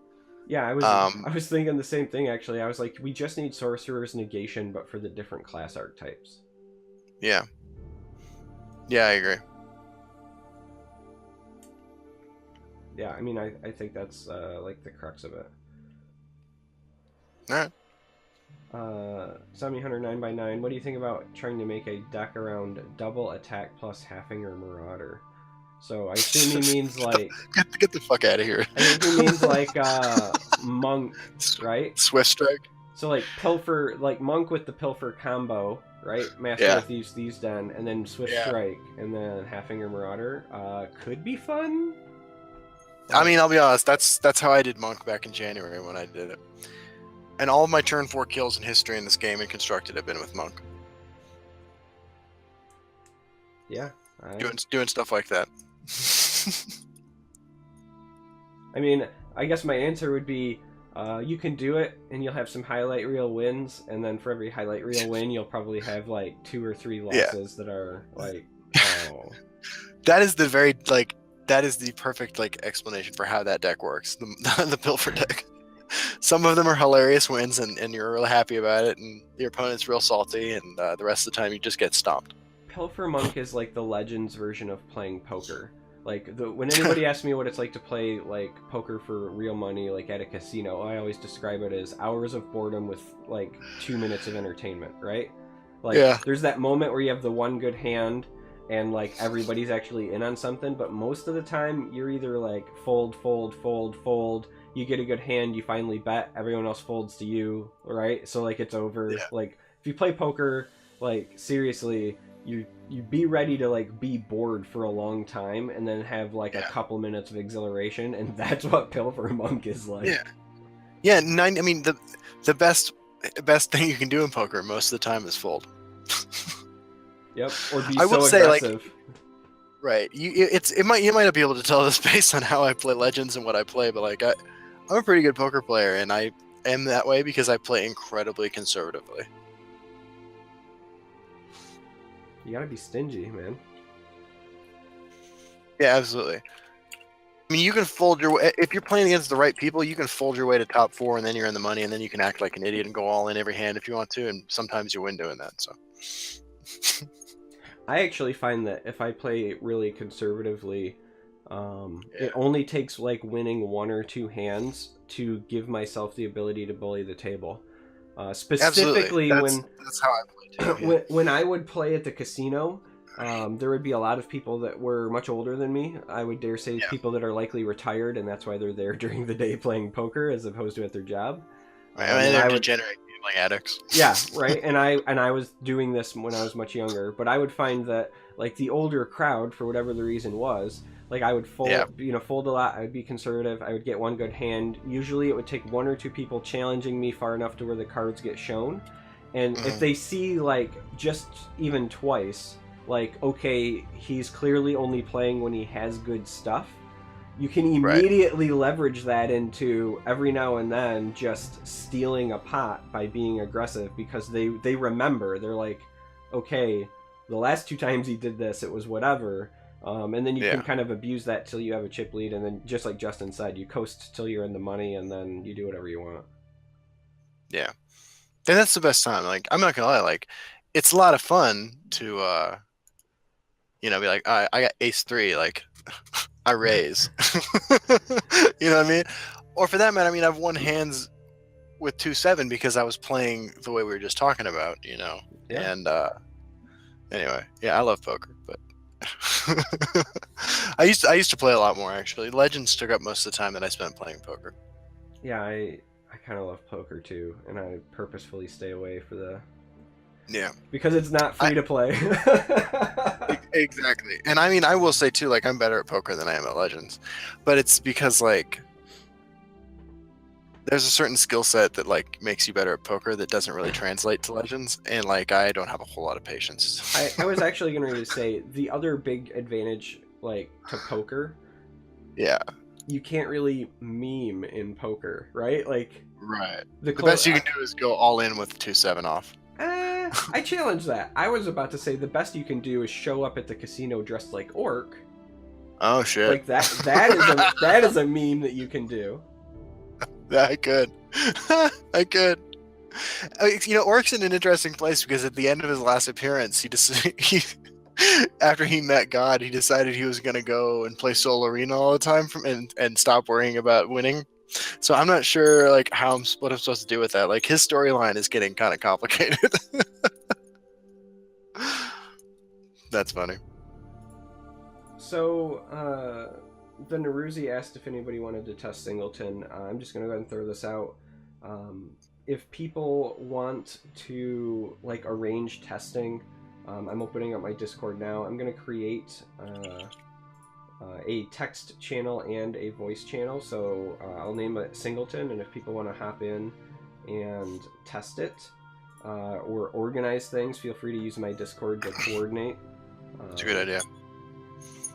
Yeah, I was thinking the same thing, actually. I was like, we just need Sorcerer's Negation, but for the different class archetypes. Yeah. Yeah, I agree. Yeah, I mean, I think that's like the crux of it. Alright. Sammy Hunter 9x9, what do you think about trying to make a deck around double attack plus Halfinger Marauder? So I assume he means like... Get the fuck out of here. I think he means like Monk, right? Swift Strike. So like Pilfer, like Monk with the Pilfer combo, right? Master of Thieves Den, and then Swift Strike, and then Halfinger Marauder. Could be fun. I mean, I'll be honest, that's how I did Monk back in January when I did it. And all of my turn 4 kills in history in this game and constructed have been with Monk. Yeah. Doing stuff like that. I mean, I guess my answer would be you can do it and you'll have some highlight reel wins, and then for every highlight reel win you'll probably have like 2 or 3 losses that are like, oh. That is the perfect like explanation for how that deck works. The Pilfer deck. Some of them are hilarious wins and you're real happy about it, and your opponent's real salty, and the rest of the time you just get stomped. Pilfer Monk is like the Legends version of playing poker. Like, when anybody asks me what it's like to play like poker for real money, like at a casino, I always describe it as hours of boredom with like 2 minutes of entertainment, right? Like, there's that moment where you have the one good hand and like everybody's actually in on something, but most of the time you're either like fold, fold, fold, fold. You get a good hand, you finally bet, everyone else folds to you, right? So like it's over. Like, if you play poker, like seriously, you be ready to like be bored for a long time and then have like a couple minutes of exhilaration, and that's what Pilfer Monk is like. I mean, the best thing you can do in poker most of the time is fold. Yep, or be I so would say, aggressive. like, right. You might not be able to tell this based on how I play Legends and what I play, but like I'm a pretty good poker player, and I am that way because I play incredibly conservatively. You gotta be stingy, man. Yeah, absolutely. I I mean, you can fold your way if you're playing against the right people. You can fold your way to top 4, and then you're in the money, and then you can act like an idiot and go all in every hand if you want to. And sometimes you win doing that. So, I actually find that if I play really conservatively, yeah, it only takes like winning 1 or 2 hands to give myself the ability to bully the table. absolutely. Specifically, That's how I play too. Yeah. when I would play at the casino, there would be a lot of people that were much older than me. I would dare say Yeah. people that are likely retired, and that's why they're there during the day playing poker as opposed to at their job. Right. I mean, they're degenerate gambling addicts. Yeah, right. And I was doing this when I was much younger, but I would find that like the older crowd, for whatever the reason was, like I would fold, fold a lot. I would be conservative. I would get one good hand. Usually, it would take 1 or 2 people challenging me far enough to where the cards get shown, and if they see like just even twice, like okay, he's clearly only playing when he has good stuff. You can immediately leverage that into every now and then just stealing a pot by being aggressive because they remember. They're like, okay, the last 2 times he did this, it was whatever. And then you can kind of abuse that till you have a chip lead, and then just like Justin said, you coast till you're in the money, and then you do whatever you want. Yeah, and that's the best time. Like, I'm not gonna lie, like, it's a lot of fun to be like, I got ace 3, like, I raise. You know what I mean? Or for that matter, I mean, I've won hands with 2-7 because I was playing the way we were just talking about, Yeah. And anyway, yeah, I love poker, but I used to play a lot more actually. Legends took up most of the time that I spent playing poker. Yeah, I kind of love poker too, and I purposefully stay away for the because it's not free to play. Exactly. And I mean, I will say too, like, I'm better at poker than I am at Legends, but it's because like there's a certain skill set that like makes you better at poker that doesn't really translate to Legends, and like I don't have a whole lot of patience. I was actually going to say the other big advantage like to poker, you can't really meme in poker, right? Like the best you can do is go all in with 2-7 off. I challenge that. I was about to say the best you can do is show up at the casino dressed like Orc. Oh shit! Like that is a meme that you can do. I could. Orc's in an interesting place because at the end of his last appearance, he after he met God, he decided he was going to go and play Soul Arena all the time and stop worrying about winning. So I'm not sure like what I'm supposed to do with that. Like his storyline is getting kind of complicated. That's funny. So the Naruzi asked if anybody wanted to test Singleton. I'm just going to go ahead and throw this out. If people want to like arrange testing, I'm opening up my Discord now. I'm going to create a text channel and a voice channel. So I'll name it Singleton, and if people want to hop in and test it or organize things, feel free to use my Discord to coordinate. It's a good idea.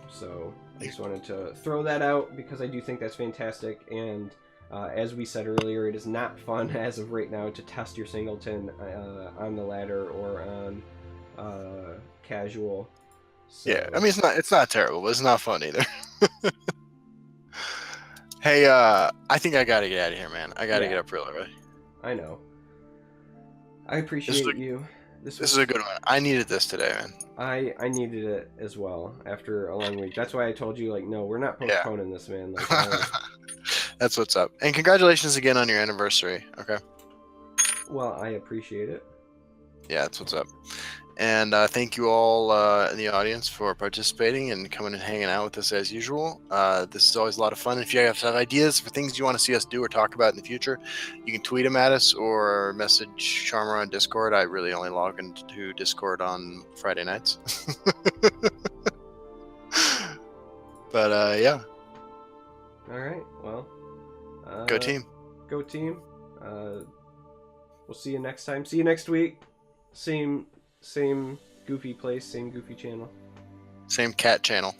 So I just wanted to throw that out because I do think that's fantastic. And as we said earlier, it is not fun as of right now to test your Singleton on the ladder or on casual. So, yeah, I mean it's not terrible, but it's not fun either. Hey, I think I gotta get out of here, man. I gotta get up real early. I know. I appreciate you. This is a good one. I needed this today, man. I needed it as well after a long week. That's why I told you, like, no, we're not postponing this, man. Like, that's what's up. And congratulations again on your anniversary. Okay. Well, I appreciate it. Yeah, that's what's up. And thank you all in the audience for participating and coming and hanging out with us as usual. This is always a lot of fun. If you have ideas for things you want to see us do or talk about in the future, you can tweet them at us or message Charmer on Discord. I really only log into Discord on Friday nights. But yeah. All right. Well. Go team. Go team. We'll see you next time. See you next week. Same goofy place, same goofy channel. Same cat channel.